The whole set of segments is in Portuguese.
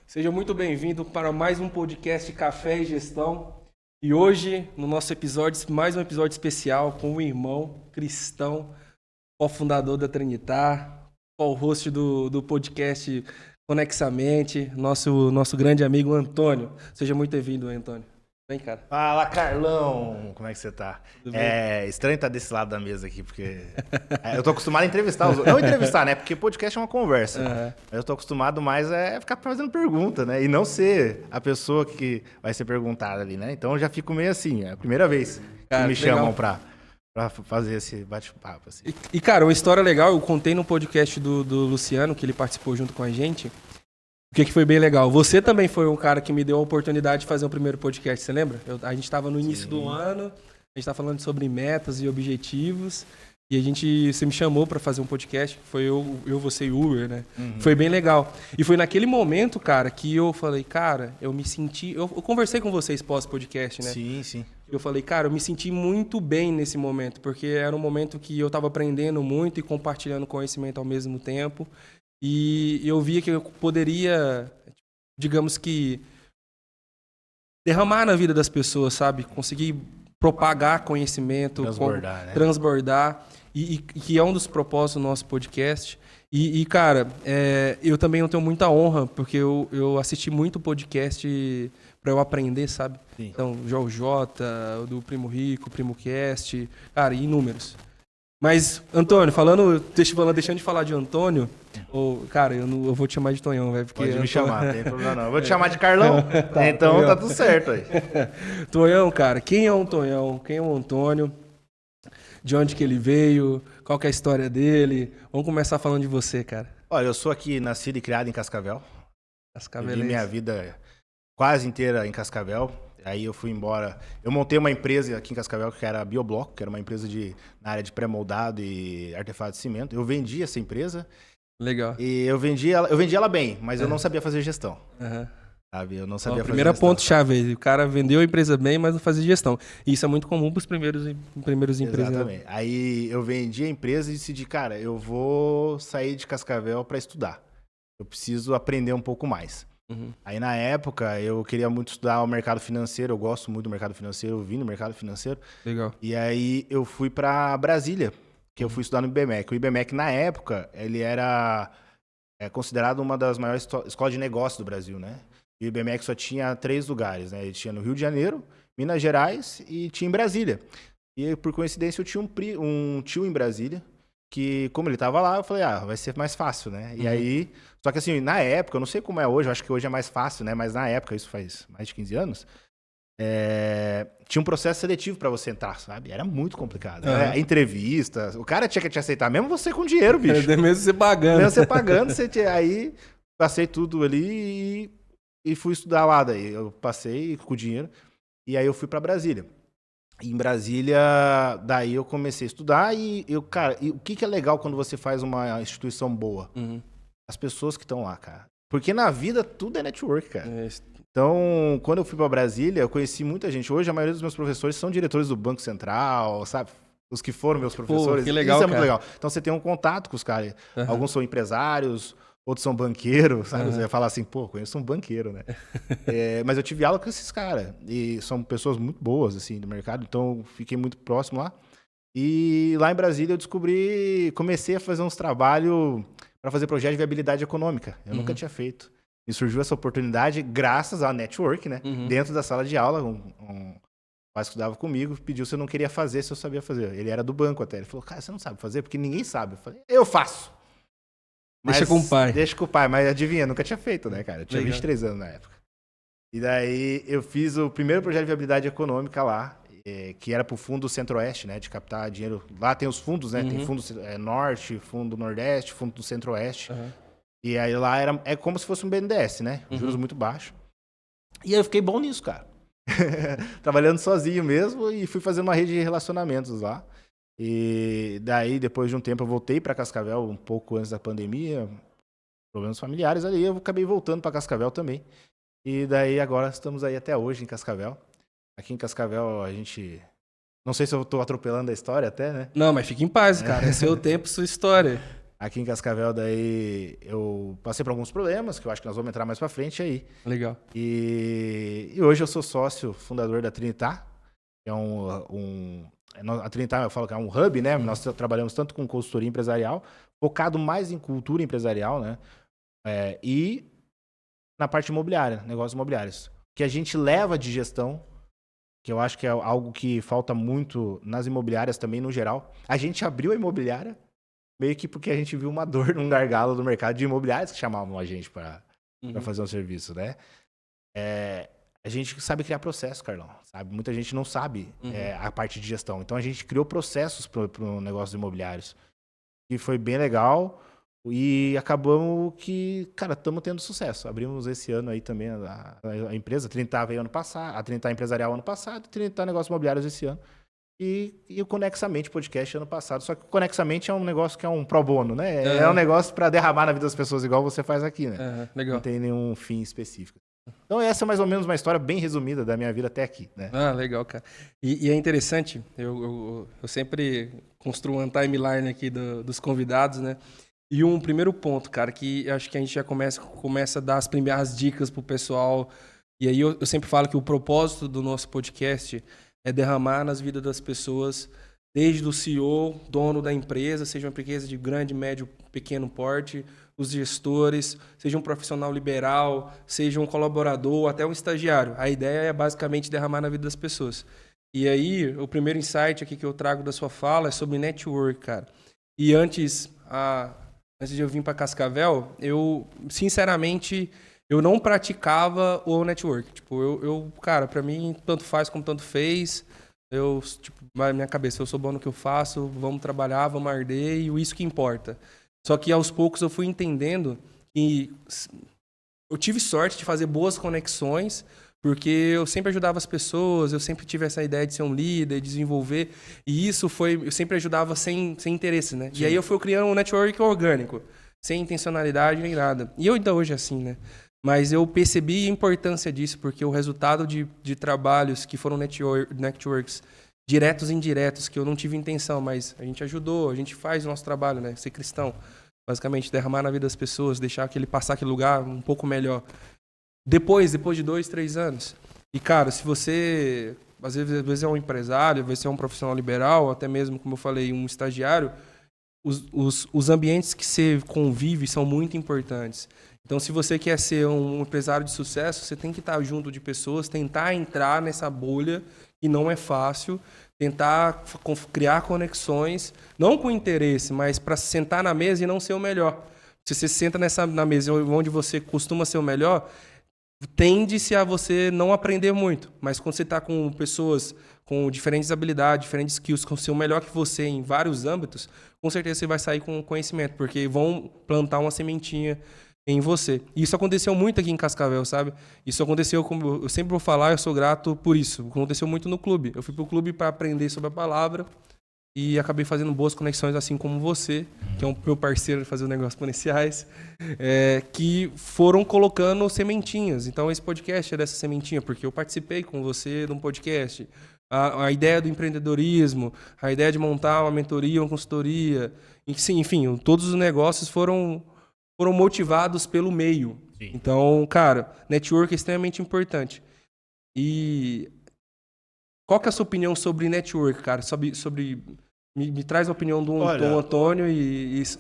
Seja muito bem-vindo para mais um podcast Café e Gestão. E hoje, no nosso episódio, mais um episódio especial com o irmão cristão, cofundador da Trinitar, co-host do podcast Conexamente, nosso grande amigo Antônio. Seja muito bem-vindo, Antônio. Vem, cara. Fala, Carlão! Como é que você tá? Tudo bem? É estranho estar desse lado da mesa aqui, porque eu tô acostumado a entrevistar os outros. Não entrevistar, né? Porque podcast é uma conversa. Uhum. Eu tô acostumado mais a ficar fazendo pergunta, né? E não ser a pessoa que vai ser perguntada ali, né? Então eu já fico meio assim, é a primeira vez Cara, que me que legal. chamam pra fazer esse bate-papo. Assim. E, cara, uma história legal, eu contei no podcast do Luciano, que ele participou junto com a gente. O que foi bem legal? Você também foi um cara que me deu a oportunidade de fazer o primeiro podcast, você lembra? A gente estava no início do ano, a gente estava falando sobre metas e objetivos, e você me chamou para fazer um podcast, que foi eu, você e o Uber, né? Uhum. Foi bem legal. E foi naquele momento, cara, que eu falei, cara, eu me senti... Eu conversei com vocês pós-podcast, né? Sim, sim. Eu falei, cara, eu me senti muito bem nesse momento, porque era um momento que eu estava aprendendo muito e compartilhando conhecimento ao mesmo tempo. E eu via que eu poderia, digamos que, derramar na vida das pessoas, sabe? Conseguir propagar conhecimento, Transbordar, né? transbordar, e que é um dos propósitos do nosso podcast. Cara, eu também tenho muita honra, porque eu assisti muito podcast para eu aprender, sabe? Sim. Então, Jota, do Primo Rico, Primo Cast, cara, inúmeros. Mas, Antônio, deixando de falar de Antônio, cara, eu vou te chamar de Tonhão, velho. Pode me Antônio... chamar, não tem problema não. Eu vou te chamar de Carlão, então Tonhão. tá tudo certo aí. Tonhão, cara, quem é um Tonhão? Quem é um Antônio? De onde que ele veio? Qual que é a história dele? Vamos começar falando de você, cara. Olha, eu sou aqui nascido e criado em Cascavel. Vivi minha vida quase inteira em Cascavel. Aí eu fui embora. Eu montei uma empresa aqui em Cascavel que era a Biobloco, que era uma empresa na área de pré-moldado e artefato de cimento. Eu vendi essa empresa. Legal. E eu vendi ela bem, mas eu não sabia fazer gestão. Uhum. Sabe? Eu não sabia fazer primeira gestão. ponto-chave, o cara vendeu a empresa bem, mas não fazia gestão. E isso é muito comum para os primeiros empresários. Exatamente. Aí eu vendi a empresa e decidi, cara, eu vou sair de Cascavel para estudar. Eu preciso aprender um pouco mais. Uhum. Aí, na época, eu queria muito estudar o mercado financeiro. Eu gosto muito do mercado financeiro. Eu vim no mercado financeiro. Legal. E aí, eu fui para Brasília, que eu fui estudar no IBMEC. O IBMEC, na época, ele era considerado uma das maiores escolas de negócios do Brasil, né? E o IBMEC só tinha 3 lugares, né? Ele tinha no Rio de Janeiro, Minas Gerais e tinha em Brasília. E, por coincidência, eu tinha um tio em Brasília, que, como ele tava lá, eu falei, vai ser mais fácil, né? E aí, só que assim, na época, eu não sei como é hoje, eu acho que hoje é mais fácil, né? Mas na época, isso faz mais de 15 anos, tinha um processo seletivo pra você entrar, sabe? Era muito complicado. Era entrevista, o cara tinha que te aceitar, mesmo você com dinheiro, bicho. Mesmo você pagando. Mesmo você pagando, aí passei tudo ali e fui estudar lá daí. Eu passei com o dinheiro e aí eu fui pra Brasília. Em Brasília, daí eu comecei a estudar cara, o que é legal quando você faz uma instituição boa? Uhum. As pessoas que estão lá, cara. Porque na vida tudo é network, cara. É. Então, quando eu fui pra Brasília, eu conheci muita gente. Hoje, a maioria dos meus professores são diretores do Banco Central, sabe? Os que foram meus professores. Que legal, isso é muito cara. legal. Então, você tem um contato com os caras. Alguns são empresários, outros são banqueiros, sabe? Você vai falar assim, conheço um banqueiro, né? Mas eu tive aula com esses caras. E são pessoas muito boas, assim, do mercado. Então, fiquei muito próximo lá. E lá em Brasília, eu comecei a fazer uns trabalhos para fazer projeto de viabilidade econômica. Eu nunca tinha feito. E surgiu essa oportunidade graças à network, né? Dentro da sala de aula, um rapaz que estudava comigo pediu se eu não queria fazer, se eu sabia fazer. Ele era do banco até. Ele falou, cara, você não sabe fazer? Porque ninguém sabe. Eu falei, eu faço. Deixa com o pai. Deixa com o pai. Mas adivinha, nunca tinha feito, né, cara? Eu tinha Legal. 23 anos na época. E daí eu fiz o primeiro projeto de viabilidade econômica lá, que era pro Fundo Centro-Oeste, né? De captar dinheiro. Lá tem os fundos, né? Tem Fundo Norte, Fundo Nordeste, Fundo do Centro-Oeste. E aí lá é como se fosse um BNDES, né? Juros muito baixos. E aí eu fiquei bom nisso, cara. Trabalhando sozinho mesmo e fui fazendo uma rede de relacionamentos lá. E daí, depois de um tempo, eu voltei para Cascavel um pouco antes da pandemia. Problemas familiares ali, eu acabei voltando para Cascavel também. E daí, agora estamos aí até hoje em Cascavel. Aqui em Cascavel, a gente... Não sei se eu tô atropelando a história até, né? Não, mas fique em paz, cara. É seu tempo, sua história. Aqui em Cascavel, daí eu passei por alguns problemas, que eu acho que nós vamos entrar mais pra frente aí. Legal. E hoje eu sou sócio fundador da Trinitar, que é a Trinitar, eu falo que é um hub, né? Nós trabalhamos tanto com consultoria empresarial, focado mais em cultura empresarial, né? E na parte imobiliária, negócios imobiliários. Que a gente leva de gestão, que eu acho que é algo que falta muito nas imobiliárias também, no geral. A gente abriu a imobiliária meio que porque a gente viu uma dor num gargalo do mercado de imobiliários que chamavam a gente para fazer um serviço, né? A gente sabe criar processo, Carlão, sabe? Muita gente não sabe a parte de gestão. Então, a gente criou processos para o negócio de imobiliários. E foi bem legal. E acabamos que, cara, estamos tendo sucesso. Abrimos esse ano aí também a empresa. A Trinitar veio ano passado, a Trinitar Empresarial ano passado, a Trinitar Negócios Imobiliários esse ano. E o Conexamente Podcast ano passado. Só que o Conexamente é um negócio que é um pro bono, né? É um negócio para derramar na vida das pessoas, igual você faz aqui, né? Legal. Não tem nenhum fim específico. Então essa é mais ou menos uma história bem resumida da minha vida até aqui, né? Legal, cara. E é interessante, eu sempre construo uma timeline aqui dos convidados, né? E um primeiro ponto, cara, que acho que a gente já começa a dar as primeiras dicas pro pessoal. E aí eu sempre falo que o propósito do nosso podcast é derramar nas vidas das pessoas, desde o CEO, dono da empresa, seja uma empresa de grande, médio, pequeno porte, os gestores, seja um profissional liberal, seja um colaborador, até um estagiário. A ideia é basicamente derramar na vida das pessoas. E aí, o primeiro insight aqui que eu trago da sua fala é sobre network, cara. E antes de eu vir para Cascavel, eu, sinceramente, eu não praticava o network. Tipo, cara, para mim, tanto faz como tanto fez. Na minha cabeça, eu sou bom no que eu faço, vamos trabalhar, vamos arder, e isso que importa. Só que aos poucos eu fui entendendo que eu tive sorte de fazer boas conexões, porque eu sempre ajudava as pessoas, eu sempre tive essa ideia de ser um líder, desenvolver, e eu sempre ajudava sem interesse, né? Sim. E aí eu fui criando um network orgânico, sem intencionalidade nem nada. E eu ainda hoje assim, né? Mas eu percebi a importância disso, porque o resultado de trabalhos que foram networks diretos e indiretos, que eu não tive intenção, mas a gente ajudou, a gente faz o nosso trabalho, né? Ser cristão. Basicamente, derramar na vida das pessoas, deixar passar aquele lugar um pouco melhor. Depois de 2, 3 anos. E, cara, se você, às vezes é um empresário, às vezes é um profissional liberal, até mesmo, como eu falei, um estagiário, os ambientes que você convive são muito importantes. Então, se você quer ser um empresário de sucesso, você tem que estar junto de pessoas, tentar entrar nessa bolha, que não é fácil, tentar criar conexões, não com interesse, mas para sentar na mesa e não ser o melhor. Se você senta na mesa onde você costuma ser o melhor, tende-se a você não aprender muito. Mas quando você está com pessoas com diferentes habilidades, diferentes skills, que são melhor que você em vários âmbitos, com certeza você vai sair com conhecimento, porque vão plantar uma sementinha em você. E isso aconteceu muito aqui em Cascavel, sabe? Isso aconteceu, como eu sempre vou falar, eu sou grato por isso. Aconteceu muito no clube. Eu fui pro clube para aprender sobre a palavra e acabei fazendo boas conexões, assim como você, que é um meu parceiro de fazer os negócios exponenciais, que foram colocando sementinhas. Então, esse podcast é dessa sementinha, porque eu participei com você de um podcast. A ideia do empreendedorismo, a ideia de montar uma mentoria, uma consultoria, enfim, todos os negócios foram motivados pelo meio. Sim. Então, cara, network é extremamente importante. E qual que é a sua opinião sobre network, cara? Me traz a opinião do Antônio,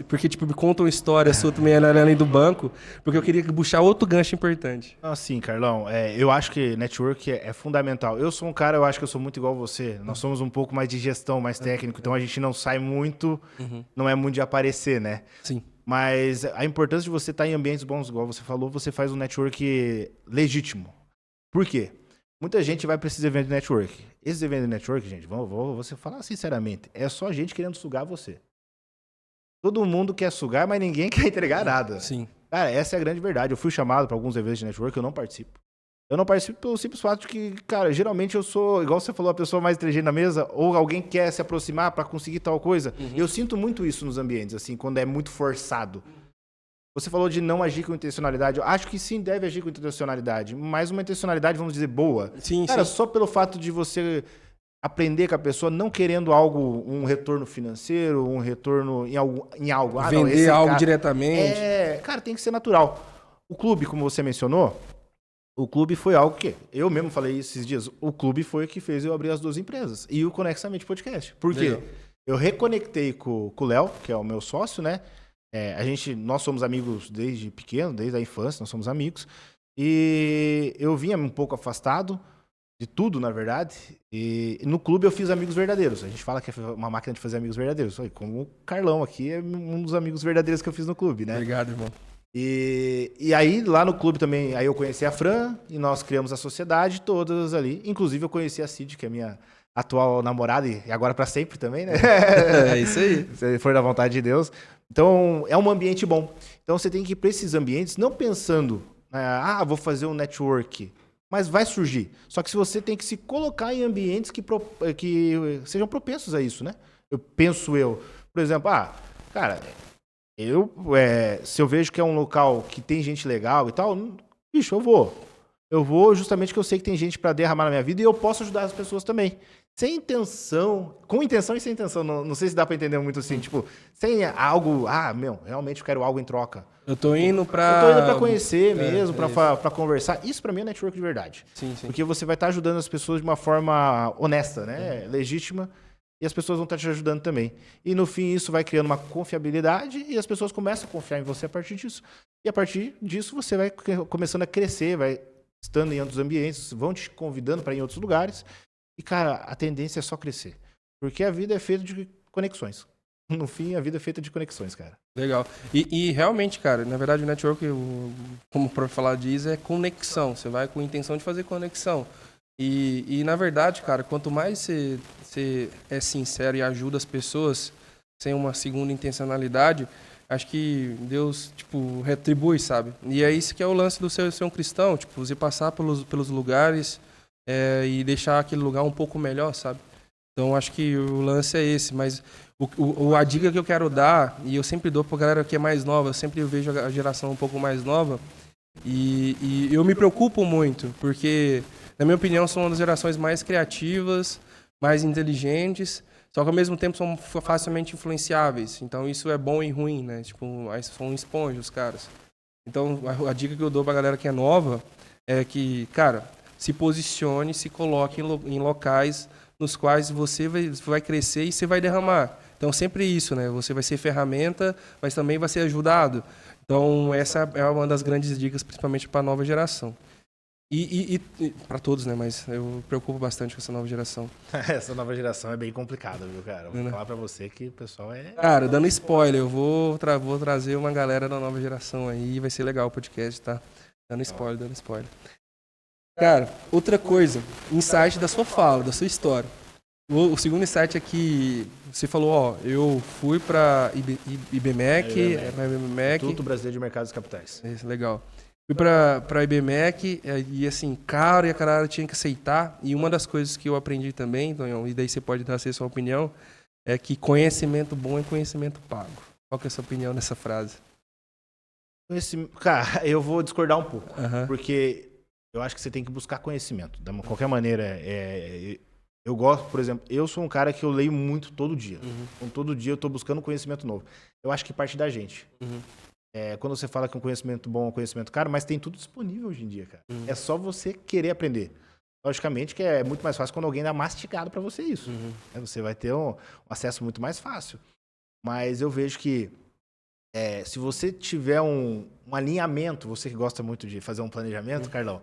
porque tipo, me conta uma história sua também além do banco, porque eu queria puxar outro gancho importante. Sim, Carlão, eu acho que network é fundamental. Eu sou um cara, eu acho que eu sou muito igual você. Nós somos um pouco mais de gestão, mais técnico, então a gente não sai muito, não é muito de aparecer, né? Sim. Mas a importância de você estar em ambientes bons, igual você falou, você faz um network legítimo. Por quê? Muita gente vai para esses eventos de network. Esses eventos de network, gente, vou você falar sinceramente, é só gente querendo sugar você. Todo mundo quer sugar, mas ninguém quer entregar nada. Sim. Cara, essa é a grande verdade. Eu fui chamado para alguns eventos de network, eu não participo. Eu não participo pelo simples fato de que, cara, geralmente eu sou, igual você falou, a pessoa mais inteligente na mesa, ou alguém quer se aproximar para conseguir tal coisa. Eu sinto muito isso nos ambientes, assim, quando é muito forçado. Você falou de não agir com intencionalidade. Eu acho que sim, deve agir com intencionalidade, mas uma intencionalidade, vamos dizer, boa. Sim, cara, sim. só pelo fato de você aprender com a pessoa, não querendo algo, um retorno financeiro, um retorno em algo. Ah, não, Vender esse algo cara... diretamente. Cara, tem que ser natural. O clube, como você mencionou, o clube foi algo que... Eu mesmo falei isso esses dias. O clube foi o que fez eu abrir as 2 empresas. E o Conexamente Podcast. Por quê? Legal. Eu reconectei com o Léo, que é o meu sócio, né? Nós somos amigos desde pequeno, desde a infância, nós somos amigos. E eu vinha um pouco afastado de tudo, na verdade. E no clube eu fiz amigos verdadeiros. A gente fala que é uma máquina de fazer amigos verdadeiros. Como o Carlão aqui é um dos amigos verdadeiros que eu fiz no clube, né? Obrigado, irmão. E aí, lá no clube também, aí eu conheci a Fran e nós criamos a sociedade, todas ali. Inclusive, eu conheci a Cid, que é minha atual namorada e agora para sempre também, né? É isso aí. Se for da vontade de Deus. Então, é um ambiente bom. Então, você tem que ir para esses ambientes não pensando, vou fazer um network. Mas vai surgir. Só que você tem que se colocar em ambientes que sejam propensos a isso, né? Penso eu. Por exemplo, cara, se eu vejo que é um local que tem gente legal e tal, bicho, eu vou. Eu vou justamente que eu sei que tem gente para derramar na minha vida e eu posso ajudar as pessoas também. Sem intenção, com intenção e sem intenção. Não sei se dá para entender muito assim, tipo, sem algo, realmente eu quero algo em troca. Eu tô indo pra... Eu tô indo pra conhecer mesmo, pra conversar. Isso pra mim é network de verdade. Sim, sim. Porque você vai estar ajudando as pessoas de uma forma honesta, né? Legítima. E as pessoas vão estar te ajudando também. E no fim isso vai criando uma confiabilidade e as pessoas começam a confiar em você a partir disso. E a partir disso você vai começando a crescer, vai estando em outros ambientes, vão te convidando para ir em outros lugares. E, cara, a tendência é só crescer. Porque a vida é feita de conexões. No fim, a vida é feita de conexões, cara. Legal. E realmente, cara, na verdade o network, como o próprio falar diz, é conexão. Você vai com a intenção de fazer conexão. E na verdade, cara, quanto mais você é sincero e ajuda as pessoas sem uma segunda intencionalidade, acho que Deus, tipo, retribui, sabe? E é isso que é o lance do ser um cristão, tipo, você passar pelos lugares e deixar aquele lugar um pouco melhor, sabe? Então, acho que o lance é esse, mas a dica que eu quero dar, e eu sempre dou pra galera que é mais nova, eu sempre vejo a geração um pouco mais nova, e eu me preocupo muito, porque, na minha opinião, são uma das gerações mais criativas, mais inteligentes, só que ao mesmo tempo são facilmente influenciáveis. Então isso é bom e ruim, né? Tipo, são esponjas os caras. Então a dica que eu dou pra galera que é nova é que, cara, se posicione, se coloque em locais nos quais você vai crescer e você vai derramar. Então sempre isso, né? Você vai ser ferramenta, mas também vai ser ajudado. Então essa é uma das grandes dicas, principalmente para a nova geração. E para todos, né? Mas eu me preocupo bastante com essa nova geração. Essa nova geração é bem complicada, viu, cara? Vou falar pra você que o pessoal é... Cara, dando spoiler, eu vou trazer uma galera da nova geração aí, vai ser legal o podcast, tá? Dando spoiler. Cara, outra coisa, insight da sua fala, da sua história. O segundo insight é que você falou, eu fui pra IBMEC, Instituto Brasileiro de Mercados e Capitais. Isso, legal. Fui pra IBMEC e assim, cara, e a cara tinha que aceitar. E uma das coisas que eu aprendi também, Tonhão, e daí você pode dar a sua opinião, é que conhecimento bom é conhecimento pago. Qual que é a sua opinião nessa frase? Cara, eu vou discordar um pouco, porque eu acho que você tem que buscar conhecimento. De qualquer maneira, eu gosto, por exemplo, eu sou um cara que eu leio muito todo dia. Então, todo dia eu estou buscando conhecimento novo. Eu acho que parte da gente. Quando você fala que um conhecimento bom é um conhecimento caro, mas tem tudo disponível hoje em dia, cara. É só você querer aprender. Logicamente que é muito mais fácil quando alguém dá mastigado para você isso. Você vai ter um acesso muito mais fácil. Mas eu vejo que se você tiver um alinhamento, você que gosta muito de fazer um planejamento, Carlão,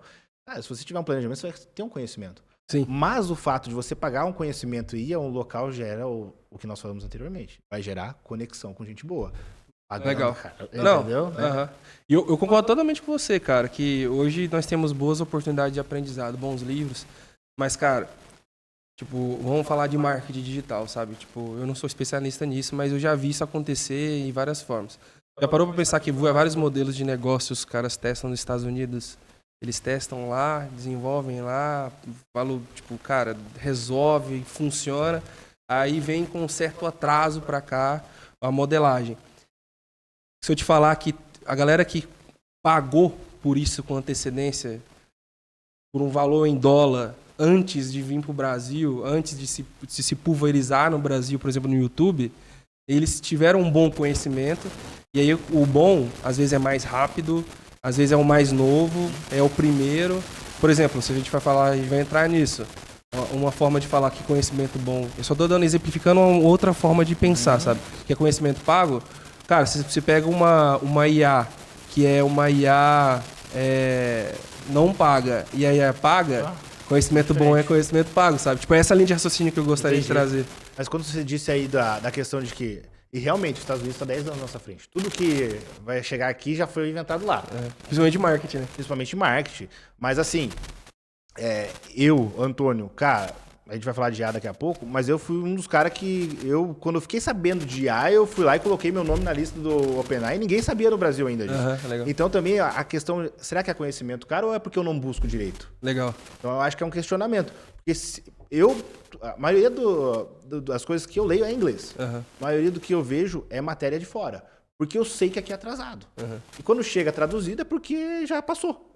se você tiver um planejamento, você vai ter um conhecimento. Sim. Mas o fato de você pagar um conhecimento e ir a um local gera o que nós falamos anteriormente. Vai gerar conexão com gente boa. Pagando, legal. Cara, não, entendeu? E eu concordo totalmente com você, cara, que hoje nós temos boas oportunidades de aprendizado, bons livros, mas, cara, tipo, vamos falar de marketing digital, sabe? Tipo, eu não sou especialista nisso, mas eu já vi isso acontecer em várias formas. Já parou para pensar que vários modelos de negócio os caras testam nos Estados Unidos? Eles testam lá, desenvolvem lá, falam, tipo, cara, resolve, funciona, aí vem com um certo atraso para cá a modelagem. Se eu te falar que a galera que pagou por isso com antecedência, por um valor em dólar, antes de vir pro Brasil, antes de se pulverizar no Brasil, por exemplo, no YouTube, eles tiveram um bom conhecimento. E aí o bom, às vezes, é mais rápido, às vezes é o mais novo, é o primeiro. Por exemplo, se a gente vai falar, a gente vai entrar nisso. Uma forma de falar que conhecimento bom... Eu só tô exemplificando uma outra forma de pensar, sabe? Que é conhecimento pago. Cara, se você pega uma IA, que é uma IA não paga, e a IA paga, conhecimento bom é conhecimento pago, sabe? Tipo, é essa linha de raciocínio que eu gostaria de trazer. Mas quando você disse aí da questão de que... E realmente, os Estados Unidos está 10 anos na nossa frente. Tudo que vai chegar aqui já foi inventado lá. Principalmente marketing, né? Principalmente marketing. Mas assim, eu, Antônio, cara, a gente vai falar de IA daqui a pouco, mas eu fui um dos caras que quando eu fiquei sabendo de IA, eu fui lá e coloquei meu nome na lista do OpenAI e ninguém sabia no Brasil ainda disso. Legal. Então também a questão, será que é conhecimento caro ou é porque eu não busco direito? Legal. Então eu acho que é um questionamento. Porque a maioria das coisas que eu leio é em inglês. A maioria do que eu vejo é matéria de fora. Porque eu sei que aqui é atrasado. E quando chega traduzido é porque já passou.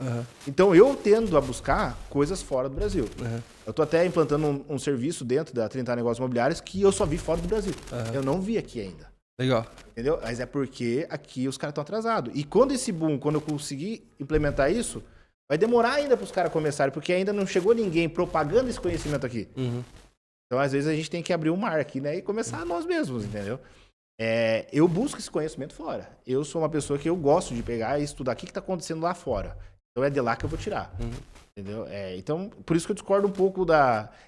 Então eu tendo a buscar coisas fora do Brasil. Eu tô até implantando um serviço dentro da 30 Negócios Imobiliários que eu só vi fora do Brasil. Eu não vi aqui ainda. Legal. Entendeu? Mas é porque aqui os caras estão atrasados. E quando esse boom, quando eu conseguir implementar isso, vai demorar ainda para os caras começarem, porque ainda não chegou ninguém propagando esse conhecimento aqui. Então, às vezes, a gente tem que abrir o mar aqui, né? E começar nós mesmos, entendeu? Eu busco esse conhecimento fora. Eu sou uma pessoa que eu gosto de pegar e estudar o que está acontecendo lá fora. Então, é de lá que eu vou tirar. Entendeu? Então, por isso que eu discordo um pouco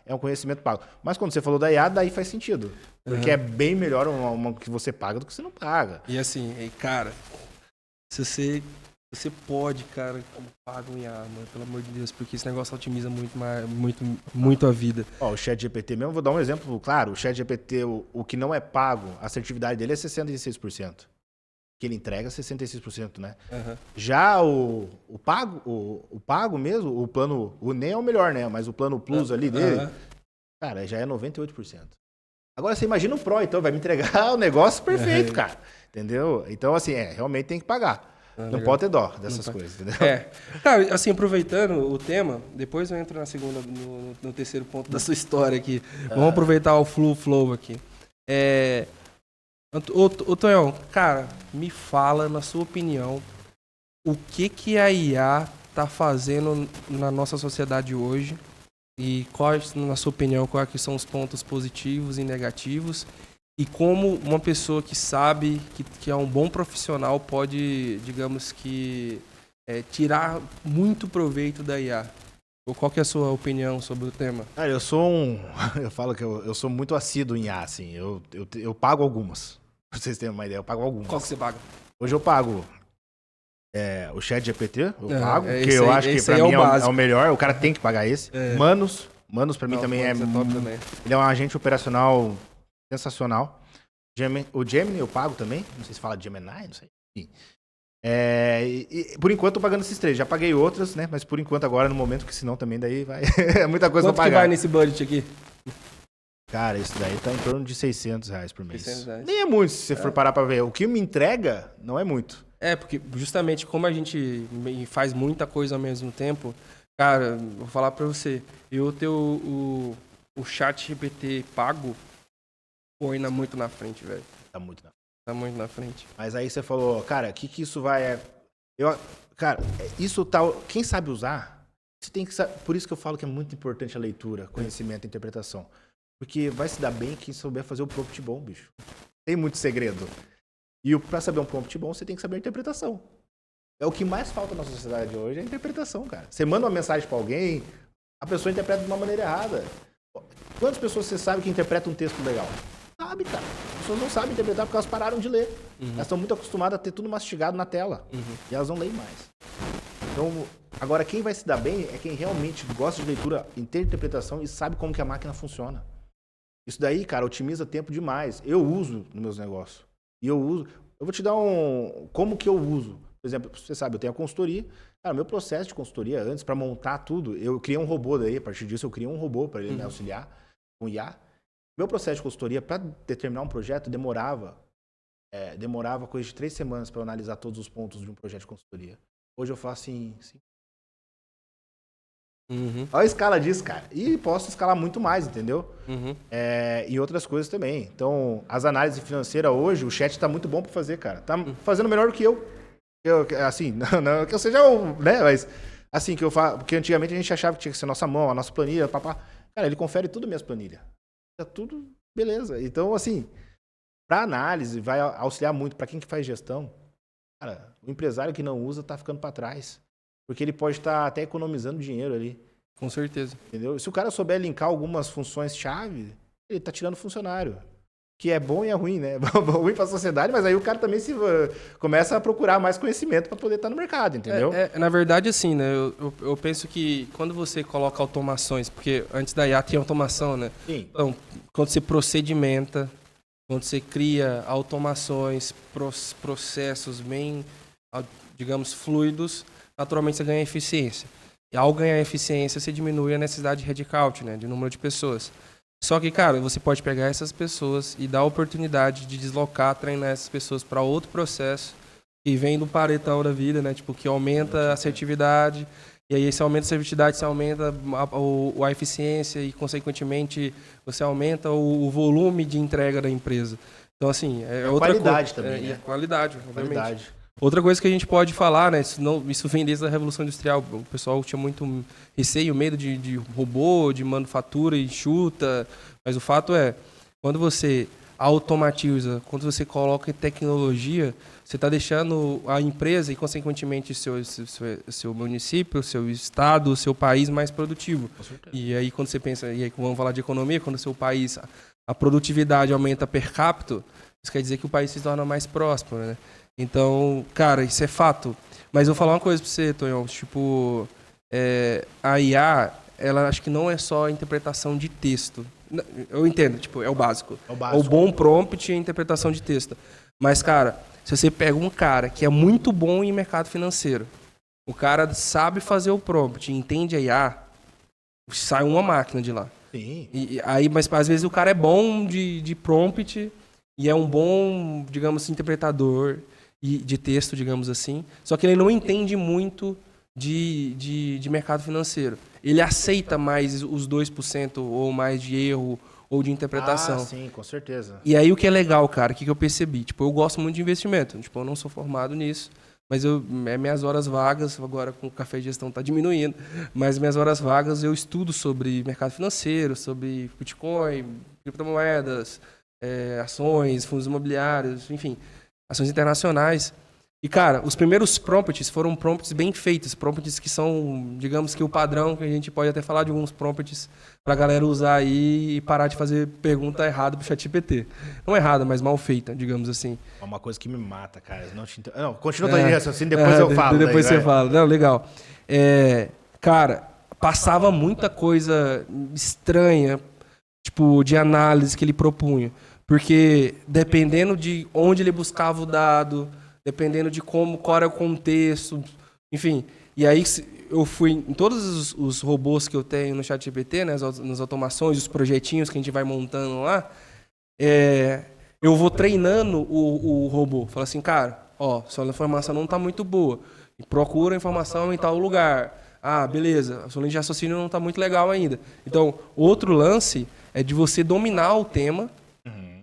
é um conhecimento pago. Mas quando você falou da IA, daí faz sentido. Porque é bem melhor uma que você paga do que você não paga. E assim, cara, se você pode, cara, paga um IA, mano, pelo amor de Deus, porque esse negócio otimiza muito a vida. Ó, o ChatGPT mesmo, vou dar um exemplo claro. O ChatGPT, o que não é pago, a assertividade dele é 66%. Que ele entrega 66%, né? Já o pago mesmo, o plano, nem é o melhor, né? Mas o plano Plus ali dele, cara, já é 98%. Agora você imagina o Pro, então, vai me entregar o negócio perfeito, cara. Entendeu? Então, assim, realmente tem que pagar. Não pode ter dó dessas coisas, entendeu? Cara, assim, aproveitando o tema, depois eu entro no terceiro ponto da sua história aqui. Vamos aproveitar o flow aqui. Ô, Tonhão, cara, me fala, na sua opinião, o que a IA tá fazendo na nossa sociedade hoje e quais, na sua opinião, quais que são os pontos positivos e negativos e como uma pessoa que sabe que é um bom profissional pode, digamos que, tirar muito proveito da IA. Ou qual que é a sua opinião sobre o tema? Cara, eu falo que eu sou muito assíduo em IA, assim. Eu pago algumas. Pra vocês terem uma ideia, eu pago algumas. Qual que você paga? Hoje eu pago o ChatGPT, eu pago, porque eu acho que pra mim é o melhor, o cara tem que pagar esse. Manos pra mim também é top também. Ele é um agente operacional sensacional. O Gemini eu pago também, não sei se fala Gemini, não sei. Enfim. E por enquanto eu tô pagando esses 3, já paguei outras, né? Mas por enquanto agora, no momento, que senão também daí vai... é muita coisa pra pagar. Quanto que vai nesse budget aqui? Cara, isso daí tá em torno de R$600 por mês. R$600. Nem é muito, se você for parar pra ver. O que me entrega não é muito. Porque justamente como a gente faz muita coisa ao mesmo tempo, cara, vou falar pra você, eu ter o ChatGPT pago, pô, ainda muito na frente, velho. Tá muito na frente. Tá muito na frente. Mas aí você falou, cara, o que isso vai... Cara, isso tal... Quem sabe usar, você tem que saber... Por isso que eu falo que é muito importante a leitura, conhecimento e interpretação. Porque vai se dar bem quem souber fazer o prompt bom, bicho. Tem muito segredo. E pra saber um prompt bom, você tem que saber a interpretação. É o que mais falta na sociedade hoje, é a interpretação, cara. Você manda uma mensagem pra alguém, a pessoa interpreta de uma maneira errada. Quantas pessoas você sabe que interpretam um texto legal? Sabe, cara. As pessoas não sabem interpretar porque elas pararam de ler. Elas estão muito acostumadas a ter tudo mastigado na tela. E elas não leem mais. Então, agora quem vai se dar bem é quem realmente gosta de leitura, interpretação e sabe como que a máquina funciona. Isso daí, cara, otimiza tempo demais. Eu uso nos meus negócios. E eu vou te dar como que eu uso. Por exemplo, você sabe, eu tenho a consultoria. Cara, meu processo de consultoria antes, para montar tudo, eu criei um robô daí. A partir disso, eu criei um robô para ele me auxiliar com IA. Meu processo de consultoria, para determinar um projeto, demorava coisa de 3 semanas para analisar todos os pontos de um projeto de consultoria. Hoje eu faço em 5. Olha a escala disso, cara. E posso escalar muito mais, entendeu? E outras coisas também. Então, as análises financeiras hoje, o chat tá muito bom pra fazer, cara. Tá fazendo melhor do que eu. Assim, não que eu seja o, né? Mas, assim, que eu falo. Porque antigamente a gente achava que tinha que ser nossa mão, a nossa planilha, papá. Cara, ele confere tudo minhas planilhas. Tá tudo beleza. Então, assim, pra análise, vai auxiliar muito. Pra quem que faz gestão, cara, o empresário que não usa tá ficando pra trás. Porque ele pode estar até economizando dinheiro ali. Com certeza. Entendeu? Se o cara souber linkar algumas funções-chave, ele tá tirando funcionário. Que é bom e é ruim, né? Ruim pra sociedade, mas aí o cara também começa a procurar mais conhecimento para poder estar no mercado, entendeu? Na verdade, assim, né? Eu penso que quando você coloca automações, porque antes da IA tinha automação, né? Sim. Então, quando você procedimenta, quando você cria automações, processos bem, digamos, fluidos, naturalmente você ganha eficiência. E ao ganhar eficiência, você diminui a necessidade de headcount, né? De número de pessoas. Só que, cara, você pode pegar essas pessoas e dar a oportunidade de deslocar, treinar essas pessoas para outro processo que vem do paretão da vida, né? Tipo, que aumenta a assertividade. E aí, se aumenta a assertividade, você aumenta a eficiência e, consequentemente, você aumenta o volume de entrega da empresa. Então, assim, é outra qualidade também, né? E a qualidade, obviamente. Qualidade. Outra coisa que a gente pode falar, né? Isso vem desde a Revolução Industrial. O pessoal tinha muito receio, medo de robô, de manufatura enxuta. Mas o fato é, quando você automatiza, quando você coloca em tecnologia, você está deixando a empresa e, consequentemente, seu município, seu estado, seu país mais produtivo. E aí, quando você pensa, e aí vamos falar de economia, quando o seu país, a produtividade aumenta per capita, isso quer dizer que o país se torna mais próspero, né? Então, cara, isso é fato. Mas eu vou falar uma coisa pra você, Tonhão. Tipo, a IA, ela acho que não é só interpretação de texto. Eu entendo, tipo, é o básico. É o bom prompt e a interpretação de texto. Mas, cara, se você pega um cara que é muito bom em mercado financeiro, o cara sabe fazer o prompt e entende a IA, sai uma máquina de lá. Sim. Mas às vezes o cara é bom de prompt e é um bom, digamos, interpretador de texto, digamos assim, só que ele não entende muito de mercado financeiro. Ele aceita mais os 2% ou mais de erro ou de interpretação. Sim, com certeza. E aí o que é legal, cara, o que eu percebi? Tipo, eu gosto muito de investimento. Tipo, eu não sou formado nisso, mas minhas horas vagas, agora com o café de gestão tá diminuindo, mas minhas horas vagas eu estudo sobre mercado financeiro, sobre Bitcoin, criptomoedas, ações, fundos imobiliários, enfim, ações internacionais. E, cara, os primeiros prompts foram prompts bem feitos, prompts que são, digamos que o padrão, que a gente pode até falar de alguns prompts pra galera usar aí e parar de fazer pergunta errada pro ChatGPT. Não errada, mas mal feita, digamos assim. É uma coisa que me mata, cara. Não, continua tua raciocínio, depois eu falo. Depois você fala. Não, legal. Cara, passava muita coisa estranha, tipo, de análise que ele propunha. Porque dependendo de onde ele buscava o dado, dependendo de qual era o contexto, enfim. E aí eu fui em todos os robôs que eu tenho no ChatGPT, né, nas automações, os projetinhos que a gente vai montando lá, eu vou treinando o robô. Falo assim, cara, ó, sua informação não está muito boa. Procura a informação em tal lugar. Ah, beleza, a sua linha de raciocínio não está muito legal ainda. Então, outro lance é de você dominar o tema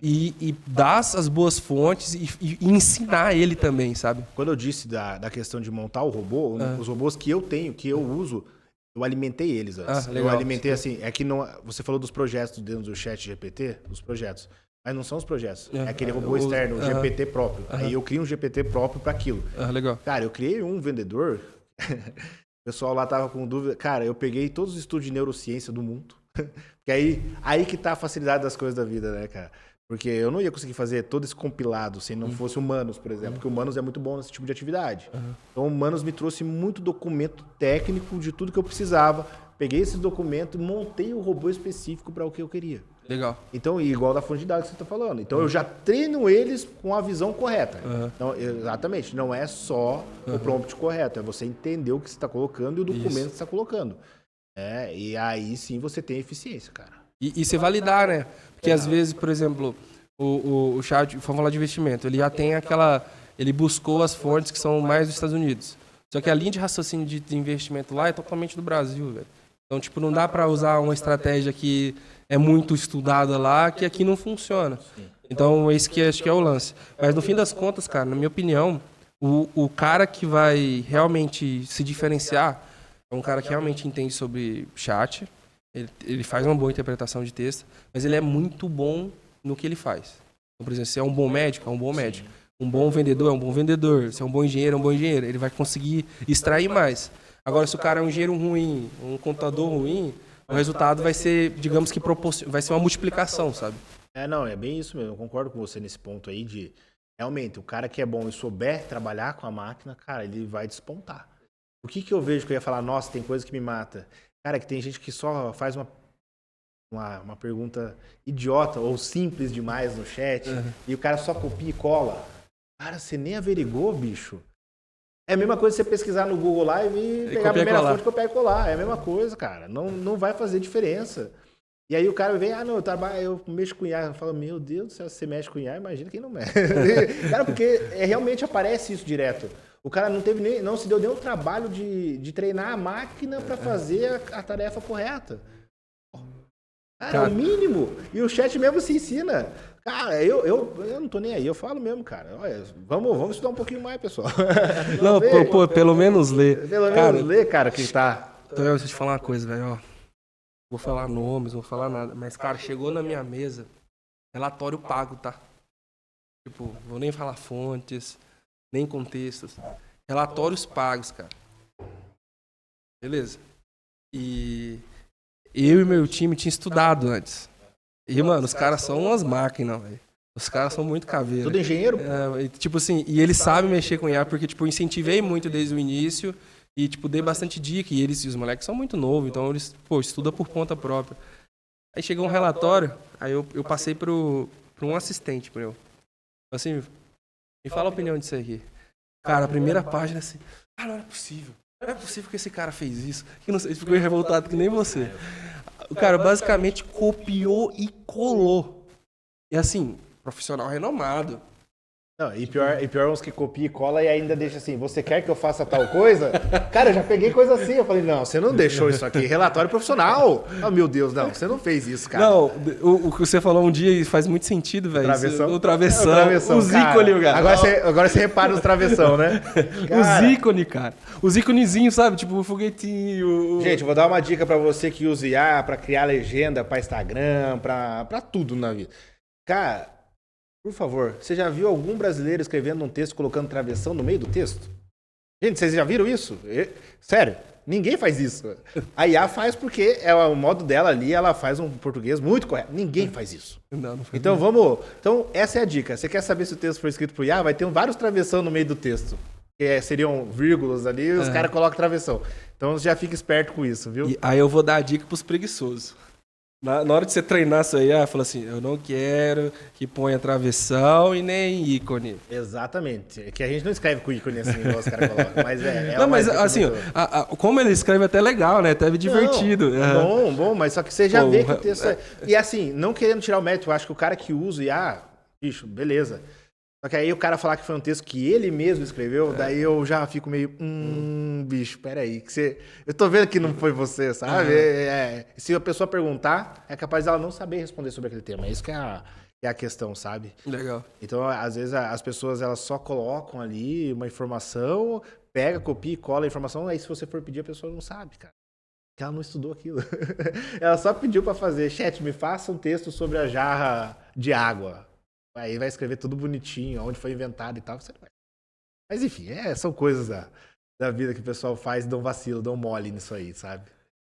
e dar as boas fontes e ensinar ele também, sabe? Quando eu disse da questão de montar o robô, os robôs que eu tenho, que eu uso, eu alimentei eles antes. Legal. Eu alimentei assim, é que não, você falou dos projetos dentro do ChatGPT, dos projetos. Mas não são os projetos. É aquele robô externo, o GPT próprio. Aí eu crio um GPT próprio para aquilo. Legal. Cara, eu criei um vendedor. O pessoal lá tava com dúvida. Cara, eu peguei todos os estudos de neurociência do mundo. Porque aí que tá a facilidade das coisas da vida, né, cara? Porque eu não ia conseguir fazer todo esse compilado se não fosse Humanos, por exemplo. Porque Humanos é muito bom nesse tipo de atividade. Então, Humanos me trouxe muito documento técnico de tudo que eu precisava. Peguei esses documentos e montei o robô específico para o que eu queria. Legal. Então, igual da fonte de dados que você está falando. Então, eu já treino eles com a visão correta. Então, exatamente. Não é só o prompt correto. É você entender o que você está colocando e o documento que você está colocando. E aí sim você tem eficiência, cara. E você validar, né? Porque às vezes, por exemplo, o chat, vamos falar de investimento, ele já tem ele buscou as fontes que são mais dos Estados Unidos. Só que a linha de raciocínio de investimento lá é totalmente do Brasil, velho. Então, tipo, não dá para usar uma estratégia que é muito estudada lá, que aqui não funciona. Então, esse que acho que é o lance. Mas no fim das contas, cara, na minha opinião, o cara que vai realmente se diferenciar é um cara que realmente entende sobre chat, ele faz uma boa interpretação de texto, mas ele é muito bom no que ele faz. Então, por exemplo, se é um bom médico, é um bom médico. Um bom vendedor, é um bom vendedor. Se é um bom engenheiro, é um bom engenheiro. Ele vai conseguir extrair mais. Agora, se o cara é um engenheiro ruim, um contador ruim, o resultado vai ser, digamos que vai ser uma multiplicação, sabe? Não, é bem isso mesmo. Eu concordo com você nesse ponto aí de, realmente, o cara que é bom e souber trabalhar com a máquina, cara, ele vai despontar. O que eu vejo que eu ia falar, nossa, tem coisa que me mata? Cara, que tem gente que só faz uma pergunta idiota ou simples demais no chat e o cara só copia e cola. Cara, você nem averigou, bicho. É a mesma coisa você pesquisar no Google Live e pegar a primeira fonte, copiar e colar. É a mesma coisa, cara. Não vai fazer diferença. E aí o cara vem, eu mexo com IA. Eu falo, meu Deus do céu, se você mexe com IA, imagina quem não mexe. Cara, porque realmente aparece isso direto. O cara não se deu nenhum trabalho de treinar a máquina para fazer a tarefa correta. Cara, é o mínimo. E o chat mesmo se ensina. Cara, eu não tô nem aí, eu falo mesmo, cara. Olha, vamos estudar um pouquinho mais, pessoal. Não, pelo menos ler. Pelo menos ler, cara, que tá. Então, deixa eu te falar uma coisa, velho, ó. Vou falar nomes, não vou falar nada. Mas, cara, chegou na minha mesa relatório pago, tá? Tipo, vou nem falar fontes, nem contextos. Relatórios pagos, cara. Beleza? E eu e meu time tinha estudado antes. E, mano, os caras são umas máquinas, velho. Os caras são muito caveiros. Tudo engenheiro? Tipo assim, e eles sabem mexer com IA, porque, tipo, eu incentivei muito desde o início e, tipo, dei bastante dica. E os moleques são muito novos, então eles, estudam por conta própria. Aí chegou um relatório, aí eu passei pra um assistente meu. Assim, me fala a opinião disso aqui. Cara, a primeira página, assim, não é possível. Não é possível que esse cara fez isso. Que não sei, ficou revoltado que nem você. O cara basicamente copiou e colou. E assim, profissional renomado. Não, e pior uns que copia e cola e ainda deixa assim, você quer que eu faça tal coisa? Cara, eu já peguei coisa assim, eu falei, não, você não deixou isso aqui, relatório profissional. Oh, meu Deus, não, você não fez isso, cara. Não, o que você falou um dia faz muito sentido, velho. O travessão. Os ícones, cara. Agora você repara nos travessão, né? Cara, os ícones, cara. Os íconezinhos, sabe? Tipo o foguetinho. Gente, eu vou dar uma dica pra você que usa IA pra criar legenda pra Instagram, pra tudo na vida. Cara, por favor, você já viu algum brasileiro escrevendo um texto colocando travessão no meio do texto? Gente, vocês já viram isso? Sério, ninguém faz isso. A IA faz porque é o modo dela ali, ela faz um português muito correto. Ninguém faz isso. Não faz então essa é a dica. Você quer saber se o texto foi escrito por IA? Vai ter vários travessão no meio do texto. Que seriam vírgulas ali e os caras colocam travessão. Então já fica esperto com isso, viu? E aí eu vou dar a dica pros preguiçosos. Na hora de você treinar isso aí, fala assim, eu não quero que ponha travessão e nem ícone. Exatamente. É que a gente não escreve com ícone assim, igual os caras colocam. Mas não, mas assim, como ele escreve é até legal, né? Até divertido. Bom, mas só que você já vê que o texto E assim, não querendo tirar o mérito, eu acho que o cara que usa IA, bicho, beleza. Só que aí o cara falar que foi um texto que ele mesmo escreveu, daí eu já fico meio, bicho, peraí, eu tô vendo que não foi você, sabe? Se a pessoa perguntar, é capaz dela não saber responder sobre aquele tema. É isso que é a questão, sabe? Legal. Então, às vezes, as pessoas elas só colocam ali uma informação, pega, copia e cola a informação, aí se você for pedir, a pessoa não sabe, cara. Porque ela não estudou aquilo. Ela só pediu pra fazer, chat, me faça um texto sobre a jarra de água. Aí vai escrever tudo bonitinho, onde foi inventado e tal. Mas enfim, são coisas da vida que o pessoal faz, dão vacilo, dão mole nisso aí, sabe?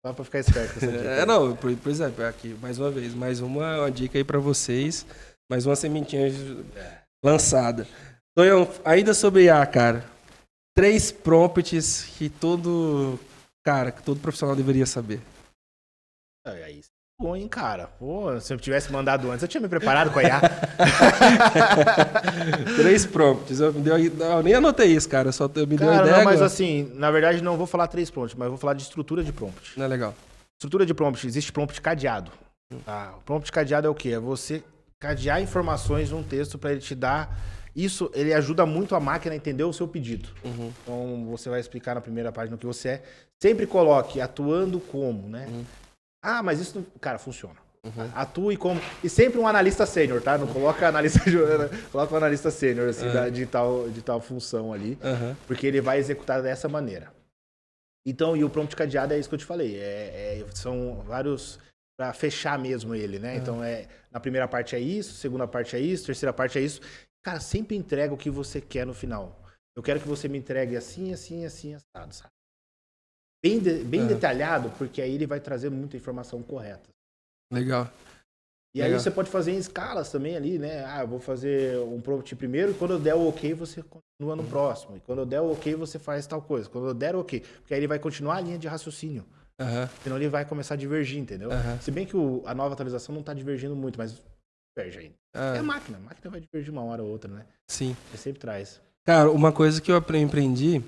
Só pra ficar esperto com essa dica. Por exemplo, aqui, mais uma vez, mais uma dica aí pra vocês, mais uma sementinha lançada. Tonhão, ainda sobre IA, cara, 3 prompts que todo profissional deveria saber. Aí bom, hein, cara? Pô, se eu tivesse mandado antes, eu tinha me preparado com a IA. 3 prompts. Eu nem anotei isso, cara. Só me deu ideia. Não, mas assim, na verdade, não vou falar 3 prompts, mas vou falar de estrutura de prompt. Não é legal. Estrutura de prompt, existe prompt cadeado. Tá? O prompt cadeado é o quê? É você cadear informações num texto para ele te dar Isso, ele ajuda muito a máquina a entender o seu pedido. Então, você vai explicar na primeira página o que você é. Sempre coloque atuando como, né? Ah, mas isso não... Cara, funciona. Atue como... E sempre um analista sênior, tá? Não coloca analista júnior, coloca um analista sênior, assim, de tal função ali. Porque ele vai executar dessa maneira. Então, e o prompt cadeado é isso que eu te falei. São vários... Pra fechar mesmo ele, né? Então, na primeira parte é isso, segunda parte é isso, terceira parte é isso. Cara, sempre entrega o que você quer no final. Eu quero que você me entregue assim, assim, assim, assado, sabe? Bem detalhado, porque aí ele vai trazer muita informação correta. Legal. E aí você pode fazer em escalas também ali, né? Ah, eu vou fazer um prompt primeiro e quando eu der o ok, você continua no próximo. E quando eu der o ok, você faz tal coisa. Quando eu der o ok, porque aí ele vai continuar a linha de raciocínio. Senão ele vai começar a divergir, entendeu? Se bem que a nova atualização não está divergindo muito, mas diverge ainda. É a máquina vai divergir uma hora ou outra, né? Sim. Ele sempre traz. Cara, uma coisa que eu aprendi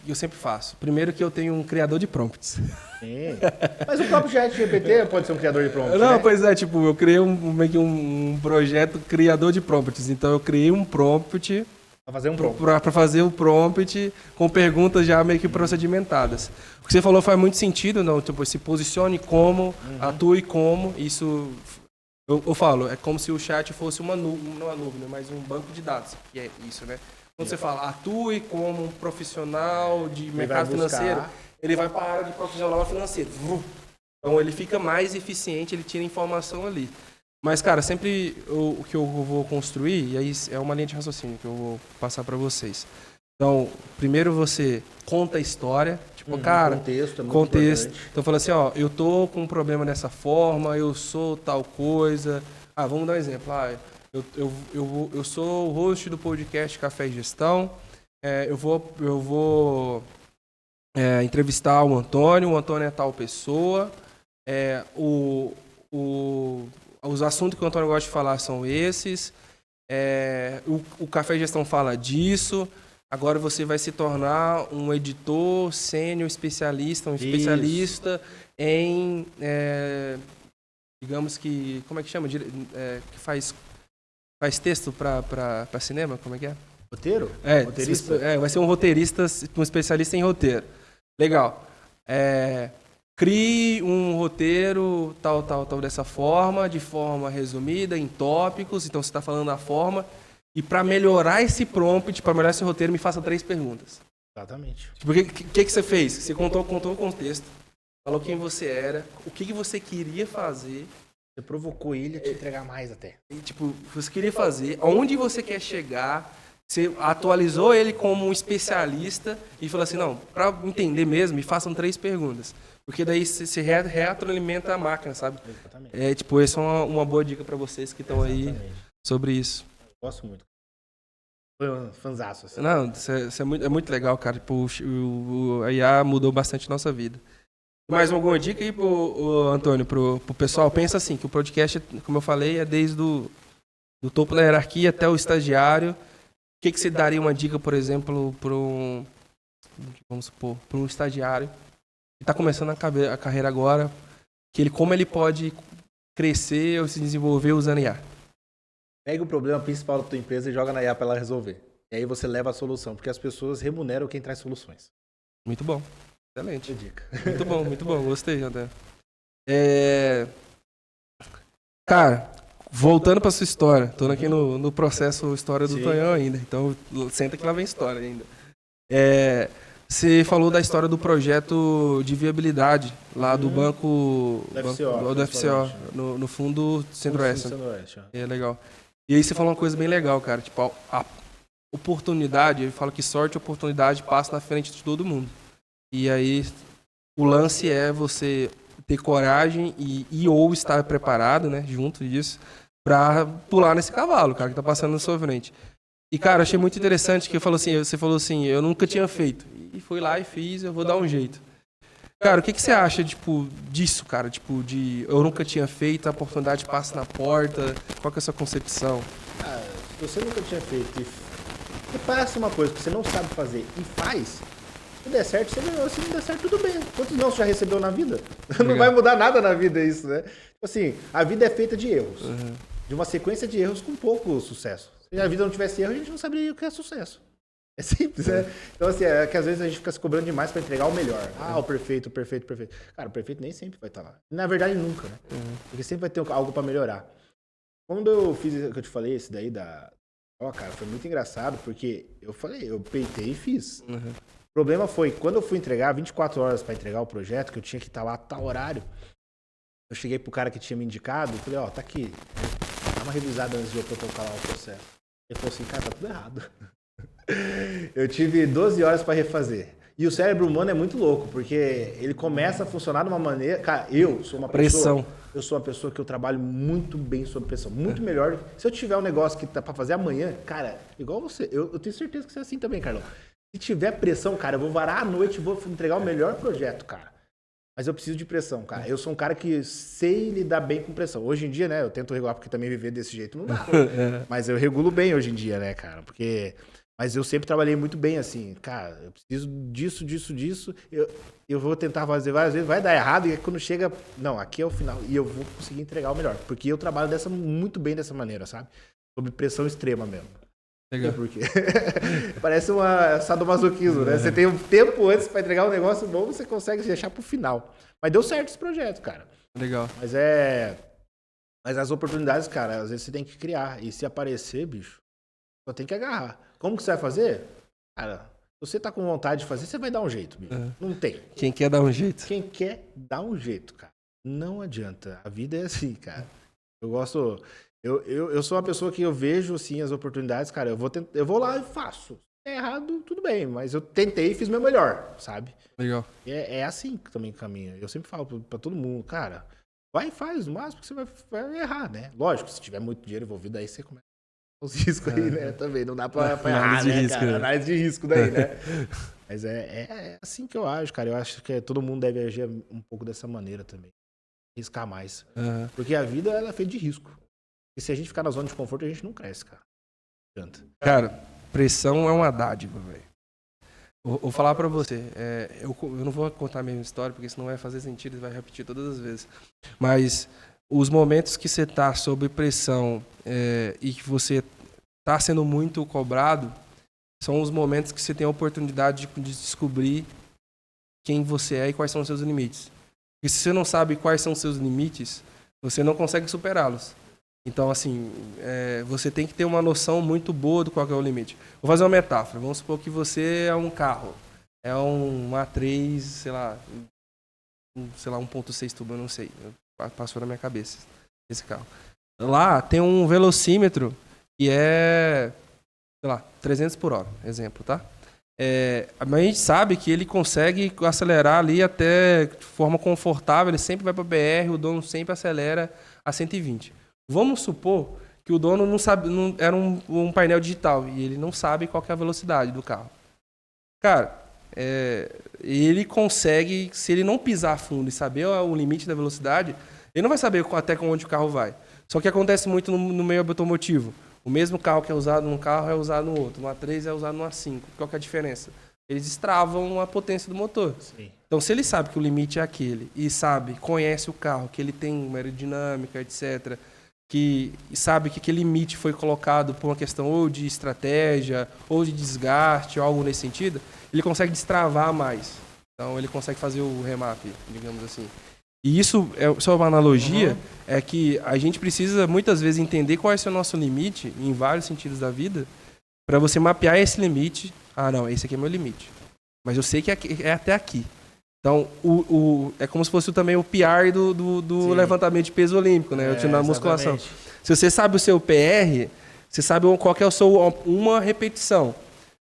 eu sempre faço. Primeiro que eu tenho um criador de prompts. Sim. Mas o próprio ChatGPT pode ser um criador de prompts, Não, né? pois é, tipo, eu criei meio que um projeto criador de prompts. Então eu criei um prompt Pra fazer um prompt. Pra fazer o prompt com perguntas já meio que procedimentadas. O que você falou faz muito sentido, não? Tipo, se posicione como, atue como, isso... Eu falo, é como se o chat fosse uma nuvem, não uma nuvem, mas um banco de dados. E é isso, né? Quando você fala, atue como um profissional de mercado financeiro, ele vai para a área de profissional financeiro. Então ele fica mais eficiente, ele tira informação ali. Mas, cara, sempre o que eu vou construir, e aí é uma linha de raciocínio que eu vou passar para vocês. Então, primeiro você conta a história, tipo, cara, contexto é muito contexto. importante. Então, fala assim, ó, eu tô com um problema dessa forma, eu sou tal coisa. Ah, vamos dar um exemplo. Ah, eu sou o host do podcast Café e Gestão. Eu vou entrevistar o Antônio é tal pessoa. Os assuntos que o Antônio gosta de falar são esses. O Café e Gestão fala disso. Agora você vai se tornar um editor sênior especialista, especialista em, digamos que, como é que chama? Que faz texto para cinema, como é que é? Roteiro? Roteirista? Vai ser um roteirista, um especialista em roteiro. Legal. Crie um roteiro tal dessa forma, de forma resumida, em tópicos. Então você está falando da forma. E para melhorar esse prompt, para melhorar esse roteiro, me faça 3 perguntas. Exatamente. Tipo, o que você fez? Você contou o contexto, falou quem você era, o que você queria fazer. Você provocou ele a te entregar mais até. E, tipo, você queria fazer, aonde você quer chegar. Você atualizou ele como um especialista e falou assim, não, para entender mesmo, me façam 3 perguntas. Porque daí você retroalimenta a máquina, sabe? Exatamente. Essa é uma boa dica para vocês que estão aí sobre isso. Gosto muito. Foi um fanzaço, assim. Não, isso é muito legal, cara. Tipo, a IA mudou bastante a nossa vida. Mais alguma dica aí, Antônio, pro pessoal? Pensa assim, que o podcast, como eu falei, é desde do topo da hierarquia até o estagiário. O que você daria uma dica, por exemplo, para um estagiário que está começando a carreira agora, como ele pode crescer ou se desenvolver usando IA? Pega o problema principal da tua empresa e joga na IA para ela resolver. E aí você leva a solução, porque as pessoas remuneram quem traz soluções. Muito bom. Excelente. Dica. Muito bom. Gostei, André. Cara, voltando para sua história. Tô aqui no processo história do Tonhão ainda. Então, senta que lá vem história ainda. Você falou da história do projeto de viabilidade lá do banco do FCO, no Fundo Centro-Oeste. É legal. E aí você falou uma coisa bem legal, cara. Tipo, a oportunidade, eu falo que sorte e oportunidade passa na frente de todo mundo. E aí o lance é você ter coragem e ou estar preparado, né, junto disso, para pular nesse cavalo, cara, que tá passando na sua frente. E, cara, achei muito interessante que você falou assim, eu nunca tinha feito. E fui lá e fiz, eu vou dar um jeito. Cara, o que você acha, tipo, disso, cara? Tipo, eu nunca tinha feito, a oportunidade passa na porta. Qual que é a sua concepção? Se você nunca tinha feito e passa uma coisa que você não sabe fazer e faz, se der certo, você ganhou. Se não der certo, tudo bem. Quantos não você já recebeu na vida? Não vai mudar nada na vida isso, né? Assim, a vida é feita de erros. De uma sequência de erros com pouco sucesso. Se a vida não tivesse erro, a gente não saberia o que é sucesso. É simples, né? Então, assim, é que às vezes a gente fica se cobrando demais pra entregar o melhor. O perfeito, o perfeito, o perfeito. Cara, o perfeito nem sempre vai estar lá. Na verdade, nunca, né? Porque sempre vai ter algo pra melhorar. Quando eu fiz o que eu te falei, esse daí da... cara, foi muito engraçado, porque eu falei, eu peitei e fiz. O problema foi, quando eu fui entregar, 24 horas pra entregar o projeto, que eu tinha que estar lá a tal horário, eu cheguei pro cara que tinha me indicado e falei, tá aqui, dá uma revisada antes de eu protocolar o processo. Ele falou assim, cara, tá tudo errado. Eu tive 12 horas para refazer. E o cérebro humano é muito louco, porque ele começa a funcionar de uma maneira... Cara, eu sou uma pessoa... Eu sou uma pessoa que eu trabalho muito bem sob pressão. Muito melhor. Se eu tiver um negócio que tá para fazer amanhã, cara, igual você, eu tenho certeza que você é assim também, Carlão. Se tiver pressão, cara, eu vou varar à noite e vou entregar o melhor projeto, cara. Mas eu preciso de pressão, cara. Eu sou um cara que sei lidar bem com pressão. Hoje em dia, né, eu tento regular, porque também viver desse jeito não dá. Mas eu regulo bem hoje em dia, né, cara? Porque... Mas eu sempre trabalhei muito bem assim, cara, eu preciso disso, eu vou tentar fazer várias vezes, vai dar errado, e quando chega, não, aqui é o final, e eu vou conseguir entregar o melhor, porque eu trabalho muito bem dessa maneira, sabe? Sob pressão extrema mesmo. Legal. Porque parece uma sadomasoquismo, né? Você tem um tempo antes para entregar um negócio bom, você consegue deixar pro final. Mas deu certo esse projeto, cara. Legal. Mas as oportunidades, cara, às vezes você tem que criar, e se aparecer, bicho, só tem que agarrar. Como que você vai fazer? Cara, se você tá com vontade de fazer, você vai dar um jeito, bicho. Não tem. Quem quer dar um jeito. Quem quer, dá um jeito, cara. Não adianta. A vida é assim, cara. Eu gosto... Eu sou uma pessoa que eu vejo, assim, as oportunidades, cara, eu vou lá e faço. É errado, tudo bem, mas eu tentei e fiz meu melhor, sabe? Legal. É assim que também caminha. Eu sempre falo pra todo mundo, cara, vai e faz o máximo que você vai errar, né? Lógico, se tiver muito dinheiro envolvido, aí você começa os riscos aí, né? Também não dá pra errar, né, cara? Análise de risco daí, né? Mas é assim que eu acho, cara. Eu acho que todo mundo deve agir um pouco dessa maneira também. Arriscar mais. Porque a vida, ela é feita de risco. E se a gente ficar na zona de conforto, a gente não cresce, cara. Não adianta. Cara, pressão é uma dádiva, velho. Vou falar pra você. Eu não vou contar a mesma história, porque senão vai fazer sentido e vai repetir todas as vezes. Mas... os momentos que você está sob pressão e que você está sendo muito cobrado são os momentos que você tem a oportunidade de descobrir quem você é e quais são os seus limites. Porque se você não sabe quais são os seus limites, você não consegue superá-los. Então, assim, você tem que ter uma noção muito boa do qual é o limite. Vou fazer uma metáfora. Vamos supor que você é um carro. É um A3, sei lá 1.6 turbo, eu não sei. Passou na minha cabeça esse carro. Lá tem um velocímetro que é, sei lá, 300 por hora, exemplo, tá? Mas a gente sabe que ele consegue acelerar ali até de forma confortável, ele sempre vai para BR, o dono sempre acelera a 120. Vamos supor que o dono não sabe, era um painel digital e ele não sabe qual que é a velocidade do carro. Cara, ele consegue, se ele não pisar fundo e saber o limite da velocidade, ele não vai saber até onde o carro vai. Só que acontece muito no meio automotivo. O mesmo carro que é usado num carro é usado no outro. No A3 é usado no A5. Qual que é a diferença? Eles destravam a potência do motor. Sim. Então, se ele sabe que o limite é aquele e conhece o carro, que ele tem aerodinâmica, etc., que sabe que aquele limite foi colocado por uma questão ou de estratégia, ou de desgaste, ou algo nesse sentido, ele consegue destravar mais. Então, ele consegue fazer o remap, digamos assim. E isso, só uma analogia, é que a gente precisa muitas vezes entender qual é o nosso limite, em vários sentidos da vida, para você mapear esse limite. Ah, não, esse aqui é meu limite. Mas eu sei que é até aqui. Então, é como se fosse também o PR do levantamento de peso olímpico, né? Na musculação. Se você sabe o seu PR, você sabe qual que é uma repetição.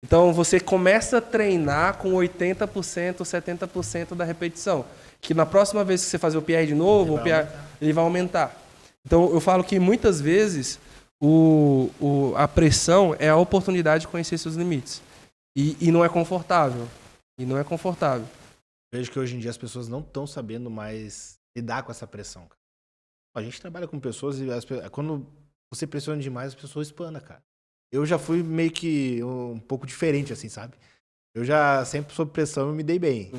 Então, você começa a treinar com 80%, 70% da repetição. Que na próxima vez que você fazer o PR de novo, ele vai aumentar. Então, eu falo que muitas vezes a pressão é a oportunidade de conhecer seus limites. E não é confortável. Vejo que hoje em dia as pessoas não estão sabendo mais lidar com essa pressão. A gente trabalha com pessoas e quando você pressiona demais, as pessoas espanam, cara. Eu já fui meio que um pouco diferente, assim, sabe? Eu já sempre sob pressão e me dei bem.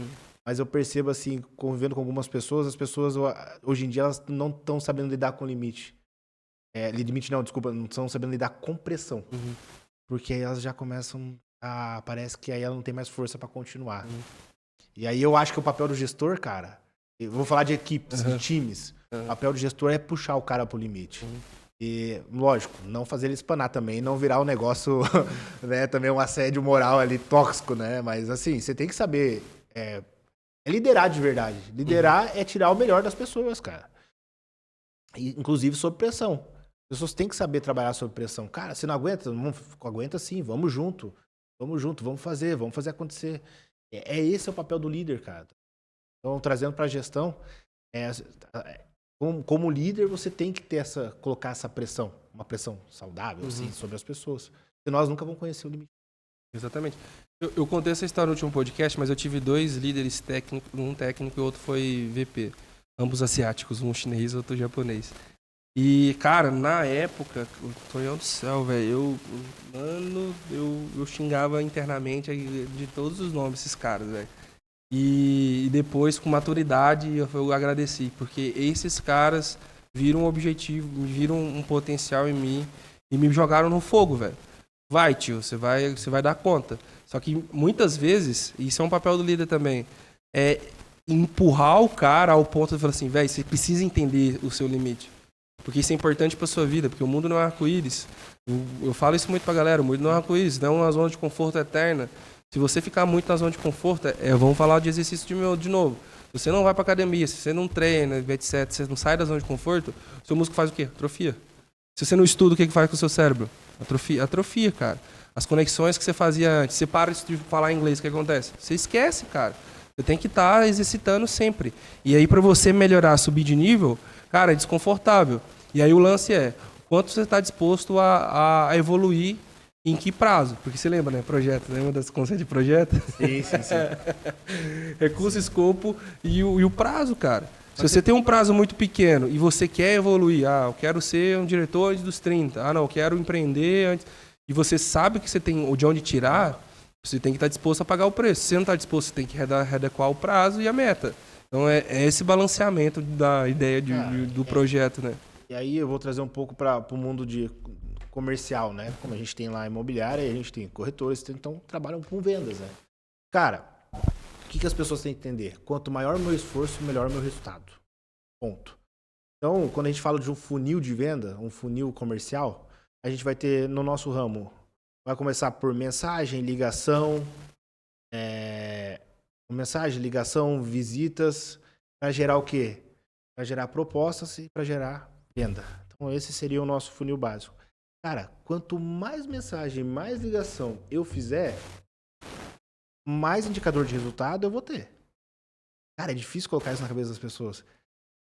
Mas eu percebo, assim, convivendo com algumas pessoas, as pessoas hoje em dia elas não estão sabendo lidar com o limite. limite não, desculpa, não estão sabendo lidar com pressão. Porque aí elas já começam a... Parece que aí ela não tem mais força pra continuar. E aí eu acho que o papel do gestor, cara... Eu vou falar de equipes, de times. O papel do gestor é puxar o cara pro limite. E, lógico, não fazer ele espanar também, não virar um negócio, né, também um assédio moral ali, tóxico, né? Mas, assim, você tem que saber... É liderar de verdade. Liderar é tirar o melhor das pessoas, cara. E, inclusive sob pressão. As pessoas têm que saber trabalhar sob pressão. Cara, você não aguenta? Não aguenta sim, vamos junto. Vamos junto, vamos fazer acontecer. Esse é o papel do líder, cara. Então, trazendo para a gestão, como líder, você tem que ter colocar essa pressão, uma pressão saudável, assim, sobre as pessoas. Porque nós nunca vamos conhecer o limite. Exatamente. Eu contei essa história no último podcast, mas eu tive 2 líderes técnicos, um técnico e o outro foi VP. Ambos asiáticos, um chinês e outro japonês. E, cara, na época, Tonhão do céu, velho, eu xingava internamente de todos os nomes esses caras, velho. E depois, com maturidade, eu agradeci, porque esses caras viram um objetivo, viram um potencial em mim e me jogaram no fogo, velho. Vai, tio, você vai dar conta. Só que muitas vezes, e isso é um papel do líder também, é empurrar o cara ao ponto de falar assim, velho, você precisa entender o seu limite. Porque isso é importante pra sua vida, porque o mundo não é arco-íris. Eu falo isso muito pra galera, o mundo não é arco-íris, não é uma zona de conforto eterna. Se você ficar muito na zona de conforto, vamos falar de exercício de novo. Se você não vai pra academia, se você não treina, etc., se você não sai da zona de conforto, o seu músculo faz o quê? Atrofia. Se você não estuda, o que faz com o seu cérebro? Atrofia, cara. As conexões que você fazia antes, você para de falar inglês, o que acontece? Você esquece, cara. Você tem que estar exercitando sempre. E aí, pra você melhorar, subir de nível, cara, é desconfortável. E aí o lance é, quanto você está disposto a evoluir, em que prazo? Porque você lembra, né? Projeto, lembra das conceitos de projeto? Sim. Recurso, escopo e o prazo, cara. Se você tem um prazo muito pequeno e você quer evoluir, eu quero ser um diretor antes dos 30, não, eu quero empreender antes... E você sabe que você tem de onde tirar, você tem que estar disposto a pagar o preço. Se você não está disposto, você tem que readequar o prazo e a meta. Então é esse balanceamento da ideia do projeto, né? E aí eu vou trazer um pouco para o mundo de comercial, né? Como a gente tem lá imobiliária, a gente tem corretores, então trabalham com vendas, né? Cara, o que as pessoas têm que entender? Quanto maior o meu esforço, melhor o meu resultado. Ponto. Então, quando a gente fala de um funil de venda, um funil comercial, a gente vai ter no nosso ramo, vai começar por mensagem, ligação, visitas, para gerar o quê? Para gerar propostas e para gerar venda. Então, esse seria o nosso funil básico. Cara, quanto mais mensagem, mais ligação eu fizer, mais indicador de resultado eu vou ter. Cara, é difícil colocar isso na cabeça das pessoas.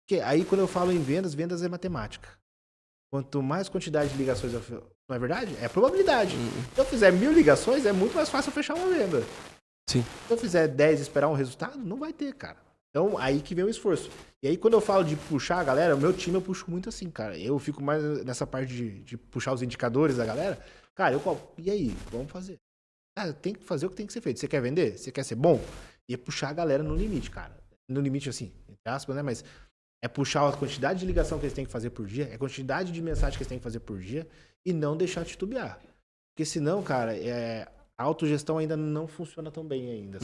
Porque aí, quando eu falo em vendas, vendas é matemática. Quanto mais quantidade de ligações eu fizer, não é verdade? É probabilidade. Se eu fizer 1000 ligações, é muito mais fácil eu fechar uma venda. Sim. Se eu fizer 10 e esperar um resultado, não vai ter, cara. Então, aí que vem o esforço. E aí, quando eu falo de puxar a galera, o meu time eu puxo muito assim, cara. Eu fico mais nessa parte de puxar os indicadores da galera. Cara, e aí? Vamos fazer. Cara, tem que fazer o que tem que ser feito. Você quer vender? Você quer ser bom? E é puxar a galera no limite, cara. No limite, assim, entre aspas, né? Mas é puxar a quantidade de ligação que eles têm que fazer por dia, é a quantidade de mensagem que eles têm que fazer por dia e não deixar titubear. Porque senão, cara, a autogestão ainda não funciona tão bem ainda.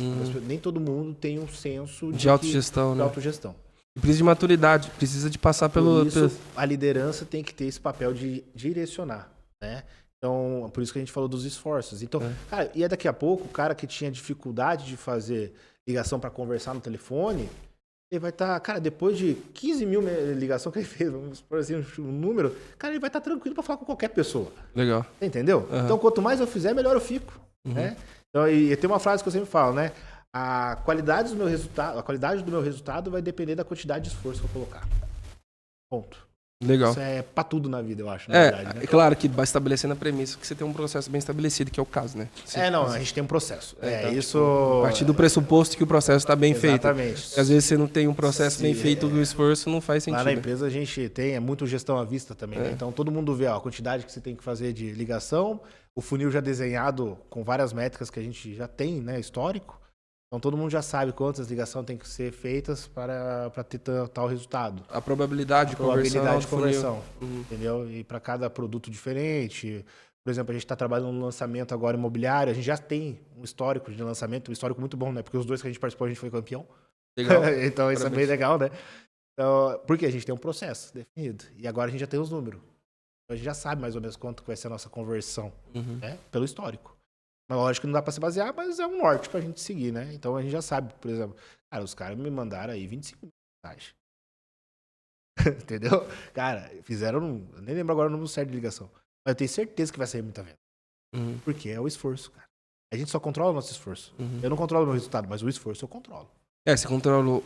Nem todo mundo tem um senso de autogestão, né? Autogestão. Precisa de maturidade, precisa de passar Por isso, a liderança tem que ter esse papel de direcionar, né? Então, por isso que a gente falou dos esforços. Então, cara, e daqui a pouco, o cara que tinha dificuldade de fazer ligação para conversar no telefone, ele vai estar, cara, depois de 15 mil ligações que ele fez, vamos por assim, um número, cara, ele vai estar tranquilo para falar com qualquer pessoa. Legal. Entendeu? Então, quanto mais eu fizer, melhor eu fico. Né? Então, e tem uma frase que eu sempre falo, né? A qualidade do meu resultado vai depender da quantidade de esforço que eu colocar. Ponto. Legal. Isso é pra tudo na vida, eu acho, na verdade. Né? É claro que vai estabelecendo a premissa que você tem um processo bem estabelecido, que é o caso, né? A gente tem um processo. Então, isso... A partir do pressuposto que o processo está bem feito. Exatamente. Porque às vezes você não tem um processo bem feito, o esforço não faz sentido. Lá na empresa a gente tem muito gestão à vista também, né? Então todo mundo vê a quantidade que você tem que fazer de ligação, o funil já desenhado com várias métricas que a gente já tem, né, histórico. Então todo mundo já sabe quantas ligações tem que ser feitas para ter tal resultado. A probabilidade de conversão. Probabilidade de conversão, entendeu? E para cada produto diferente. Por exemplo, a gente está trabalhando no lançamento agora imobiliário, a gente já tem um histórico de lançamento, um histórico muito bom, né? Porque os 2 que a gente participou, a gente foi campeão. Legal. Então isso é bem legal, né? Então, porque a gente tem um processo definido. E agora a gente já tem os números. Então a gente já sabe mais ou menos quanto vai ser a nossa conversão, né? Pelo histórico. Mas lógico que não dá pra se basear, mas é um norte pra gente seguir, né? Então a gente já sabe, por exemplo, cara, os caras me mandaram aí 25 mensagens. Entendeu? Cara, fizeram, eu nem lembro agora o número certo de ligação. Mas eu tenho certeza que vai sair muita venda. Porque é o esforço, cara. A gente só controla o nosso esforço. Eu não controlo o meu resultado, mas o esforço eu controlo. Você controla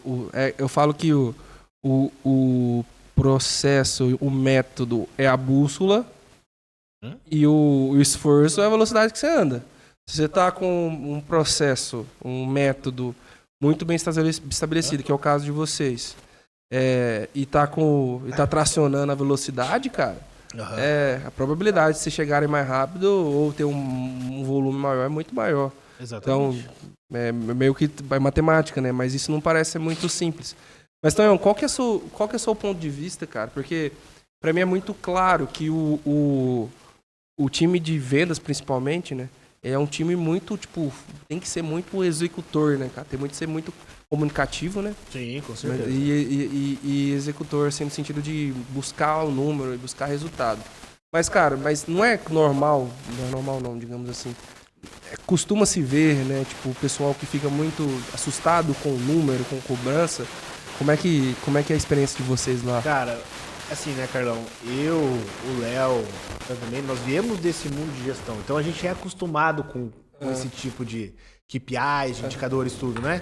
eu falo que o processo, o método é a bússola e o esforço é a velocidade que você anda. Se você está com um processo, um método muito bem estabelecido, que é o caso de vocês, e tá tracionando a velocidade, cara, a probabilidade de vocês chegarem mais rápido ou ter um volume maior é muito maior. Exatamente. Então, meio que é matemática, né? Mas isso não parece ser muito simples. Mas, Tonhão, qual que é o seu ponto de vista, cara? Porque, para mim, é muito claro que o time de vendas, principalmente, né? É um time muito, tipo, tem que ser muito executor, né, cara? Tem muito que ser muito comunicativo, né? Sim, com certeza. E executor, assim, no sentido de buscar o número e buscar resultado. Mas, cara, não é normal não, digamos assim. Costuma-se ver, né, tipo, o pessoal que fica muito assustado com o número, com cobrança. Como é que é a experiência de vocês lá? Cara, assim, né, Carlão? Eu, o Léo, também, nós viemos desse mundo de gestão. Então a gente é acostumado com esse tipo de KPIs, de indicadores, tudo, né?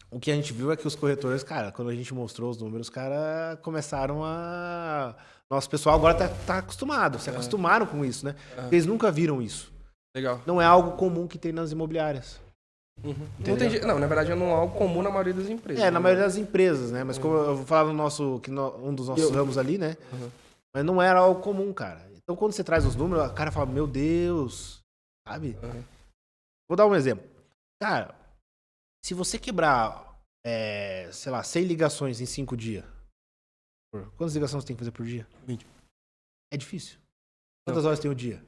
O que a gente viu é que os corretores, cara, quando a gente mostrou os números, os caras começaram a... Nosso pessoal agora tá acostumado, se acostumaram com isso, né? Eles nunca viram isso. Legal. Não é algo comum que tem nas imobiliárias. Não, na verdade não é algo comum na maioria das empresas. Na maioria das empresas, né? Mas como eu vou falar um dos nossos ramos ali, né? Mas não era algo comum, cara. Então quando você traz os números, o cara fala, meu Deus, sabe? Vou dar um exemplo. Cara, se você quebrar, sei lá, 100 ligações em 5 dias, quantas ligações você tem que fazer por dia? 20. É difícil. Quantas horas tem o dia?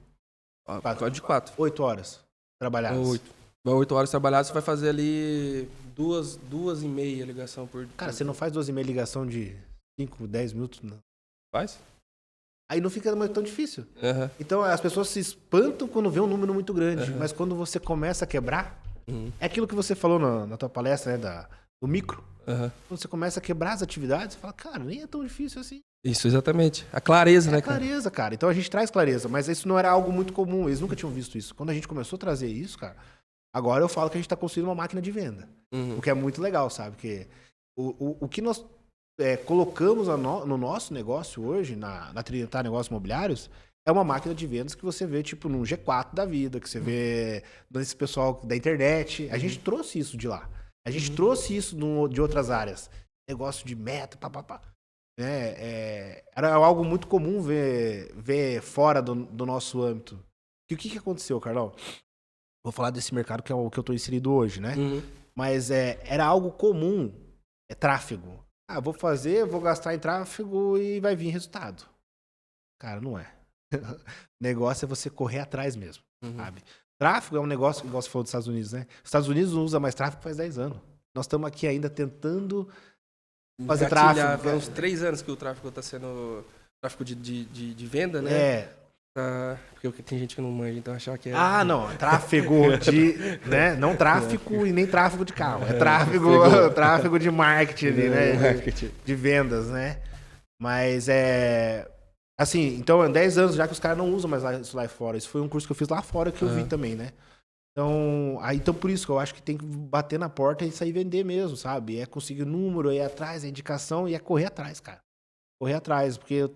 De 4. 8 horas trabalhadas. 8 horas trabalhadas, você vai fazer ali 2,5 ligação por dia. Cara, você não faz 2,5 ligação de 5, 10 minutos, não. Faz? Aí não fica mais tão difícil. Então as pessoas se espantam quando vê um número muito grande. Mas quando você começa a quebrar, é aquilo que você falou na tua palestra, né? Do micro. Quando você começa a quebrar as atividades, você fala, cara, nem é tão difícil assim. Isso, exatamente. A clareza, né, cara? Clareza, cara. Então a gente traz clareza, mas isso não era algo muito comum. Eles nunca tinham visto isso. Quando a gente começou a trazer isso, cara, agora eu falo que a gente está construindo uma máquina de venda. O que é muito legal, sabe? Porque o que nós colocamos no nosso negócio hoje, na Trinitar Negócios Imobiliários, é uma máquina de vendas que você vê, tipo, num G4 da vida, que você vê nesse pessoal da internet. A gente trouxe isso de lá. A gente trouxe isso de outras áreas. Negócio de meta, papapá. Era algo muito comum ver fora do nosso âmbito. E o que aconteceu, Carlão? Vou falar desse mercado que é o que eu estou inserido hoje, né? Mas era algo comum, tráfego. Vou gastar em tráfego e vai vir resultado. Cara, não é. O negócio é você correr atrás mesmo, sabe? Tráfego é um negócio, igual você falou dos Estados Unidos, né? Os Estados Unidos não usa mais tráfego faz 10 anos. Nós estamos aqui ainda tentando fazer tráfego. Faz uns 3 anos que o tráfego está sendo tráfego de venda, né? Porque tem gente que não manja, então achar que é... não. Tráfego de... né? Não tráfico e nem tráfego de carro. É tráfego de marketing ali, né? De vendas, né? Mas assim, então, 10 anos já que os caras não usam mais isso lá fora. Isso foi um curso que eu fiz lá fora que eu vi também, né? Então, por isso que eu acho que tem que bater na porta e sair vender mesmo, sabe? É conseguir número, é ir atrás, é indicação e é correr atrás, cara. Correr atrás, porque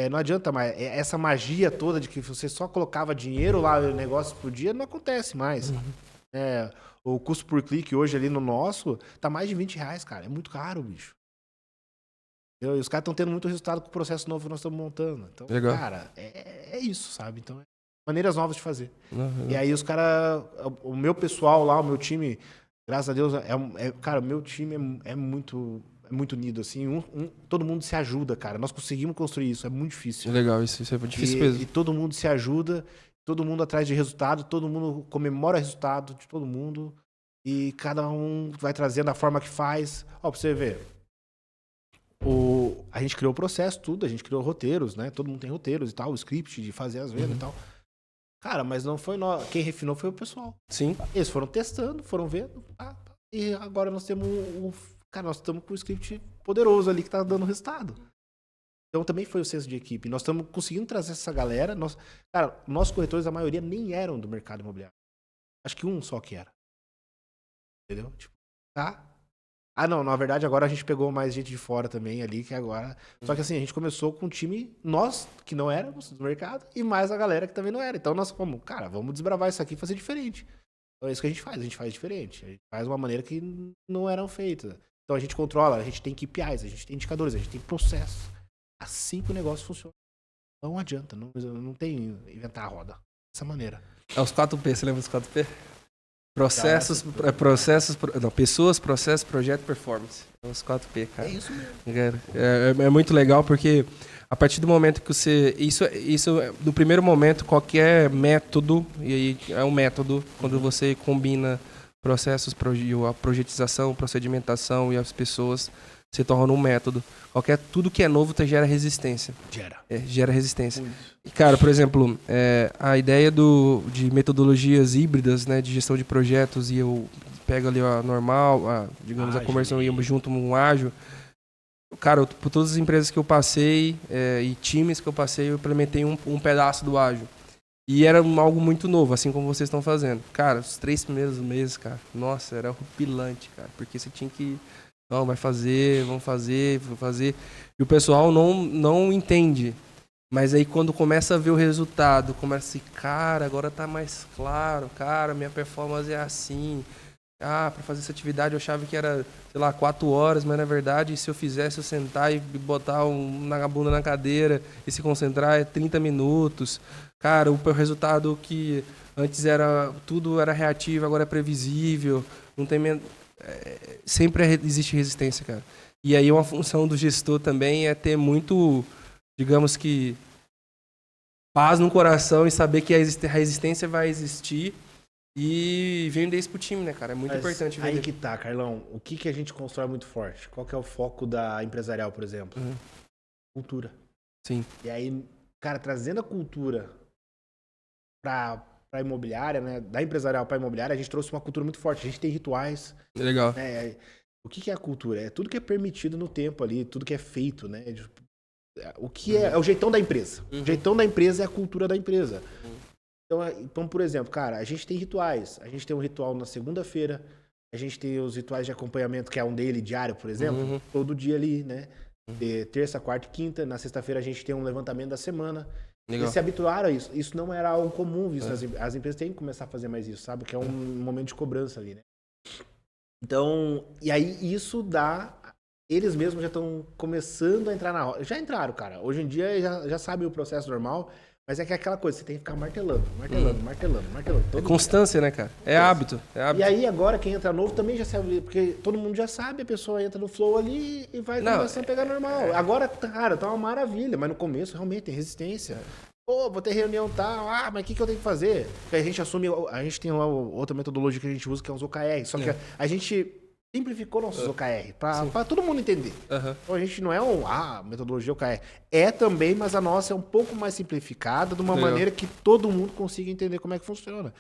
não adianta mais. Essa magia toda de que você só colocava dinheiro lá no negócio por dia não acontece mais. O custo por clique hoje ali no nosso tá mais de R$20, cara. É muito caro, bicho. E os caras estão tendo muito resultado com o processo novo que nós estamos montando. Então, legal. Cara, é isso, sabe? Então, maneiras novas de fazer. E aí os caras, o meu pessoal lá, o meu time, Graças a Deus, cara, o meu time é muito unido, assim. Todo mundo se ajuda, cara. Nós conseguimos construir isso, é muito difícil. Legal, isso é muito difícil mesmo. E todo mundo se ajuda, todo mundo atrás de resultado, todo mundo comemora o resultado de todo mundo. E cada um vai trazendo a forma que faz. Ó, pra você ver. A gente criou o processo, tudo, a gente criou roteiros, né? Todo mundo tem roteiros e tal, o script de fazer as vendas e tal. Cara, mas não foi nós. Quem refinou foi o pessoal. Sim. Eles foram testando, foram vendo. E agora nós temos cara, nós estamos com um script poderoso ali que tá dando resultado. Então também foi o senso de equipe. Nós estamos conseguindo trazer essa galera. Cara, nossos corretores, a maioria nem eram do mercado imobiliário. Acho que um só que era. Entendeu? Tipo, tá? Ah, não, na verdade agora a gente pegou mais gente de fora também ali, que agora... Só que assim, a gente começou com um time, nós, que não éramos do mercado, e mais a galera que também não era. Então nós fomos, cara, vamos desbravar isso aqui e fazer diferente. Então é isso que a gente faz diferente. A gente faz de uma maneira que não eram feitas. Então a gente controla, a gente tem KPIs, a gente tem indicadores, a gente tem processos. Assim que o negócio funciona. Não adianta, não tem inventar a roda. Dessa maneira. É os 4P, você lembra dos 4P? Pessoas, processos, projeto, performance. É os 4P, cara. É isso mesmo. É muito legal porque a partir do momento que você... Isso no primeiro momento, qualquer método, e aí é um método, quando você combina processos, a projetização, procedimentação e as pessoas, se torna um método. Tudo que é novo gera resistência. Gera resistência. E, cara, por exemplo, a ideia de metodologias híbridas, né, de gestão de projetos, e eu pego ali a normal, digamos, a conversão e junto um ágil. Cara, por todas as empresas que eu passei e times que eu passei, eu implementei um pedaço do ágil. E era algo muito novo, assim como vocês estão fazendo. Cara, os 3 primeiros meses, cara, nossa, era horripilante, cara, porque você tinha que... Não, vamos fazer. E o pessoal não entende. Mas aí quando começa a ver o resultado, começa assim, cara, agora tá mais claro, cara, minha performance é assim. Para fazer essa atividade eu achava que era, sei lá, 4 horas, mas na verdade, se eu fizesse, eu sentar e botar a bunda na cadeira e se concentrar, é 30 minutos. Cara, o resultado que antes tudo era reativo, agora é previsível, não tem... sempre existe resistência, cara. E aí uma função do gestor também é ter muito, digamos que, paz no coração e saber que a resistência vai existir e vender isso pro time, né, cara? É muito importante vender. Aí que tá, Carlão. O que a gente constrói muito forte? Qual que é o foco da empresarial, por exemplo? Cultura. Sim. E aí, cara, trazendo a cultura pra imobiliária, né? Da empresarial pra imobiliária, a gente trouxe uma cultura muito forte. A gente tem rituais. Legal. Né? O que é a cultura? É tudo que é permitido no tempo ali, tudo que é feito, né? O que é o jeitão da empresa. O jeitão da empresa é a cultura da empresa. Então, por exemplo, cara, a gente tem rituais. A gente tem um ritual na segunda-feira. A gente tem os rituais de acompanhamento, que é um daily diário, por exemplo. Todo dia ali, né? De terça, quarta e quinta. Na sexta-feira a gente tem um levantamento da semana. Legal. Eles se habituaram a isso. Isso não era algo comum visto. As empresas têm que começar a fazer mais isso, sabe? Que é um momento de cobrança ali, né? Então, e aí isso dá... Eles mesmos já estão começando a entrar na roda. Já entraram, cara. Hoje em dia já sabem o processo normal, mas é que é aquela coisa, você tem que ficar martelando. É constância, né, cara? É hábito. E aí agora quem entra novo também já sabe, porque todo mundo já sabe, a pessoa entra no flow ali e vai começando a pegar normal. Agora, cara, tá uma maravilha, mas no começo realmente tem resistência. Pô, vou ter reunião tal, mas o que eu tenho que fazer? Porque a gente tem uma outra metodologia que a gente usa, que é os OKR, só que a gente simplificou nossos OKR, para todo mundo entender. Então a gente não é metodologia OKR. É também, mas a nossa é um pouco mais simplificada, de uma maneira que todo mundo consiga entender como é que funciona.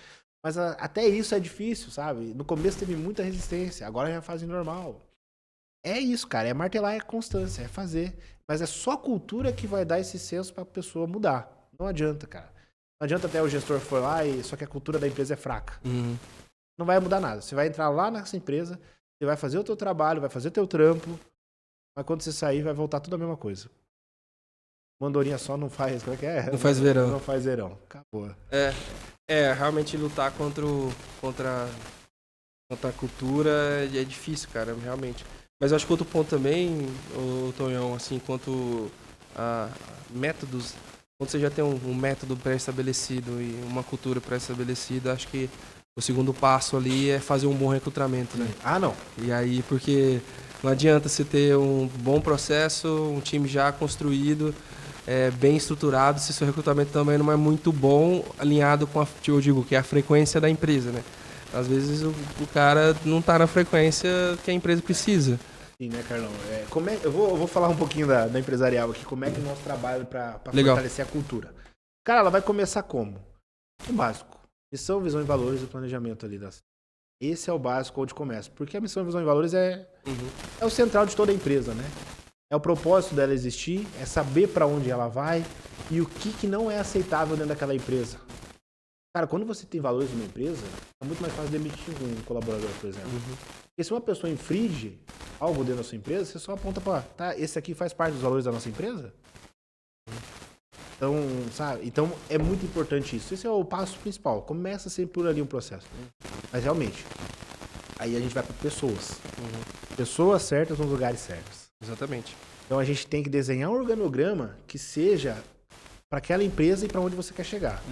Mas até isso é difícil, sabe? No começo teve muita resistência, agora já fazem normal. É isso, cara, é martelar, é constância, é fazer. Mas é só a cultura que vai dar esse senso para a pessoa mudar. Não adianta, cara. Não adianta até o gestor for lá só que a cultura da empresa é fraca. Não vai mudar nada. Você vai entrar lá nessa empresa, você vai fazer o teu trabalho, vai fazer o teu trampo, mas quando você sair vai voltar tudo a mesma coisa. Mandorinha só não faz, como é que é? Não faz verão. Não faz verão. Acabou. Realmente lutar contra a cultura é difícil, cara, realmente. Mas eu acho que outro ponto também, Tonhão, assim, quanto a métodos, quando você já tem um método pré-estabelecido e uma cultura pré-estabelecida, acho que o segundo passo ali é fazer um bom recrutamento, né? Ah, não. E aí, porque não adianta você ter um bom processo, um time já construído, bem estruturado, se seu recrutamento também não é muito bom, alinhado com eu digo, que é a frequência da empresa, né? Às vezes o cara não está na frequência que a empresa precisa. Sim, né, Carlão? Eu vou falar um pouquinho da empresarial aqui, como é que o nosso trabalho para fortalecer a cultura. Cara, ela vai começar como? O básico. Missão, visão e valores e planejamento ali. Esse é o básico onde começa. Porque a missão, visão e valores é o central de toda a empresa, né? É o propósito dela existir, é saber para onde ela vai e o que não é aceitável dentro daquela empresa. Cara, quando você tem valores numa empresa, é muito mais fácil demitir um colaborador, por exemplo. Porque se uma pessoa infringe algo dentro da sua empresa, você só aponta para, tá, esse aqui faz parte dos valores da nossa empresa? Então, sabe? Então, é muito importante isso. Esse é o passo principal. Começa sempre por ali um processo. Mas, realmente, aí a gente vai para pessoas. Pessoas certas nos lugares certos. Exatamente. Então, a gente tem que desenhar um organograma que seja para aquela empresa e para onde você quer chegar.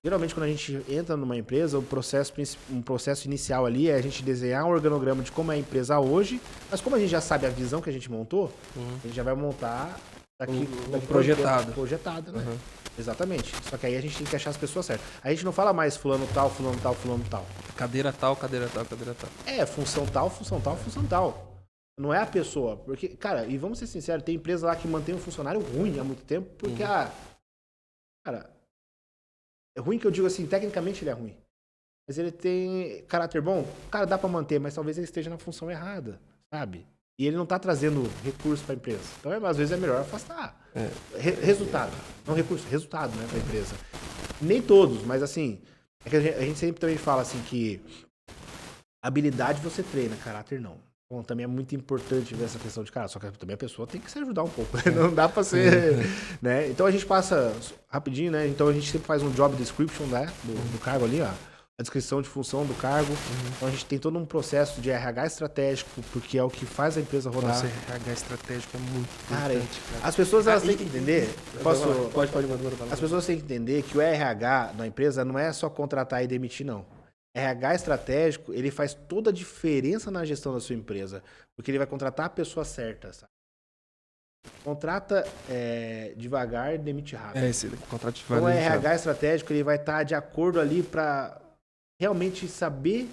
Geralmente, quando a gente entra numa empresa, um processo inicial ali é a gente desenhar um organograma de como é a empresa hoje, mas como a gente já sabe a visão que a gente montou, a gente já vai montar daqui projetado, né? Exatamente. Só que aí a gente tem que achar as pessoas certas. A gente não fala mais fulano tal, fulano tal, fulano tal. Cadeira tal, cadeira tal, cadeira tal. Função tal, função tal, função tal. Não é a pessoa. Porque, cara, e vamos ser sinceros, tem empresa lá que mantém um funcionário ruim há muito tempo, porque, cara... É ruim que eu digo assim, tecnicamente ele é ruim. Mas ele tem caráter bom? Cara, dá pra manter, mas talvez ele esteja na função errada, sabe? E ele não tá trazendo recurso pra empresa. Então, às vezes é melhor afastar. Resultado. Não recurso, resultado, né, pra empresa. Nem todos, mas assim, é que a gente sempre também fala assim que habilidade você treina, caráter não. Bom, também é muito importante ver essa questão de cara, só que também a pessoa tem que se ajudar um pouco, né? Não dá pra ser, né? Então a gente passa rapidinho, né? Então a gente sempre faz um job description, né? Do cargo ali, ó. A descrição de função do cargo. Então a gente tem todo um processo de RH estratégico, porque é o que faz a empresa rodar. Nossa, RH estratégico é muito importante, cara. As pessoas elas têm que entender... Pode mandar. As pessoas têm que entender que o RH da empresa não é só contratar e demitir, não. RH estratégico, ele faz toda a diferença na gestão da sua empresa, porque ele vai contratar a pessoa certa, sabe? Contrata devagar e demite rápido. Esse contrato de Então, o RH estratégico, ele vai estar de acordo ali para realmente saber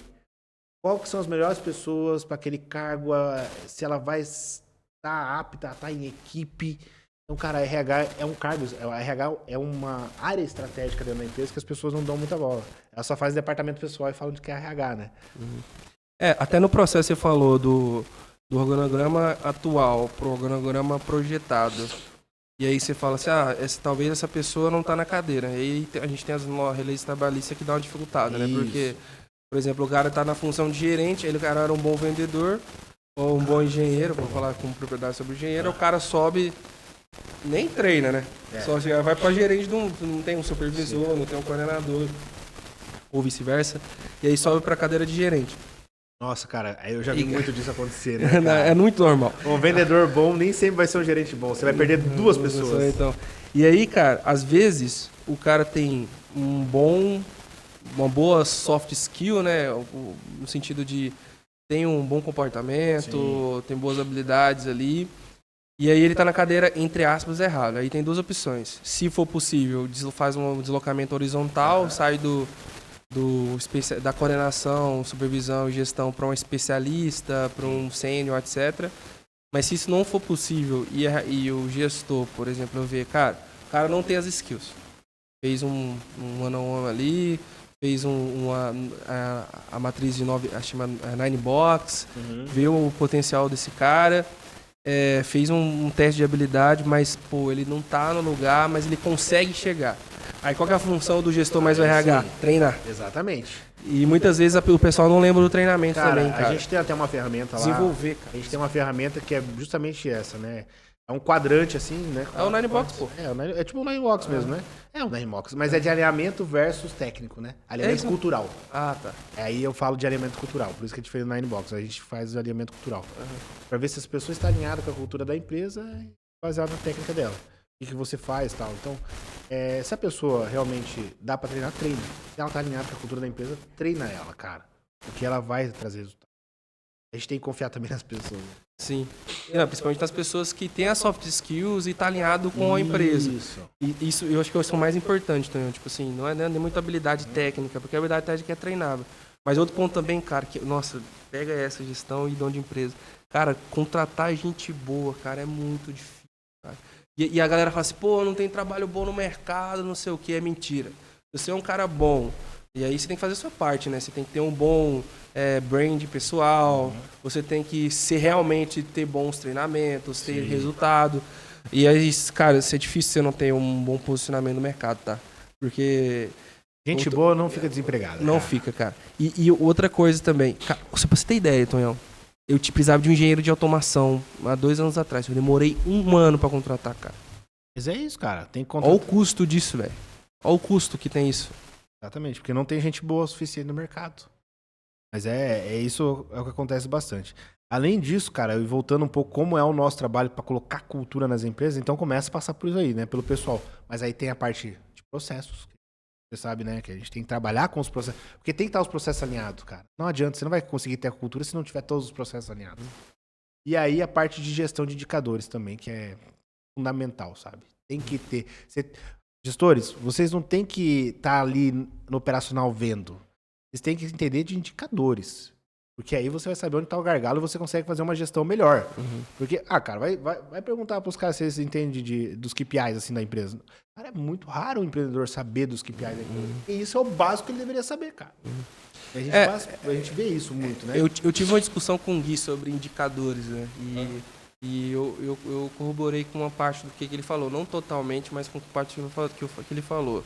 quais são as melhores pessoas para aquele cargo, se ela vai estar apta, estar em equipe. Então, cara, RH é um cargo, RH é uma área estratégica dentro da empresa que as pessoas não dão muita bola. Ela só faz departamento pessoal e falam de que é RH, né? Até no processo você falou do organograma atual pro organograma projetado. E aí você fala assim, talvez essa pessoa não tá na cadeira. E aí a gente tem as leis trabalhistas que dá uma dificultada, né? Porque, por exemplo, o cara tá na função de gerente, o cara era um bom vendedor ou um bom engenheiro, vou falar com propriedade sobre o engenheiro, o cara sobe... Nem treina, né? Só vai pra gerente, não tem um supervisor, não tem um coordenador, ou vice-versa. E aí sobe pra cadeira de gerente. Nossa, cara, eu já vi muito disso acontecer, né, cara? É muito normal. Um vendedor bom nem sempre vai ser um gerente bom. Você vai perder duas pessoas. Então. E aí, cara, às vezes o cara tem uma boa soft skill, né? No sentido de tem um bom comportamento, tem boas habilidades ali. E aí ele tá na cadeira, entre aspas, errado. Aí tem duas opções. Se for possível, faz um deslocamento horizontal, sai da coordenação, supervisão e gestão para um especialista, para um sênior, etc. Mas se isso não for possível e o gestor, por exemplo, ver, cara, o cara não tem as skills. Fez um one-on-one ali, fez a matriz de 9 box, viu o potencial desse cara... fez um teste de habilidade, mas ele não tá no lugar, mas ele consegue chegar. Aí qual que é a função do gestor mais o RH? Treinar. Exatamente. E muitas vezes o pessoal não lembra do treinamento também, cara. A gente tem até uma ferramenta lá. Desenvolver, cara. A gente tem uma ferramenta que é justamente essa, né? É um quadrante assim, né? É o 9box, pô. É tipo o 9box mesmo, né? É o 9box, mas é de alinhamento versus técnico, né? Alinhamento cultural. Ah, tá. Aí eu falo de alinhamento cultural, por isso que a gente fez o 9box. A gente faz o alinhamento cultural. Pra ver se as pessoas estão alinhadas com a cultura da empresa e baseado na técnica dela. que você faz e tal. Então, se a pessoa realmente dá pra treinar, treina. Se ela tá alinhada com a cultura da empresa, treina ela, cara. Porque ela vai trazer resultado. A gente tem que confiar também nas pessoas. Sim. Não, principalmente nas pessoas que têm as soft skills e tá alinhado com a empresa. Isso. E isso eu acho que é o mais importante também. Tipo assim, não é nem muita habilidade técnica, porque a habilidade técnica é treinável. Mas outro ponto também, cara, que, nossa, pega essa gestão e dono de empresa. Cara, contratar gente boa, cara, é muito difícil, cara. E a galera fala assim, pô, não tem trabalho bom no mercado, não sei o que, é mentira. Você é um cara bom. E aí você tem que fazer a sua parte, né? Você tem que ter um bom brand pessoal, você tem que realmente ter bons treinamentos, ter resultado. E aí, cara, isso é difícil você não ter um bom posicionamento no mercado, tá? Porque... Gente boa não fica desempregada. Não fica, cara. E outra coisa também, cara, só pra você ter ideia, Tonhão, eu precisava de um engenheiro de automação há 2 anos atrás. Eu demorei 1 ano pra contratar, cara. Mas é isso, cara. Tem que Olha contratar. o custo disso, velho. Olha o custo que tem isso. Exatamente, porque não tem gente boa o suficiente no mercado. Mas isso é o que acontece bastante. Além disso, cara, e voltando um pouco como é o nosso trabalho para colocar cultura nas empresas, então começa a passar por isso aí, né, pelo pessoal. Mas aí tem a parte de processos. Você sabe, né, que a gente tem que trabalhar com os processos. Porque tem que estar os processos alinhados, cara. Não adianta, você não vai conseguir ter a cultura se não tiver todos os processos alinhados. E aí a parte de gestão de indicadores também, que é fundamental, sabe? Tem que ter... Gestores, vocês não tem que estar ali no operacional vendo. Vocês têm que entender de indicadores. Porque aí você vai saber onde está o gargalo e você consegue fazer uma gestão melhor. Porque, cara, vai perguntar para os caras se eles entendem dos KPIs assim, da empresa. Cara, é muito raro o empreendedor saber dos KPIs da empresa. E isso é o básico que ele deveria saber, cara. A gente vê isso muito, né? Eu tive uma discussão com o Gui sobre indicadores, né? E eu corroborei com uma parte do que ele falou. Não totalmente, mas com parte que ele falou.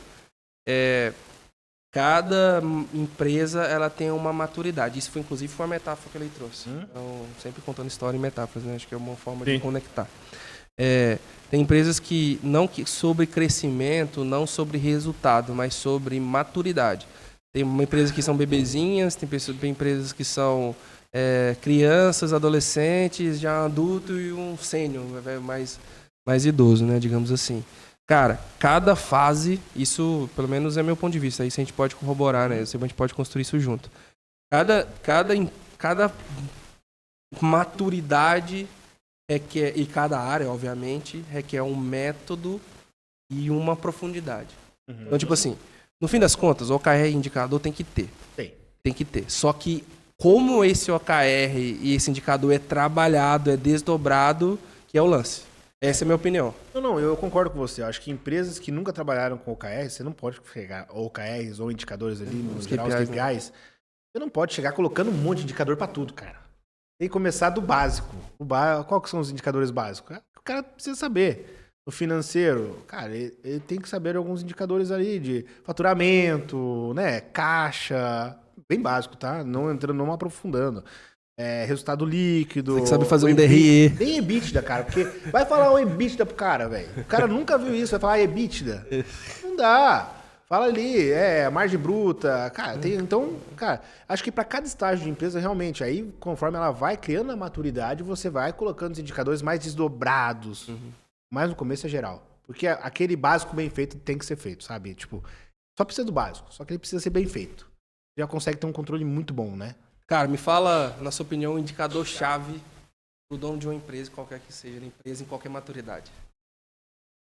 Cada empresa ela tem uma maturidade. Isso foi inclusive uma metáfora que ele trouxe. Então, sempre contando história em metáforas, né? Acho que é uma forma de conectar. Tem empresas que não sobre crescimento, não sobre resultado, mas sobre maturidade. Tem uma empresa que são bebezinhas, tem empresas que são crianças, adolescentes, já adulto e um sênior, mais idoso, né? Digamos assim. Cara, cada fase, isso pelo menos é meu ponto de vista, isso a gente pode corroborar, né? A gente pode construir isso junto. Cada maturidade e cada área, obviamente, requer um método e uma profundidade. Então, tipo assim, no fim das contas, o OKR indicador tem que ter. Tem que ter. Só que como esse OKR e esse indicador é trabalhado, é desdobrado, que é o lance. Essa é a minha opinião. Não, eu concordo com você. Eu acho que empresas que nunca trabalharam com OKRs, você não pode pegar OKRs ou indicadores ali, nos geral, os KPIs. Né? Você não pode chegar colocando um monte de indicador para tudo, cara. Tem que começar do básico. Qual que são os indicadores básicos? O cara precisa saber. No financeiro, cara, ele tem que saber alguns indicadores ali de faturamento, né, caixa, bem básico, tá? Não entrando, não aprofundando. Resultado líquido. Tem que saber fazer um DRE. Nem EBITDA, cara, porque vai falar o EBITDA pro cara, velho. O cara nunca viu isso, vai falar EBITDA. Não dá. Fala ali, margem bruta. Cara, então, cara, acho que para cada estágio de empresa, realmente, aí, conforme ela vai criando a maturidade, você vai colocando os indicadores mais desdobrados. Mas no começo é geral. Porque aquele básico bem feito tem que ser feito, sabe? Tipo, só precisa do básico, só que ele precisa ser bem feito. Já consegue ter um controle muito bom, né? Cara, me fala, na sua opinião, um indicador-chave pro dono de uma empresa, qualquer que seja, empresa em qualquer maturidade.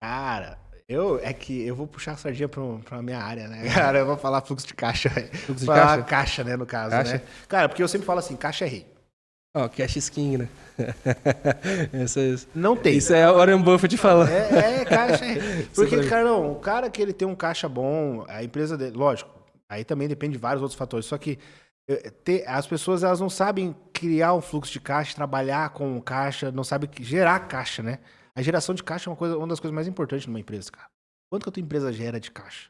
Cara, eu vou puxar a sardinha pra minha área, né? Cara, eu vou falar fluxo de caixa, velho. Fluxo de caixa? Caixa, né, no caso, caixa? Né? Cara, porque eu sempre falo assim, caixa é rei. Cash is king, né? Não tem. Isso é Warren Buffett falando. Caixa é rei. Porque, cara, o cara que ele tem um caixa bom, a empresa dele, lógico, aí também depende de vários outros fatores, só que as pessoas elas não sabem criar um fluxo de caixa, trabalhar com caixa, não sabem gerar caixa, né? A geração de caixa é uma das coisas mais importantes numa empresa, cara. Quanto que a tua empresa gera de caixa?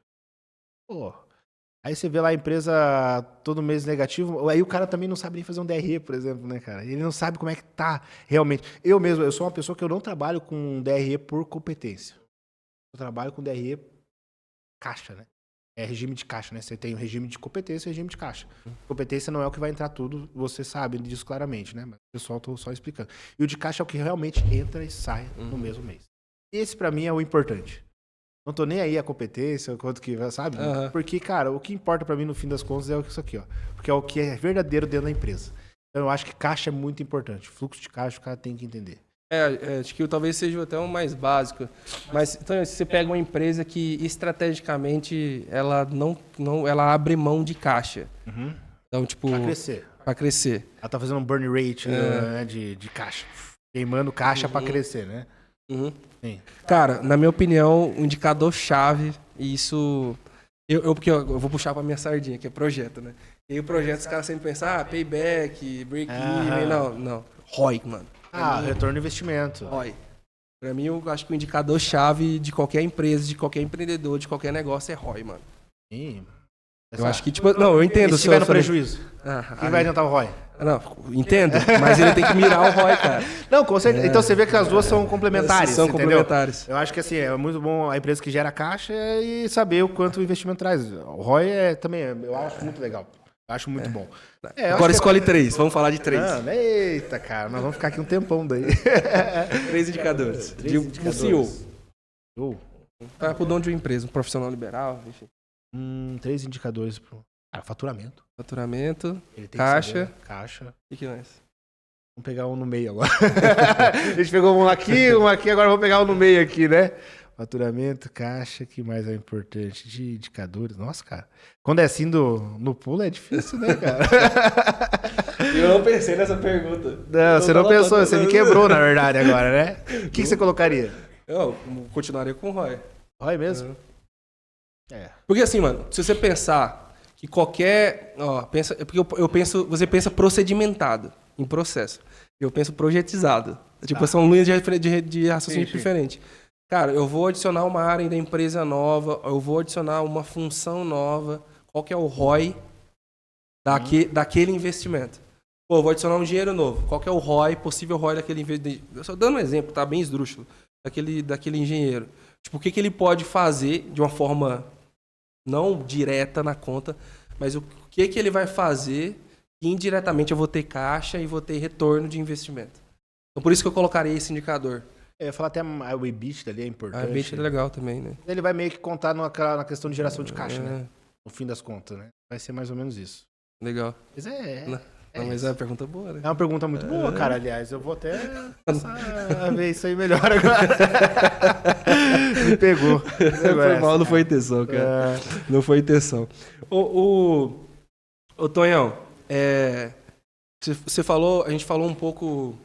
Pô, aí você vê lá a empresa todo mês negativo, aí o cara também não sabe nem fazer um DRE, por exemplo, né, cara? Ele não sabe como é que tá realmente. Eu sou uma pessoa que eu não trabalho com DRE por competência. Eu trabalho com DRE caixa, né? É regime de caixa, né? Você tem o regime de competência e o regime de caixa. Competência não é o que vai entrar tudo, você sabe disso claramente, né? Mas o pessoal tô só explicando. E o de caixa é o que realmente entra e sai no mesmo mês. Esse pra mim é o importante. Não tô nem aí a competência, quanto que, sabe? Porque, cara, o que importa pra mim no fim das contas é isso aqui, ó. Porque é o que é verdadeiro dentro da empresa. Então eu acho que caixa é muito importante. Fluxo de caixa o cara tem que entender. Acho que talvez seja até o mais básico. Mas então, se você pega uma empresa que estrategicamente ela ela abre mão de caixa. Então, tipo, pra crescer. Ela tá fazendo um burn rate né, de caixa. Queimando caixa pra crescer, né? Sim. Cara, na minha opinião, um indicador-chave, e isso. Porque eu vou puxar pra minha sardinha, que é projeto, né? E aí o projeto, os caras sempre pensam, payback, break-even. Não. ROI, mano. Retorno de investimento. ROI. Pra mim, eu acho que o indicador-chave de qualquer empresa, de qualquer empreendedor, de qualquer negócio é ROI, mano. Eu acho que, tipo, não, eu entendo. Se tiver no prejuízo, quem vai adiantar o ROI? Não, entendo, mas ele tem que mirar o ROI, cara. Não, com certeza. Então você vê que as duas são complementares. São complementares. Eu acho que assim, é muito bom a empresa que gera caixa e saber o quanto o investimento traz. O ROI também, eu acho muito legal. Eu acho muito bom. Agora escolhe 3, vamos falar de 3. Eita, cara, nós vamos ficar aqui um tempão daí. 3 indicadores. Um CEO. Para o dono de uma empresa, um profissional liberal, enfim. 3 indicadores pro faturamento. Faturamento, Ele tem caixa. Caixa. E que mais? Vamos pegar um no meio agora. A gente pegou um aqui, agora vamos pegar um no meio aqui, né? Faturamento, caixa, que mais é importante? De indicadores. Nossa, cara. Quando é assim no pulo é difícil, né, cara? Eu não pensei nessa pergunta. Não, você não pensou, você me quebrou, na verdade, agora, né? O que você colocaria? Eu continuaria com o ROI. ROI mesmo? Porque assim, mano, se você pensar que qualquer. Porque eu penso. Você pensa procedimentado, em processo. Eu penso projetizado. Tipo, são linhas de raciocínio diferentes. Cara, eu vou adicionar uma área da empresa nova, eu vou adicionar uma função nova. Qual que é o ROI daquele investimento? Pô, eu vou adicionar um dinheiro novo. Qual que é o ROI, possível ROI daquele investimento? Eu só dando um exemplo, tá bem esdrúxulo. Daquele engenheiro. Tipo, o que ele pode fazer de uma forma não direta na conta, mas o que ele vai fazer que indiretamente eu vou ter caixa e vou ter retorno de investimento. Então, por isso que eu colocaria esse indicador. Eu ia falar até o EBITDA ali é importante. O EBITDA é legal também, né? Ele vai meio que contar na questão de geração de caixa, né? No fim das contas, né? Vai ser mais ou menos isso. Legal. Mas mas é uma pergunta boa, né? É uma pergunta muito boa, cara. Aliás, eu vou até ver isso aí melhor agora. Me pegou. Foi mal, não foi intenção, cara. Não foi intenção. Ô Tonhão, a gente falou um pouco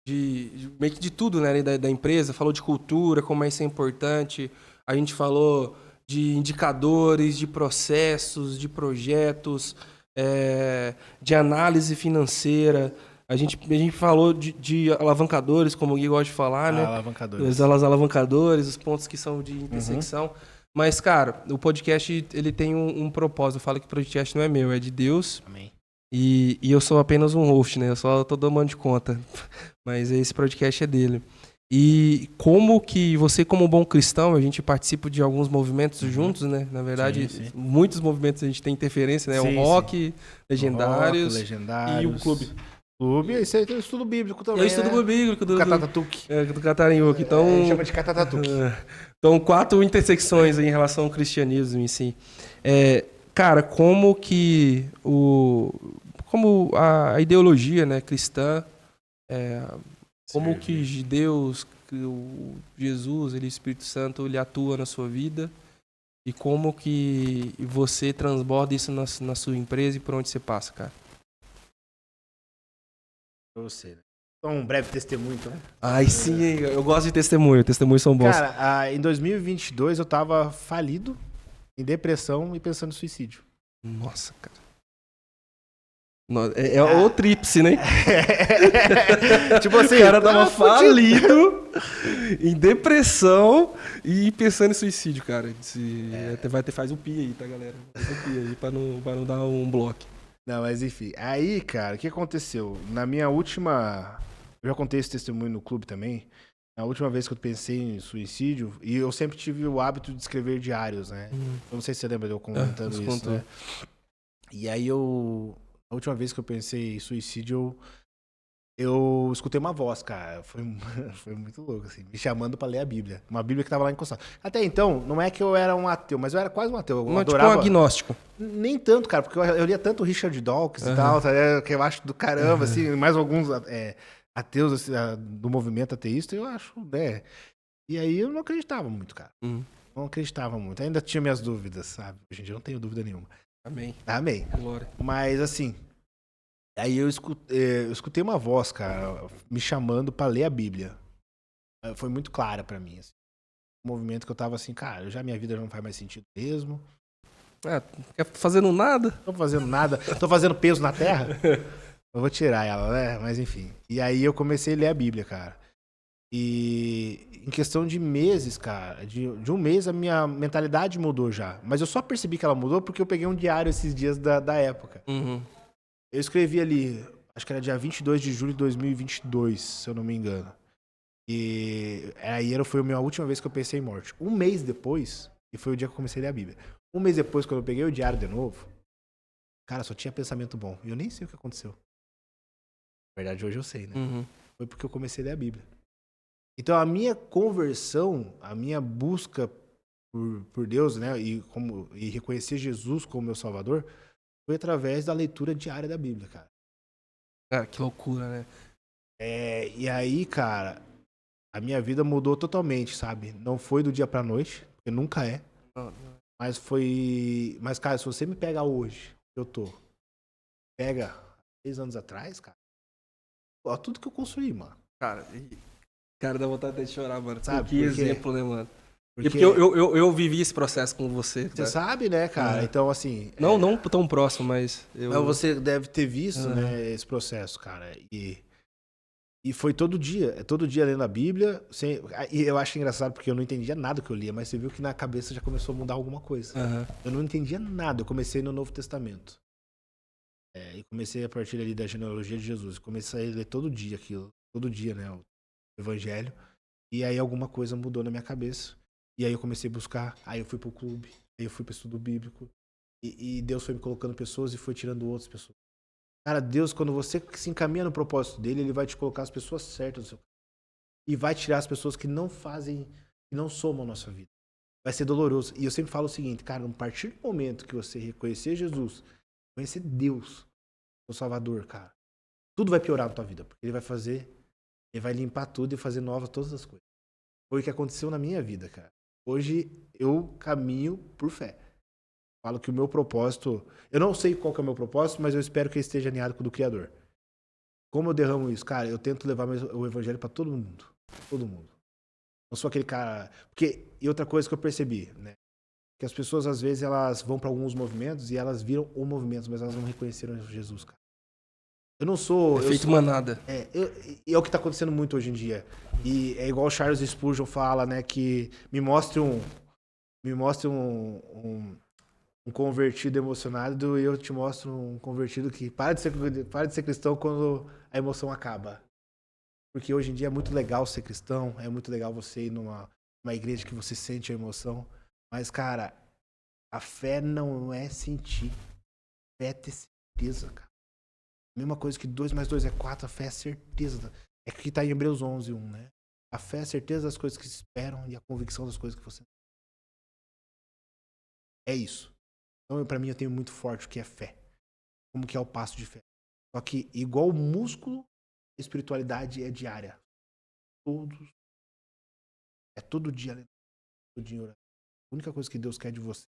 meio que de tudo, né, da empresa, falou de cultura, como isso é importante, a gente falou de indicadores, de processos, de projetos, de análise financeira, a gente falou de alavancadores, como o Gui gosta de falar, né? Alavancadores. Os alavancadores, os pontos que são de intersecção. Mas, cara, o podcast, ele tem um propósito. Eu falo que o podcast não é meu, é de Deus. Amém. E eu sou apenas um host, né? Eu só tô dando de conta. Mas esse podcast é dele. E como que você, como bom cristão, a gente participa de alguns movimentos juntos, né? Na verdade, sim. muitos movimentos a gente tem interferência, né? Sim, o Rock, Legendários, e o Clube. Isso aí tem o estudo bíblico também, Eu estudo bíblico do Catatatuque. Do Catarinhuque. Então, chama de Catatatuque. Então, 4 intersecções em relação ao cristianismo em si. Cara, como que como a ideologia, né, cristã, como que Deus, o Jesus, o Espírito Santo, ele atua na sua vida e como que você transborda isso na sua empresa e por onde você passa, cara? Pra você, né? Então, um breve testemunho, então. Ai, sim, eu gosto de testemunho. Testemunhos são bons. Cara, em 2022 eu tava falido, em depressão e pensando em suicídio. Nossa, cara. É o tríplice, né? Tipo assim, o cara tava falido, em depressão e pensando em suicídio, cara. Faz o pi aí, tá, galera? Faz o pi aí pra não dar um bloco. Não, mas enfim. Aí, cara, o que aconteceu? Na minha última... Eu já contei esse testemunho no clube também. Na última vez que eu pensei em suicídio, e eu sempre tive o hábito de escrever diários, né? Eu não sei se você lembra de eu comentando isso, né? E aí a última vez que eu pensei em suicídio, eu escutei uma voz, cara. Foi muito louco, assim, me chamando pra ler a Bíblia. Uma Bíblia que tava lá encostada. Até então, não é que eu era um ateu, mas eu era quase um ateu. Eu Tipo adorava. um agnóstico. Nem tanto, cara, porque eu lia tanto Richard Dawkins e tal, tá ligado? Que eu acho do caramba, assim, mais alguns ateus assim, do movimento ateísta, eu acho, né? E aí eu não acreditava muito, cara. Não acreditava muito. Ainda tinha minhas dúvidas, sabe? Hoje em dia eu não tenho dúvida nenhuma. Amém. Amém. Glória. Mas assim, aí eu escutei uma voz, cara, me chamando pra ler a Bíblia. Foi muito clara pra mim, assim. Um movimento que eu tava assim, cara, minha vida já não faz mais sentido mesmo. Quer fazendo nada? Tô fazendo nada, tô fazendo peso na terra. Eu vou tirar ela, né? Mas enfim. E aí eu comecei a ler a Bíblia, cara. E em questão de meses, cara, de um mês a minha mentalidade mudou já. Mas eu só percebi que ela mudou porque eu peguei um diário esses dias da época. Eu escrevi ali, acho que era dia 22 de julho de 2022, se eu não me engano. E aí foi a minha última vez que eu pensei em morte. Um mês depois, e foi o dia que eu comecei a ler a Bíblia. Um mês depois, quando eu peguei o diário de novo, cara, só tinha pensamento bom. E eu nem sei o que aconteceu. Na verdade, hoje eu sei, né? Foi porque eu comecei a ler a Bíblia. Então, a minha conversão, a minha busca por Deus, né? E reconhecer Jesus como meu Salvador, foi através da leitura diária da Bíblia, cara. Que loucura, né? E aí, cara, a minha vida mudou totalmente, sabe? Não foi do dia pra noite, porque nunca é. Mas foi... Mas, cara, se você me pega hoje, eu pega 6 anos atrás, cara, olha tudo que eu construí, mano. Cara, dá vontade de chorar, mano. Sabe? Que exemplo, né, mano? Porque eu vivi esse processo com você. você sabe, né, cara? Então, assim... Não tão próximo, mas... Mas você deve ter visto, né, esse processo, cara. E foi todo dia lendo a Bíblia. E eu acho engraçado porque eu não entendia nada que eu lia, mas você viu que na cabeça já começou a mudar alguma coisa. Eu não entendia nada, eu comecei no Novo Testamento. E comecei a partir ali da genealogia de Jesus. Comecei a ler todo dia aquilo, todo dia, né, o Evangelho. E aí alguma coisa mudou na minha cabeça. E aí eu comecei a buscar, aí eu fui pro clube, aí eu fui pro estudo bíblico. E Deus foi me colocando pessoas e foi tirando outras pessoas. Cara, Deus, quando você se encaminha no propósito dele, ele vai te colocar as pessoas certas no seu caminho. E vai tirar as pessoas que não fazem, que não somam a nossa vida. Vai ser doloroso. E eu sempre falo o seguinte, cara, a partir do momento que você reconhecer Jesus, conhecer Deus, o Salvador, cara, tudo vai piorar na tua vida. Porque ele vai limpar tudo e fazer novas todas as coisas. Foi o que aconteceu na minha vida, cara. Hoje eu caminho por fé. Falo que o meu propósito... Eu não sei qual que é o meu propósito, mas eu espero que ele esteja alinhado com o do Criador. Como eu derramo isso? Cara, eu tento levar o evangelho pra todo mundo. Todo mundo. Não sou aquele cara... E outra coisa que eu percebi, né? Que as pessoas, às vezes, elas vão pra alguns movimentos e elas viram o movimento, mas elas não reconheceram Jesus, cara. Eu não sou... Efeito manada. É o que tá acontecendo muito hoje em dia. E é igual o Charles Spurgeon fala, né? Que me mostre um convertido emocionado e eu te mostro um convertido que para de ser cristão quando a emoção acaba. Porque hoje em dia é muito legal ser cristão, é muito legal você ir numa igreja que você sente a emoção. Mas, cara, a fé não é sentir. A fé é ter certeza, cara. A mesma coisa que 2 mais 2 é 4, a fé é certeza. É que tá em Hebreus 11, 1, né? A fé é a certeza das coisas que se esperam e a convicção das coisas que você... É isso. Então, pra mim, eu tenho muito forte o que é fé. Como que é o passo de fé. Só que, igual o músculo, a espiritualidade é diária. É todo dia. Todo dia orando. A única coisa que Deus quer de você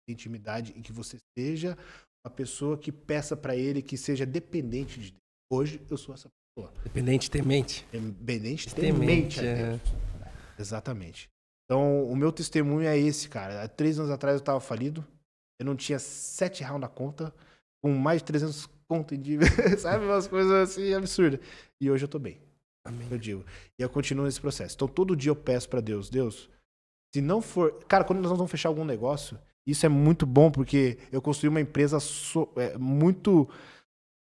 é intimidade e que você seja uma pessoa que peça pra Ele que seja dependente de Deus. Hoje, eu sou essa pessoa. Dependente temente. Dependente temente a Deus. Exatamente. Então, o meu testemunho é esse, cara. Há 3 anos atrás eu tava falido. Eu não tinha 7 reais na conta, com mais de 300 contas em dívida, sabe? Umas coisas assim absurdas. E hoje eu tô bem. Amém. Eu digo. E eu continuo nesse processo. Então todo dia eu peço pra Deus, se não for... Cara, quando nós vamos fechar algum negócio, isso é muito bom, porque eu construí uma empresa muito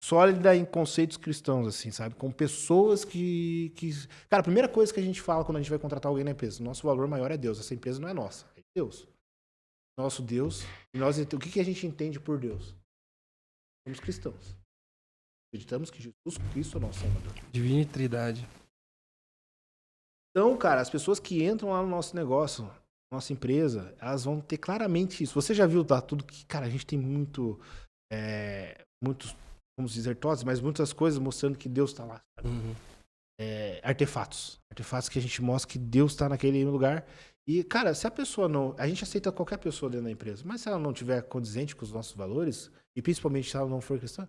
sólida em conceitos cristãos, assim, sabe? Com pessoas que... Cara, a primeira coisa que a gente fala quando a gente vai contratar alguém na empresa, nosso valor maior é Deus. Essa empresa não é nossa, é Deus. Nosso Deus. E o que a gente entende por Deus? Somos cristãos. acreditamos que Jesus Cristo é o nosso Salvador. Divina Trindade. Então, cara, as pessoas que entram lá no nosso negócio, nossa empresa, elas vão ter claramente isso. Você já viu, tá? Tudo que, cara, a gente tem muitos, vamos dizer, todos, mas muitas coisas mostrando que Deus está lá. Sabe? Uhum. Artefatos que a gente mostra que Deus está naquele lugar. E, cara, se a pessoa não... A gente aceita qualquer pessoa dentro da empresa, mas se ela não tiver condizente com os nossos valores, e principalmente se ela não for cristã,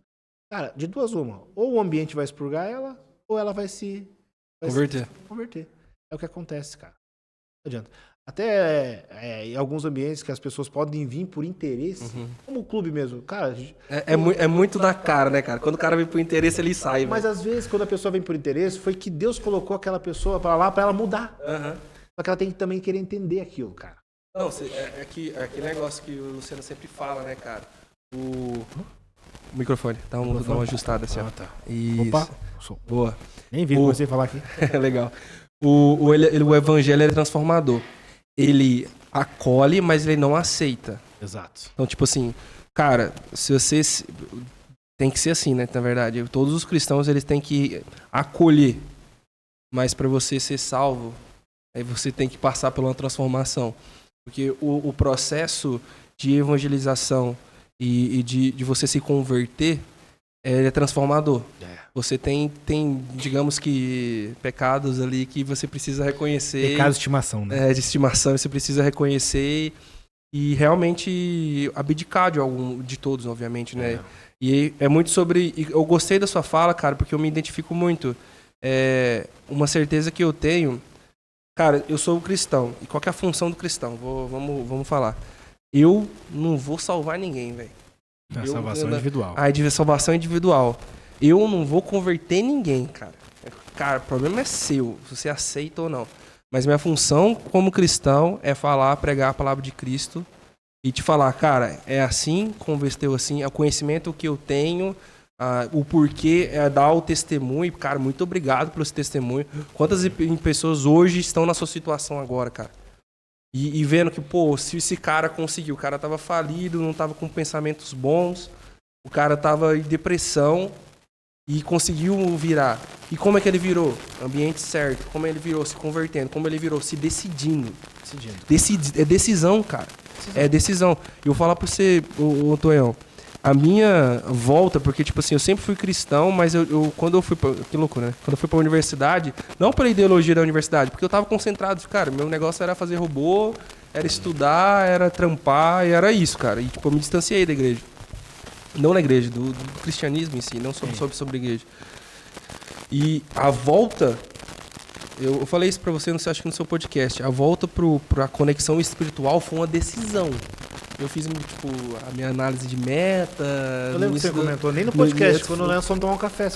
cara, de duas uma. Ou o ambiente vai expurgar ela, ou ela vai se converter. É o que acontece, cara. Não adianta. Até em alguns ambientes que as pessoas podem vir por interesse, como o clube mesmo. Cara, é muito da cara, né, cara? Quando o cara vem por interesse, ele sai. Mas às vezes, quando a pessoa vem por interesse, foi que Deus colocou aquela pessoa pra lá pra ela mudar. Só que ela tem que também querer entender aquilo, cara. Não, é aquele negócio que o Luciano sempre fala, né, cara? O microfone. Dá uma ajustada assim, ó. Tá. Isso. Opa. Boa. Nem vi você falar aqui. Legal. O evangelho é transformador. Ele acolhe, mas ele não aceita. Exato. Então, tipo assim, cara, se você... Tem que ser assim, né, na verdade. Todos os cristãos, eles têm que acolher. Mas para você ser salvo, aí você tem que passar por uma transformação. Porque o processo de evangelização e de você se converter, ele é transformador. Você tem, digamos que, pecados ali que você precisa reconhecer. Pecados de estimação, né? De estimação, você precisa reconhecer e realmente abdicar de todos, obviamente, né? E é muito sobre... Eu gostei da sua fala, cara, porque eu me identifico muito. Uma certeza que eu tenho... Cara, eu sou cristão. E qual que é a função do cristão? Vamos falar. Eu não vou salvar ninguém, velho. A salvação individual. A salvação individual. Eu não vou converter ninguém, cara. Cara, o problema é seu, se você aceita ou não. Mas minha função como cristão é pregar a palavra de Cristo e te falar, cara, é assim, converteu assim, é o conhecimento que eu tenho, o porquê, é dar o testemunho. Cara, muito obrigado pelo esse testemunho. Quantas pessoas hoje estão na sua situação agora, cara? E vendo que, pô, se esse cara conseguiu, o cara tava falido, não tava com pensamentos bons, o cara tava em depressão e conseguiu virar. E como é que ele virou? Ambiente certo. Como ele virou? Se convertendo. Como ele virou? Se decidindo. É decisão, cara. É decisão. Eu vou falar pra você, ô Tonhão, a minha volta, porque, tipo assim, eu sempre fui cristão, mas quando eu fui pra... Que loucura, né? Quando eu fui pra universidade, não pela ideologia da universidade, porque eu tava concentrado, cara, meu negócio era fazer robô, era estudar, era trampar, e era isso, cara. E, tipo, eu me distanciei da igreja. Não na igreja, do cristianismo em si, não sobre a igreja. E a volta... Eu falei isso pra você, não sei, acho que no seu podcast. A volta pra conexão espiritual foi uma decisão. Eu fiz, tipo, a minha análise de meta... Eu lembro que você comentou, nem no podcast, quando nós fomos tomar um café.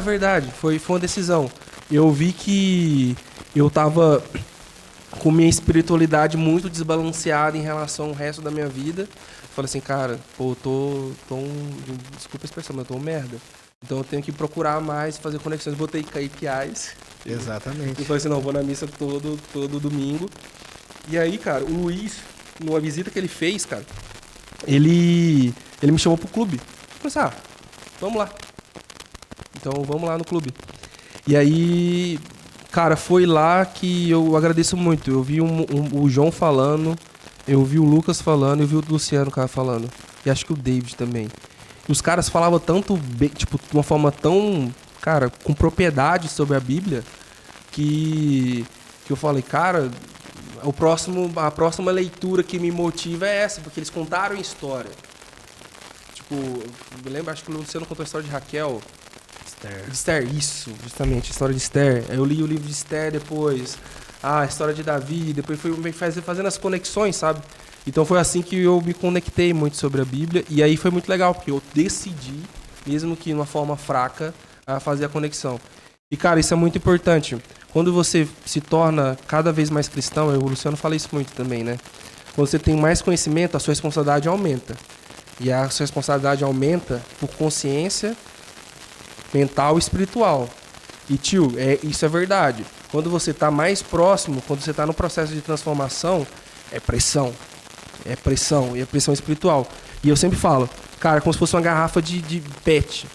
Verdade, foi uma decisão. Eu vi que eu tava com minha espiritualidade muito desbalanceada em relação ao resto da minha vida. Falei assim, cara, pô, desculpa a expressão, mas eu tô um merda. Então eu tenho que procurar mais, fazer conexões. Botei KPIs. Exatamente. E falei assim, não, vou na missa todo domingo. E aí, cara, o Luiz, numa visita que ele fez, cara, ele me chamou pro clube. Eu falei assim, vamos lá. Então vamos lá no clube. E aí, cara, foi lá que eu agradeço muito. Eu vi o João falando, eu vi o Lucas falando, eu vi o Luciano, cara, falando. E acho que o David também. E os caras falavam tanto, tipo, de uma forma tão, cara, com propriedade sobre a Bíblia, que eu falei, cara, a próxima leitura que me motiva é essa, porque eles contaram a história. Tipo, me lembro, acho que o Luciano contou a história de Raquel. Esther, isso, justamente, a história de Esther. Aí eu li o livro de Esther depois, a história de Davi, depois fui fazendo as conexões, sabe? Então foi assim que eu me conectei muito sobre a Bíblia, e aí foi muito legal, porque eu decidi, mesmo que de uma forma fraca, a fazer a conexão. E, cara, isso é muito importante. Quando você se torna cada vez mais cristão, o Luciano fala isso muito também, né? Quando você tem mais conhecimento, a sua responsabilidade aumenta. E a sua responsabilidade aumenta por consciência mental e espiritual. E, tio, isso é verdade. Quando você está mais próximo, quando você está no processo de transformação, é pressão. É pressão, e é pressão espiritual. E eu sempre falo, cara, como se fosse uma garrafa de PET.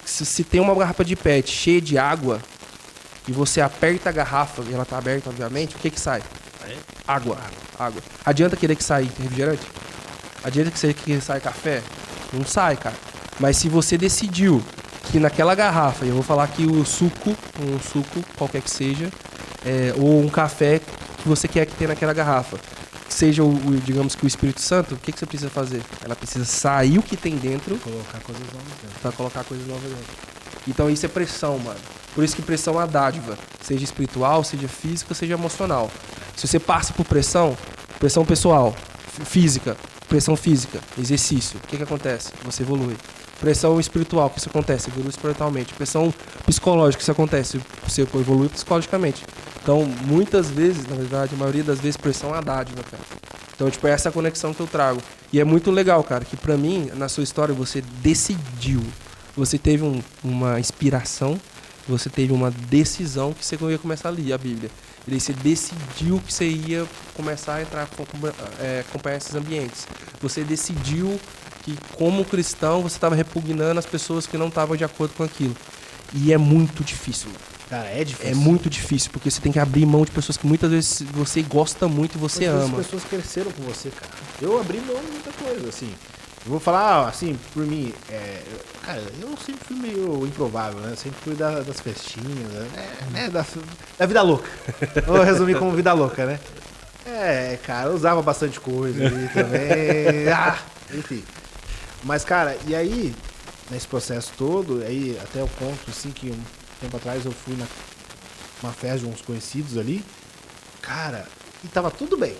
se tem uma garrafa de PET cheia de água e você aperta a garrafa, e ela tá aberta, obviamente, o que sai? Água. Adianta querer que saia refrigerante? Adianta que saia café? Não sai, cara. Mas se você decidiu que naquela garrafa, eu vou falar que um suco, qualquer que seja, ou um café que você quer que tenha naquela garrafa, seja digamos que o Espírito Santo, o que você precisa fazer? Ela precisa sair o que tem dentro Colocar coisas novas dentro. pra colocar coisas novas dentro. Então isso é pressão, mano. Por isso que pressão é uma dádiva. Seja espiritual, seja física, seja emocional. Se você passa por pressão pessoal, física, pressão física, exercício, o que acontece? Você evolui. Pressão espiritual, o que isso acontece? Evolui espiritualmente. Pressão psicológica, o que isso acontece? Você evolui psicologicamente. Então, muitas vezes, na verdade, a maioria das vezes, pressão é uma dádiva, cara. Então, tipo, é essa conexão que eu trago. E é muito legal, cara, que pra mim, na sua história, você decidiu. Você teve uma inspiração, você teve uma decisão que você ia começar a ler a Bíblia. E daí você decidiu que você ia começar a entrar, acompanhar esses ambientes. Você decidiu que, como cristão, você estava repugnando as pessoas que não estavam de acordo com aquilo. E é muito difícil, mano. Cara, é difícil. É muito difícil, porque você tem que abrir mão de pessoas que muitas vezes você gosta muito e você ama. As pessoas cresceram com você, cara. Eu abri mão de muita coisa, assim. Eu vou falar, assim, por mim, cara, eu sempre fui meio improvável, né? Eu sempre fui das festinhas, né? Da vida louca. Vou resumir como vida louca, né? Cara, eu usava bastante coisa ali também. Enfim. Mas, cara, e aí, nesse processo todo, aí até o ponto, assim, que um tempo atrás eu fui numa festa de uns conhecidos ali, cara, e tava tudo bem.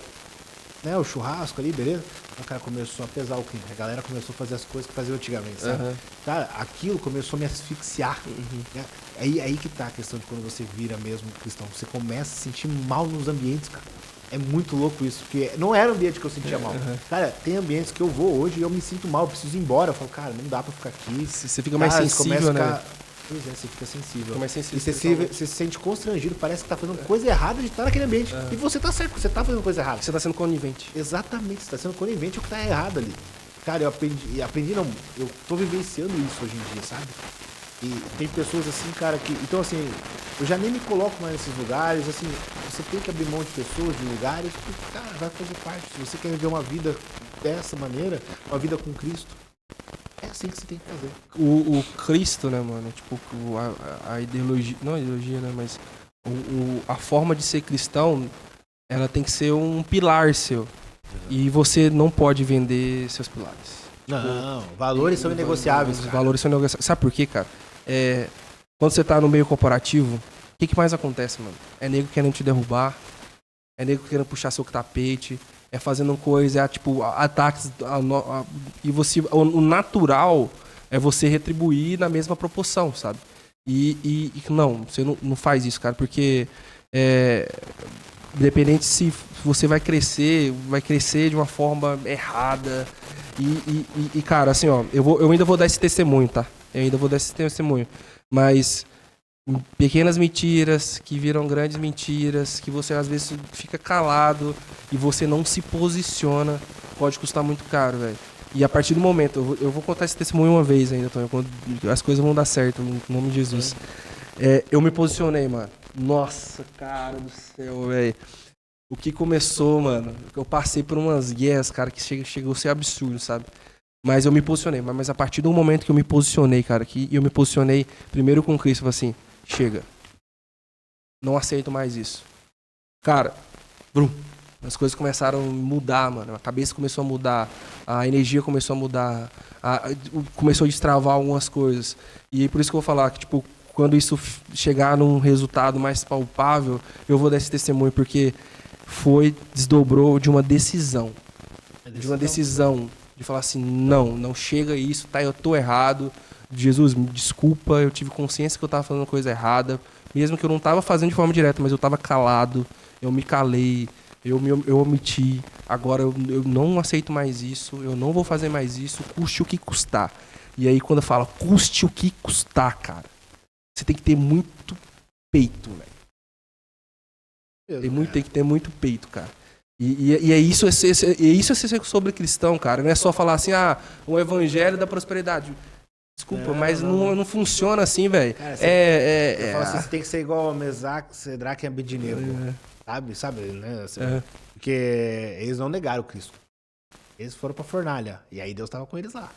Né, o churrasco ali, beleza? O cara começou a pesar o clima. A galera começou a fazer as coisas que fazia antigamente, sabe? Uhum. Cara, aquilo começou a me asfixiar. Uhum. Né? Aí que tá a questão de quando você vira mesmo cristão. Você começa a se sentir mal nos ambientes, cara. É muito louco isso, porque não era o ambiente que eu sentia mal. Cara, tem ambientes que eu vou hoje e eu me sinto mal, eu preciso ir embora. Eu falo, cara, não dá pra ficar aqui. Você fica mais sensível, né? Pois é, você fica sensível. Fica mais sensível. E você se sente constrangido, parece que tá fazendo coisa errada de estar naquele ambiente. E você tá certo, você tá fazendo coisa errada. Você tá sendo conivente. Exatamente, você tá sendo conivente, é o que tá errado ali. Cara, eu aprendi não, eu tô vivenciando isso hoje em dia, sabe? E tem pessoas assim, cara, que... Então, assim, eu já nem me coloco mais nesses lugares, assim, você tem que abrir mão de pessoas, de lugares, porque, cara, vai fazer parte. Se você quer viver uma vida dessa maneira, uma vida com Cristo, é assim que você tem que fazer. O Cristo, né, mano? Tipo, a ideologia... Não a ideologia, né? Mas a forma de ser cristão, ela tem que ser um pilar seu. E você não pode vender seus pilares. Não, valores são inegociáveis, cara. Valores são inegociáveis. Sabe por quê, cara? Quando você tá no meio corporativo, o que mais acontece, mano? É nego querendo te derrubar, é nego querendo puxar seu tapete, é fazendo coisa, tipo, ataques. E você, o natural é você retribuir na mesma proporção, sabe? E não, você não faz isso, cara, porque independente se você vai crescer de uma forma errada. E cara, assim, ó, eu ainda vou dar esse testemunho, tá? Eu ainda vou dar esse testemunho. Mas pequenas mentiras que viram grandes mentiras, que você às vezes fica calado e você não se posiciona, pode custar muito caro, velho. E a partir do momento, eu vou contar esse testemunho uma vez ainda, Tonho, quando as coisas vão dar certo, no nome de Jesus. Eu me posicionei, mano. Nossa, cara do céu, velho. O que começou, mano, eu passei por umas guerras, cara, que chegou a ser absurdo, sabe? Mas eu me posicionei. Mas a partir do momento que eu me posicionei, cara, que eu me posicionei primeiro com Cristo, eu falei assim, chega. Não aceito mais isso. Cara, as coisas começaram a mudar, mano. A cabeça começou a mudar, a energia começou a mudar, começou a destravar algumas coisas. E por isso que eu vou falar que, tipo, quando isso chegar num resultado mais palpável, eu vou dar esse testemunho, porque desdobrou de uma decisão. De uma decisão de falar assim, não chega isso, tá, eu tô errado. Jesus, me desculpa, eu tive consciência que eu tava fazendo coisa errada, mesmo que eu não tava fazendo de forma direta, mas eu tava calado, eu me calei, eu omiti, agora eu não aceito mais isso, eu não vou fazer mais isso, custe o que custar. E aí quando eu falo, custe o que custar, cara, você tem que ter muito peito, velho. Tem que ter muito peito, cara. E é isso é ser sobre cristão, cara. Não é só falar assim, o evangelho da prosperidade. Desculpa, mas não funciona assim, velho. Eu falo assim, você tem que ser igual a Mesaque, Sedraque e Abednego. Sabe, né? Porque eles não negaram o Cristo. Eles foram pra fornalha. E aí Deus tava com eles lá.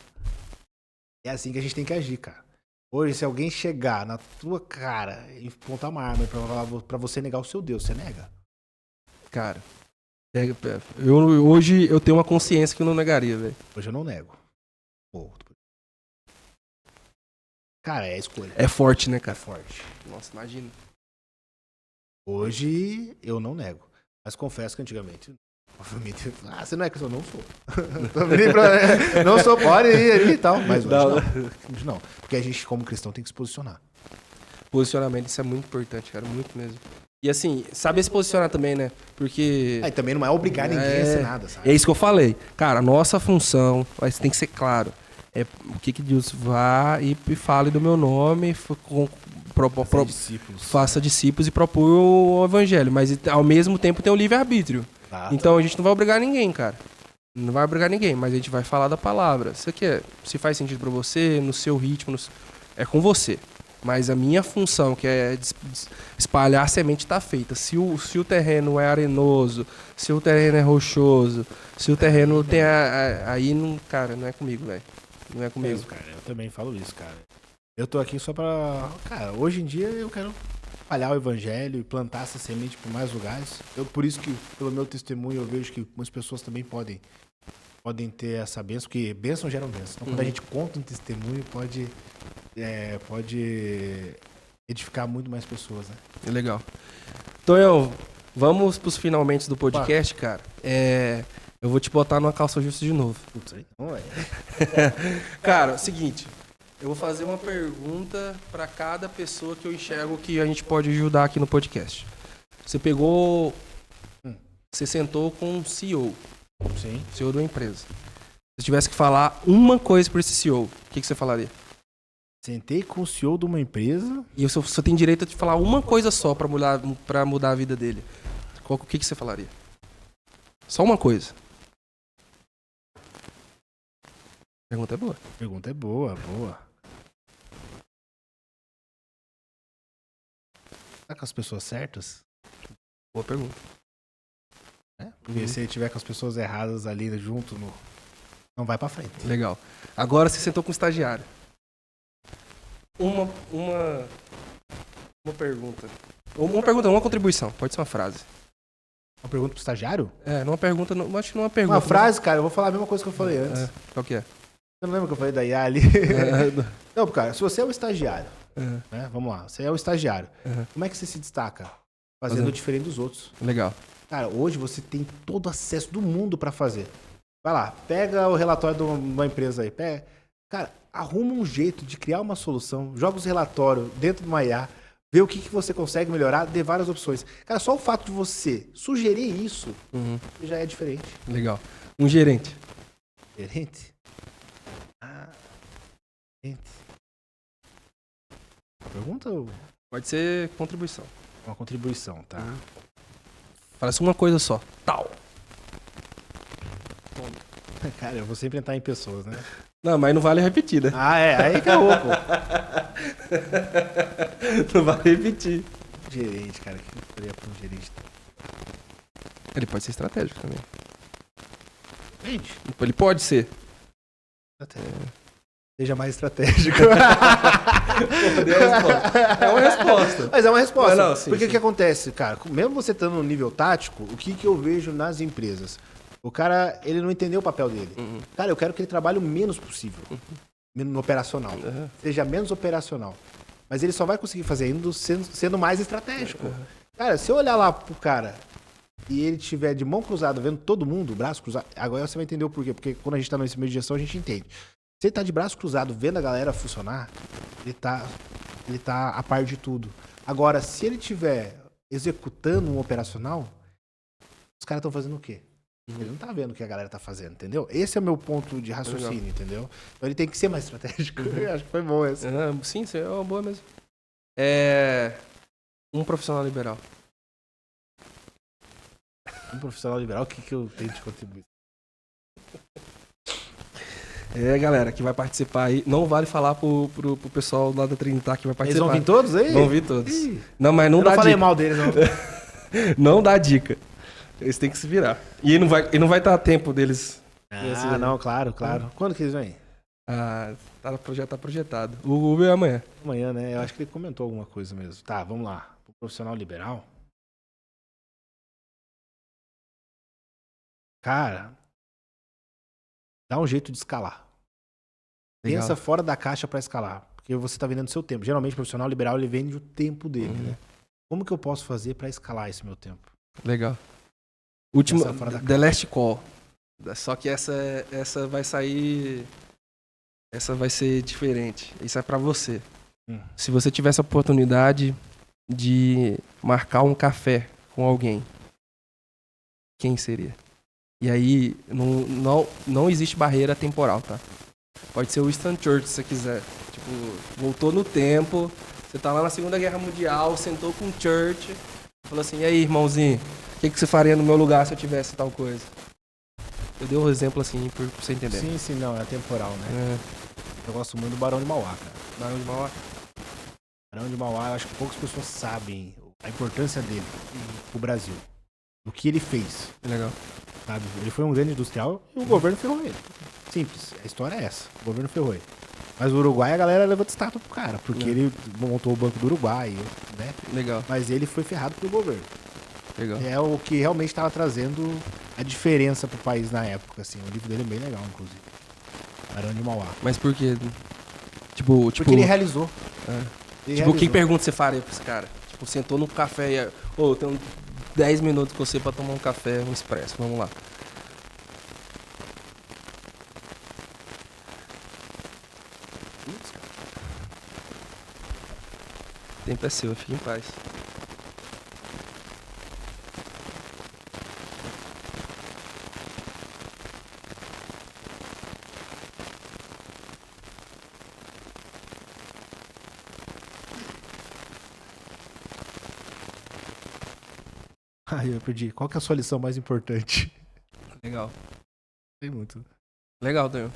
É assim que a gente tem que agir, cara. Hoje, se alguém chegar na tua cara e apontar uma arma pra você negar o seu Deus, você nega? Cara, hoje eu tenho uma consciência que eu não negaria, velho. Hoje eu não nego. Pô. Cara, é a escolha. É forte, né, cara? É forte. Nossa, imagina. Hoje eu não nego. Mas confesso que antigamente... Obviamente, você não é cristão? Não sou. Não sou, pode ir ali e tal. Mas hoje não. Porque a gente, como cristão, tem que se posicionar. Posicionamento, isso é muito importante, cara. Muito mesmo. E assim, saber se posicionar também, né? Porque... E também não é obrigar ninguém a ser nada, sabe? É isso que eu falei. Cara, a nossa função, mas tem que ser claro. É o que Deus vá e fale do meu nome, faça discípulos e propor o evangelho. Mas ao mesmo tempo tem o livre-arbítrio. Então a gente não vai obrigar ninguém, cara. Não vai obrigar ninguém, mas a gente vai falar da palavra. Isso aqui se faz sentido pra você, no seu ritmo, é com você. Mas a minha função, que é espalhar a semente, tá feita. Se o terreno é arenoso, se o terreno é rochoso, se o terreno tem... Aí, não, cara, não é comigo, velho. Não é comigo. Cara, eu também falo isso, cara. Eu tô aqui só pra... Cara, hoje em dia eu quero espalhar o evangelho e plantar essa semente por mais lugares. Por isso que, pelo meu testemunho, eu vejo que muitas pessoas também podem ter essa bênção, porque bênção geram bênção. Então, quando a gente conta um testemunho, pode edificar muito mais pessoas, né? Legal. Tonhão, vamos pros finalmente do podcast, cara. Eu vou te botar numa calça justa de novo. Putz, aí não é. Cara, é o seguinte... Eu vou fazer uma pergunta para cada pessoa que eu enxergo que a gente pode ajudar aqui no podcast. Você pegou... Você sentou com um CEO. Sim. CEO de uma empresa. Se você tivesse que falar uma coisa para esse CEO, o que você falaria? Sentei com o CEO de uma empresa... E você só tem direito de falar uma coisa só para mudar a vida dele. O que você falaria? Só uma coisa. Pergunta é boa. Pergunta é boa. Tá com as pessoas certas? Boa pergunta. Porque se tiver com as pessoas erradas ali junto, não vai pra frente. Legal. Agora você sentou com o estagiário. Uma pergunta. Uma contribuição. Pode ser uma frase. Uma pergunta pro estagiário? Não uma pergunta. Acho que não é uma pergunta. Uma frase, cara, eu vou falar a mesma coisa que eu falei antes. Qual que é? Você não lembra que eu falei da IA ali? Não, cara, se você é o estagiário, né? Vamos lá, você é o estagiário. Como é que você se destaca? Fazendo diferente dos outros. Legal. Cara, hoje você tem todo acesso do mundo pra fazer. Vai lá, pega o relatório de uma empresa aí. Cara, arruma um jeito de criar uma solução, joga os relatórios dentro de uma IA, vê o que você consegue melhorar, dê várias opções. Cara, só o fato de você sugerir isso já é diferente. Legal. Um gerente. Gerente? Pergunta ou... Pode ser contribuição. Uma contribuição, tá? Fala assim uma coisa só. Tal. Cara, eu vou sempre entrar em pessoas, né? Não, mas não vale repetir, né? Aí acabou, pô. Não vale repetir. Gerente, cara, o que eu faria pra um gerente? Ele pode ser estratégico também. Gente. Ele pode ser. Seja mais estratégico. É uma resposta. Mas é uma resposta. Não, sim, porque sim. O que acontece, cara? Mesmo você estando no nível tático, o que eu vejo nas empresas? O cara, ele não entendeu o papel dele. Cara, eu quero que ele trabalhe o menos possível. No operacional. Seja menos operacional. Mas ele só vai conseguir fazer ainda sendo mais estratégico. Cara, se eu olhar lá pro cara e ele tiver de mão cruzada vendo todo mundo, braço cruzado, agora você vai entender o porquê. Porque quando a gente tá nesse meio de gestão, a gente entende. Se ele tá de braço cruzado vendo a galera funcionar, ele tá a par de tudo. Agora, se ele tiver executando um operacional, os caras estão fazendo o quê? Ele não tá vendo o que a galera tá fazendo, entendeu? Esse é o meu ponto de raciocínio, entendeu? Então ele tem que ser mais estratégico. Eu acho que foi bom esse. Sim, isso é uma boa mesmo. Um profissional liberal. Um profissional liberal, o que eu tenho de contribuir? Galera, que vai participar aí. Não vale falar pro pessoal lá da Trinitar que vai Eles participar. vão vir todos aí? Vão vir todos. Ih, Não, mas não eu dá não falei dica. mal deles, não. Não dá dica. Eles têm que se virar. E não vai estar tempo deles. Não, claro. Quando que eles vêm? Já tá projetado. O Uber é amanhã. Amanhã, né? Eu acho que ele comentou alguma coisa mesmo. Tá, vamos lá. O profissional liberal. Cara, dá um jeito de escalar. Legal. Pensa fora da caixa pra escalar. Porque você tá vendendo seu tempo. Geralmente o profissional liberal ele vende o tempo dele, né? Como que eu posso fazer pra escalar esse meu tempo? Legal. Último, Pensa fora da The caixa. Last Call. Só que essa vai sair... Essa vai ser diferente. Isso é pra você. Se você tivesse a oportunidade de marcar um café com alguém, quem seria? E aí, não existe barreira temporal, tá? Pode ser o Winston Churchill, se você quiser. Tipo, voltou no tempo, você tá lá na Segunda Guerra Mundial, sentou com o Churchill, falou assim, e aí, irmãozinho, o que você faria no meu lugar se eu tivesse tal coisa? Eu dei um exemplo assim, pra você entender. Sim, não, é temporal, né? Eu gosto muito do Barão de Mauá, cara. Barão de Mauá? Barão de Mauá, eu acho que poucas pessoas sabem a importância dele pro Brasil. O que ele fez. Legal. Sabe? Ele foi um grande industrial e o governo ferrou ele. Simples, a história é essa. O governo ferrou ele. Mas o Uruguai, a galera levanta estátua pro cara, porque ele montou o Banco do Uruguai, né? Legal. Mas ele foi ferrado pelo governo. Legal. É o que realmente estava trazendo a diferença pro país na época, assim. O livro dele é bem legal, inclusive. Barão de Mauá. Mas por quê? Tipo... Porque ele realizou. Ele Tipo, que realizou. pergunta você faria pra esse cara? Tipo, sentou no café e... eu tenho 10 minutos com você pra tomar um café, um expresso. Vamos lá. O tempo é seu, fique em paz. Ai, eu perdi. Qual que é a sua lição mais importante? Legal. Tem muito. Legal, Daniel.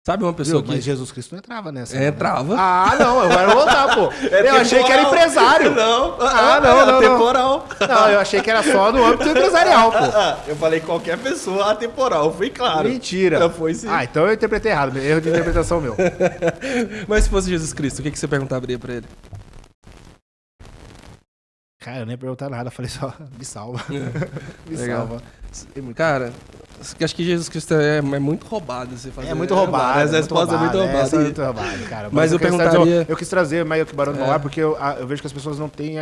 Sabe uma pessoa que... Mas Jesus Cristo não entrava nessa. Entrava. Ah, não, eu quero voltar, pô. Eu achei que era empresário. Não. Não. Temporal. Não, eu achei que era só no âmbito empresarial, pô. Eu falei qualquer pessoa atemporal, fui claro. Mentira. Foi sim. Ah, então eu interpretei errado. Erro de interpretação meu. Mas se fosse Jesus Cristo, o que você perguntaria pra ele? Cara, eu nem ia perguntar nada. Eu falei só, me salva. Me Legal. salva. Tem muito- Cara, acho que Jesus Cristo é muito roubado. Você fazer. É muito roubado. Essa resposta é muito roubada. Essa é muito roubada, cara. Mas eu quis trazer- perguntaria- Eu quis trazer meio que o Barão do Mauá porque eu vejo que as pessoas não têm...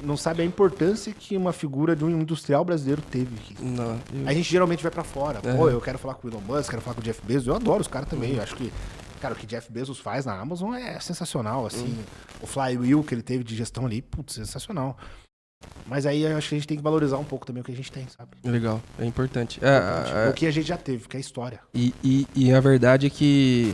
não sabem a importância que uma figura de um industrial brasileiro teve aqui. Não, A gente geralmente vai pra fora. Pô, eu quero falar com o Elon Musk, quero falar com o Jeff Bezos. Eu adoro os caras também. Eu acho que, cara, o que Jeff Bezos faz na Amazon é sensacional, assim. O flywheel que ele teve de gestão ali, putz, sensacional. Mas aí eu acho que a gente tem que valorizar um pouco também o que a gente tem, sabe? Legal, é importante. O que a gente já teve, que é a história. E a verdade é que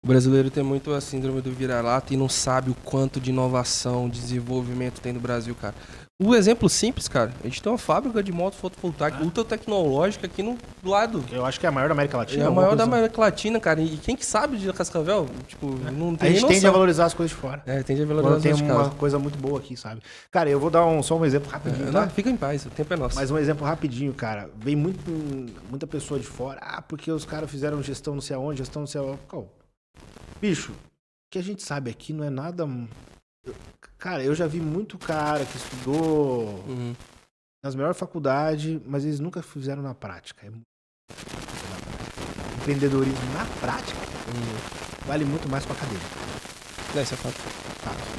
o brasileiro tem muito a síndrome do vira-lata e não sabe o quanto de inovação, desenvolvimento tem no Brasil, cara. Um exemplo simples, cara, a gente tem uma fábrica de moto fotovoltaica ultra tecnológica aqui do lado. Eu acho que é a maior da América Latina. É a alguma maior da coisa- América Latina, cara. E quem que sabe de Cascavel? Tipo, não tem A gente nem tende a noção. valorizar as coisas de fora. Tende a Quando valorizar tem as uma casas. coisa muito boa aqui, sabe? Cara, eu vou dar só um exemplo rapidinho, tá? Não, fica em paz, o tempo é nosso. Mas um exemplo rapidinho, cara. Vem muita pessoa de fora. Ah, porque os caras fizeram gestão não sei aonde, gestão não sei aonde. Bicho, o que a gente sabe aqui não é nada... Cara, eu já vi muito cara que estudou nas melhores faculdades, mas eles nunca fizeram na prática. Empreendedorismo na prática vale muito mais que a acadêmica. Isso é fato.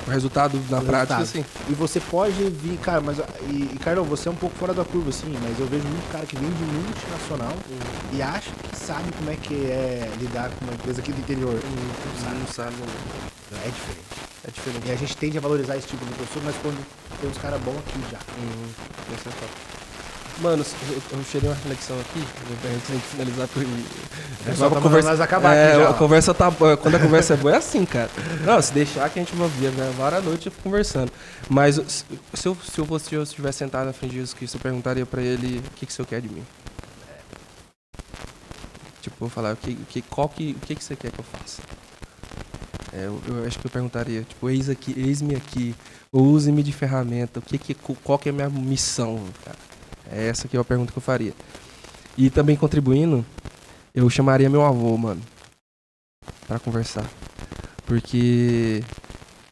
O resultado na prática, sim. E você pode vir, cara, mas. E Carlão, você é um pouco fora da curva, sim, mas eu vejo muito cara que vem de multinacional e acha que sabe como é que é lidar com uma empresa aqui do interior. Não sabe. É diferente. É diferente. E a gente tende a valorizar esse tipo de pessoa, mas quando tem uns caras bons aqui já. Isso é fato. Mano, eu cheirei uma reflexão aqui, a gente tem que finalizar por Só pra conversa, nós acabar aqui já. A conversa tá, quando a conversa é boa é assim, cara. Não, se deixar que a gente vai ver, né? Várias noites eu fico conversando. Mas se eu estivesse sentado na frente de Jesus Cristo, eu perguntaria pra ele, o que o senhor quer de mim? Tipo, Tipo, eu falar, o que você quer que eu faça? Eu acho que eu perguntaria, tipo, eis-me aqui, ou use-me de ferramenta, qual que é a minha missão, cara? É essa que é a pergunta que eu faria. E também contribuindo, eu chamaria meu avô, mano, pra conversar. Porque,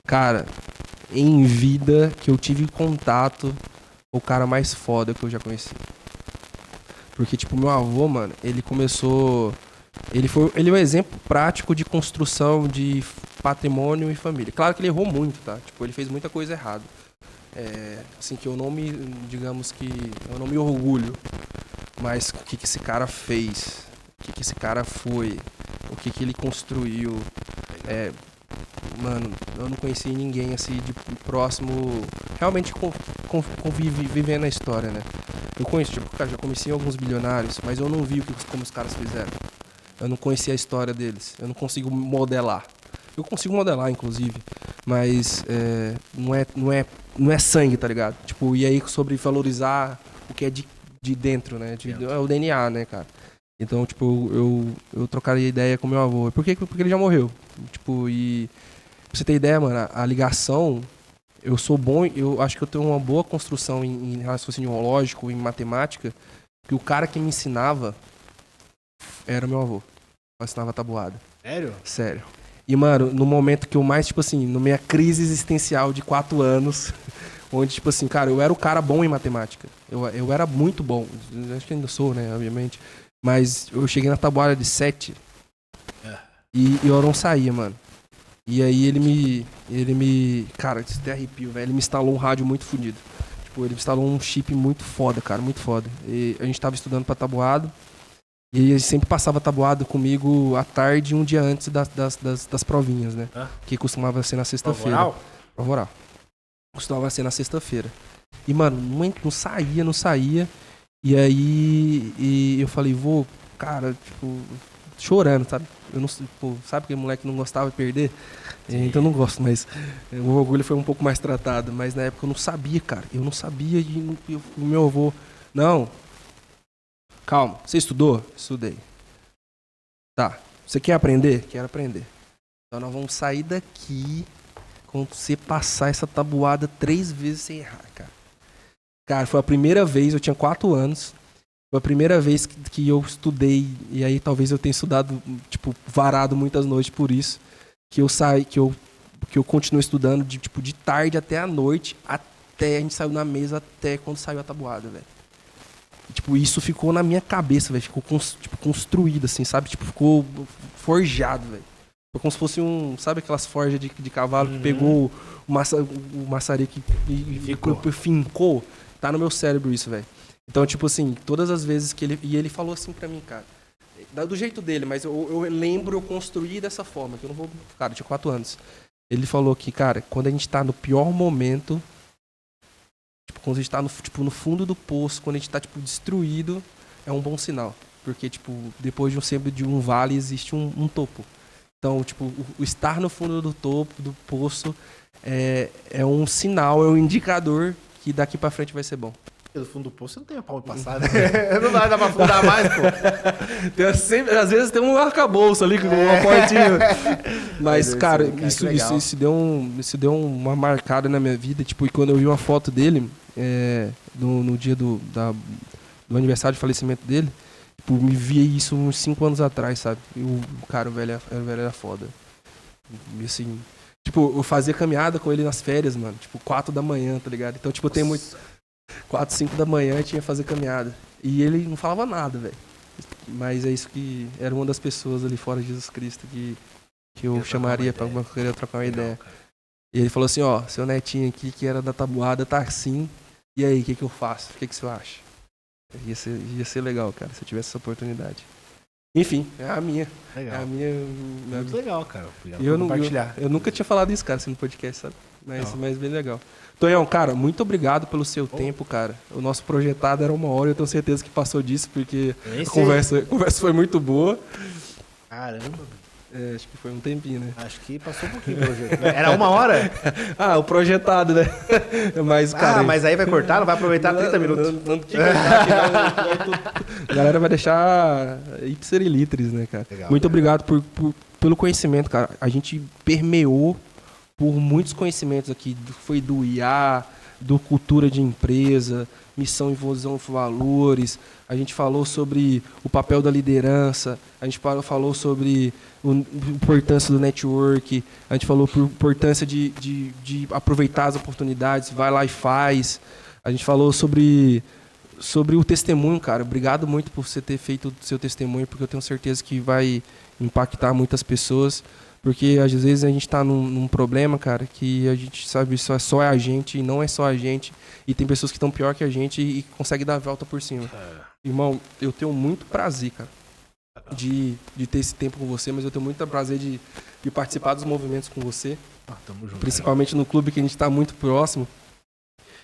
cara, em vida que eu tive contato, o cara mais foda que eu já conheci. Porque, tipo, meu avô, mano, ele começou... Ele é um exemplo prático de construção de patrimônio e família. Claro que ele errou muito, tá? Tipo, ele fez muita coisa errada. Assim, que eu não me... Digamos que... Eu não me orgulho. Mas o que esse cara fez? O que esse cara foi? O que ele construiu? Mano, eu não conheci ninguém, assim, de próximo... Realmente vivendo a história, né? Eu conheço, tipo, cara, já conheci alguns bilionários, mas eu não vi como os caras fizeram. Eu não conhecia a história deles. Eu não consigo modelar. Eu consigo modelar, inclusive. Mas não é sangue, tá ligado? Tipo, e aí sobre valorizar o que é de dentro, né? É o DNA, né, cara? Então, tipo, eu trocaria ideia com meu avô. Por quê? Porque ele já morreu. Tipo, e... Pra você ter ideia, mano, a ligação... Eu sou bom... Eu acho que eu tenho uma boa construção em raciocínio lógico, em matemática. Que o cara que me ensinava... Era meu avô. Eu ensinava tabuada. Sério? Sério. E, mano, no momento que eu mais, tipo assim, na minha crise existencial de 4 anos, onde, tipo assim, cara, eu era o cara bom em matemática. Eu era muito bom. Acho que ainda sou, né, obviamente. Mas eu cheguei na tabuada de 7 e eu não saía, mano. E aí ele me... Cara, isso até arrepio, velho. Ele me instalou um rádio muito fodido. Tipo, ele me instalou um chip muito foda, cara, muito foda. E a gente tava estudando pra tabuado. E ele sempre passava tabuado comigo à tarde, um dia antes das provinhas, né? Que costumava ser na sexta-feira. Prova oral? Costumava ser na sexta-feira. E, mano, não saía. E aí eu falei, vô, cara, tipo, chorando, sabe? Eu não, pô, sabe aquele moleque não gostava de perder? Então eu não gosto, mas o orgulho foi um pouco mais tratado. Mas na época eu não sabia, cara. Eu não sabia e o meu avô... Não... Calma, você estudou? Estudei. Tá, você quer aprender? Quero aprender. Então nós vamos sair daqui quando você passar essa tabuada 3 vezes sem errar, cara. Cara, foi a primeira vez, eu tinha 4 anos, foi a primeira vez que eu estudei, e aí talvez eu tenha estudado, tipo, varado muitas noites por isso, que eu saí, que eu continuo estudando de tarde até a noite, até a gente saiu na mesa, até quando saiu a tabuada, velho. Tipo, isso ficou na minha cabeça, velho. Ficou construído, assim, sabe? Tipo, ficou forjado, velho. Foi como se fosse sabe aquelas forjas de cavalo que pegou o maçarico e fincou? Tá no meu cérebro isso, velho. Então, tipo assim, todas as vezes que ele... E ele falou assim pra mim, cara. Do jeito dele, mas eu lembro, eu construí dessa forma. Que eu não vou... Cara, eu tinha 4 anos. Ele falou que, cara, quando a gente tá no pior momento... Tipo, quando a gente tá no fundo do poço, quando a gente tá, tipo, destruído, é um bom sinal. Porque, tipo, depois sempre de um vale existe um topo. Então, tipo, o estar no fundo do topo, do poço, é um sinal, é um indicador que daqui pra frente vai ser bom. No fundo do poço você não tem a palma de passar, né? Não vai dar pra afundar mais, pô. Às vezes tem um arcabouço ali com uma portinha. Mas, cara, isso deu uma marcada na minha vida. Tipo, e quando eu vi uma foto dele, no dia do aniversário de falecimento dele, tipo, me via isso uns 5 anos atrás, sabe? E o velho era foda. E assim, tipo, eu fazia caminhada com ele nas férias, mano. Tipo, 4 da manhã, tá ligado? Então, tipo, tem muito... 4, 5 da manhã tinha que fazer caminhada. E ele não falava nada, velho. Mas é isso que... Era uma das pessoas ali fora de Jesus Cristo que eu chamaria pra querer trocar uma ideia. E ele falou assim, ó, seu netinho aqui que era da tabuada tá assim. E aí, o que eu faço? O que você acha? Ia ser legal, cara, se eu tivesse essa oportunidade. Enfim, é a minha. Legal. É a minha... Muito legal, cara. Compartilhar. Eu nunca tinha falado isso, cara, assim, no podcast, sabe? Mas bem legal. Tonhão, cara, muito obrigado pelo seu tempo, cara. O nosso projetado era 1 hora, eu tenho certeza que passou disso, porque a conversa foi muito boa. Caramba. Acho que foi um tempinho, né? Acho que passou um pouquinho o projeto. Era 1 hora? O projetado, né? Mas, cara... mas aí vai cortar, não vai aproveitar 30 minutos. Não que cortar aqui, a galera vai deixar ipsilitris, né, cara? Legal, Muito obrigado pelo conhecimento, cara. A gente permeou por muitos conhecimentos aqui. Foi do IA, do cultura de empresa, missão e visão de valores. A gente falou sobre o papel da liderança. A gente falou sobre a importância do network. A gente falou por importância de aproveitar as oportunidades. Vai lá e faz. A gente falou sobre o testemunho, cara. Obrigado muito por você ter feito o seu testemunho, porque eu tenho certeza que vai impactar muitas pessoas. Porque às vezes a gente está num problema, cara, que a gente sabe só é a gente e não é só a gente. E tem pessoas que estão pior que a gente e conseguem dar a volta por cima. Irmão, eu tenho muito prazer, cara, de ter esse tempo com você, mas eu tenho muito prazer de participar dos movimentos com você. Tamo junto, principalmente no clube que a gente está muito próximo.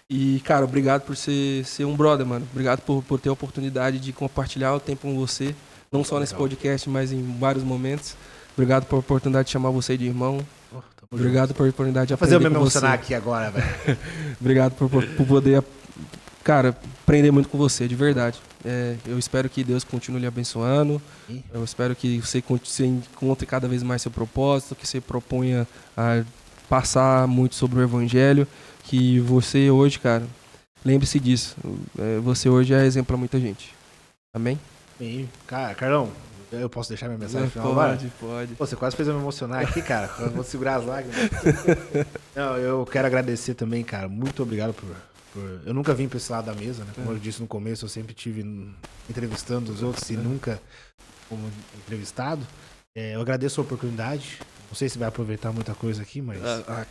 E, cara, obrigado por ser um brother, mano. Obrigado por ter a oportunidade de compartilhar o tempo com você. Não só nesse podcast, mas em vários momentos. Obrigado pela oportunidade de chamar você de irmão. Obrigado pela oportunidade de aprender com você. Vou fazer eu me emocionar aqui agora, velho. Obrigado por poder, cara, aprender muito com você, de verdade. Eu espero que Deus continue lhe abençoando. Eu espero que você encontre cada vez mais seu propósito, que você proponha a passar muito sobre o Evangelho. Que você hoje, cara, lembre-se disso. Você hoje é exemplo para muita gente. Amém? Sim. Cara, Carlão, eu posso deixar minha mensagem final agora? Pode. Pô, você quase fez eu me emocionar aqui, cara. Eu vou segurar as lágrimas. Não, eu quero agradecer também, cara. Muito obrigado por... Eu nunca vim para esse lado da mesa, né? Como eu disse no começo, eu sempre estive entrevistando os outros e nunca como entrevistado. Eu agradeço a oportunidade. Não sei se vai aproveitar muita coisa aqui, mas...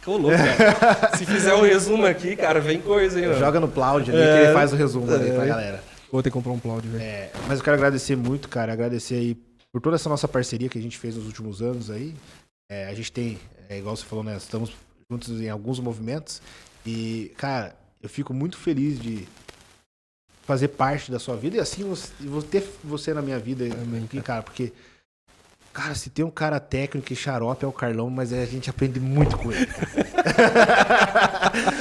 Que louco, cara. Se fizer um resumo aqui, cara, vem coisa aí, mano. Joga no Cloud ali que ele faz o resumo ali pra galera. Vou ter que comprar um Cloud, velho. Mas eu quero agradecer muito, cara. Agradecer aí por toda essa nossa parceria que a gente fez nos últimos anos aí. A gente tem, igual você falou, né? Estamos juntos em alguns movimentos. E, cara, eu fico muito feliz de fazer parte da sua vida. E assim, vou ter você na minha vida. Amém, cara, porque... Cara, se tem um cara técnico e xarope é o Carlão, mas a gente aprende muito com ele, cara.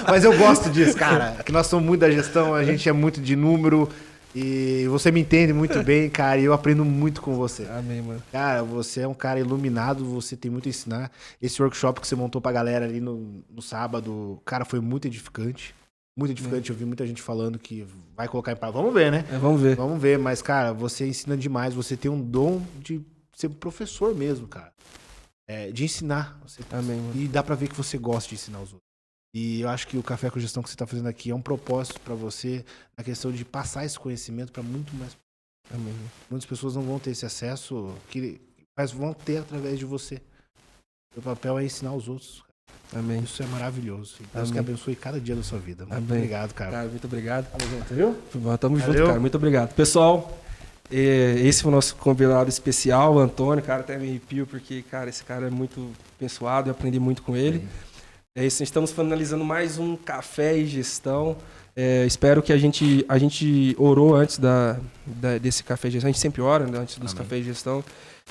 Mas eu gosto disso, cara. Que nós somos muito da gestão, a gente é muito de número e você me entende muito bem, cara, e eu aprendo muito com você. Amém, mano. Cara, você é um cara iluminado, você tem muito a ensinar. Esse workshop que você montou pra galera ali no sábado, cara, foi muito edificante. Muito edificante, eu vi muita gente falando que vai colocar em prática. Vamos ver, né? Vamos ver. Vamos ver, mas, cara, você ensina demais, você tem um dom de ser professor mesmo, cara. De ensinar. Amém, mano. E dá pra ver que você gosta de ensinar os outros. E eu acho que o Café com Gestão que você tá fazendo aqui é um propósito pra você na questão de passar esse conhecimento pra muito mais. Amém. Muitas pessoas não vão ter esse acesso, mas vão ter através de você. O papel é ensinar os outros. Amém. Isso é maravilhoso. Deus que abençoe cada dia da sua vida. Muito Amém. obrigado, cara. Cara, muito obrigado. Tamo junto, viu? Tamo junto, cara. Muito obrigado. Pessoal, esse foi o nosso convidado especial, o Antônio. Cara, até me arrepio, porque, cara, esse cara é muito abençoado. Eu aprendi muito com ele. É isso, estamos finalizando mais um Café e Gestão. Espero que a gente orou antes desse Café e Gestão. A gente sempre ora, né, antes dos Cafés de Gestão.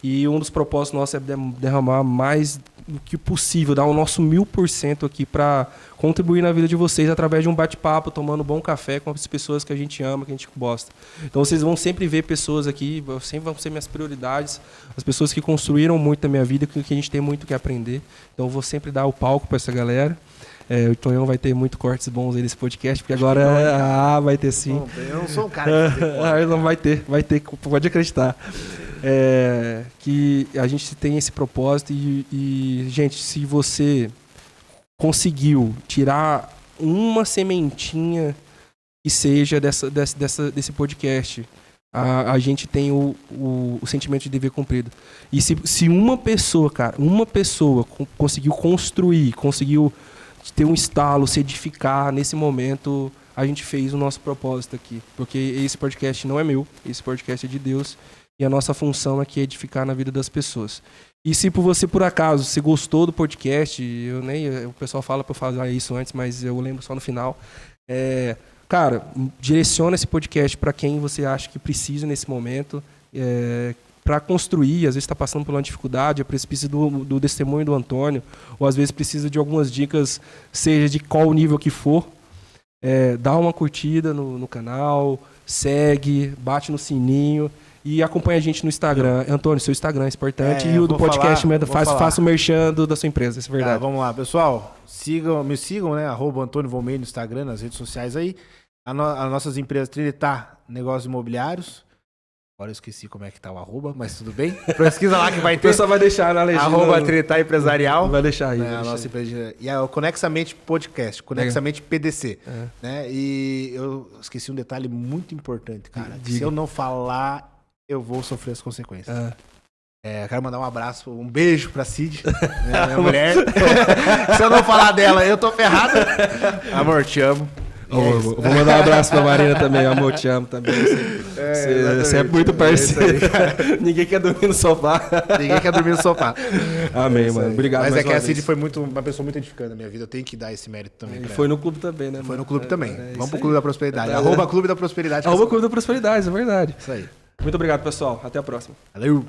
E um dos propósitos nossos é derramar mais do que possível, dar o nosso 1000% aqui para contribuir na vida de vocês através de um bate-papo, tomando um bom café com as pessoas que a gente ama, que a gente gosta. Então vocês vão sempre ver pessoas aqui, sempre vão ser minhas prioridades, as pessoas que construíram muito na minha vida, que a gente tem muito que aprender. Então eu vou sempre dar o palco para essa galera. O Tonhão vai ter muito cortes bons aí nesse podcast, porque agora vai ter sim. Eu não sou um cara que não vai ter, pode acreditar. Que a gente tem esse propósito e, gente, se você conseguiu tirar uma sementinha que seja desse podcast, a gente tem o sentimento de dever cumprido. E se uma pessoa, cara, conseguiu construir, conseguiu ter um estalo, se edificar nesse momento, a gente fez o nosso propósito aqui. Porque esse podcast não é meu, esse podcast é de Deus. E a nossa função aqui é edificar na vida das pessoas. E se você, por acaso, você gostou do podcast, o pessoal fala para eu falar isso antes, mas eu lembro só no final. Cara, direciona esse podcast para quem você acha que precisa nesse momento. para construir, às vezes está passando por uma dificuldade, precisa do testemunho do Antônio, ou às vezes precisa de algumas dicas, seja de qual nível que for, dá uma curtida no canal, segue, bate no sininho e acompanha a gente no Instagram. Antônio, seu Instagram é importante e o do podcast faça o merchan da sua empresa, isso é verdade. Vamos lá, pessoal. Me sigam, né? @AntônioVolmei no Instagram, nas redes sociais aí. As nossas empresas Trinitar Negócios Imobiliários. Agora eu esqueci como é que tá o @, mas tudo bem. Pesquisa lá que vai ter. O pessoal vai deixar na legenda. @Trinitar Empresarial. Vai deixar aí. Né, a nossa empresa. E o Conexamente Podcast, Conexamente PDC. Né? E eu esqueci um detalhe muito importante, cara. Se eu não falar, eu vou sofrer as consequências. Eu quero mandar um abraço, um beijo pra Cid, né, minha mulher. Se eu não falar dela, eu tô ferrado. Amor, te amo. Vou mandar um abraço pra Marina também, amor, te amo também. Você é muito parceiro. Ninguém quer dormir no sofá. Ninguém quer dormir no sofá. Amém, mano. Obrigado. Mas é que a Cid foi uma pessoa muito edificante na minha vida. Eu tenho que dar esse mérito também. Foi no clube também, né? Foi no clube também. Vamos pro Clube da Prosperidade. @Clube da Prosperidade. @Clube da Prosperidade, é verdade. Isso aí. Muito obrigado, pessoal. Até a próxima. Valeu.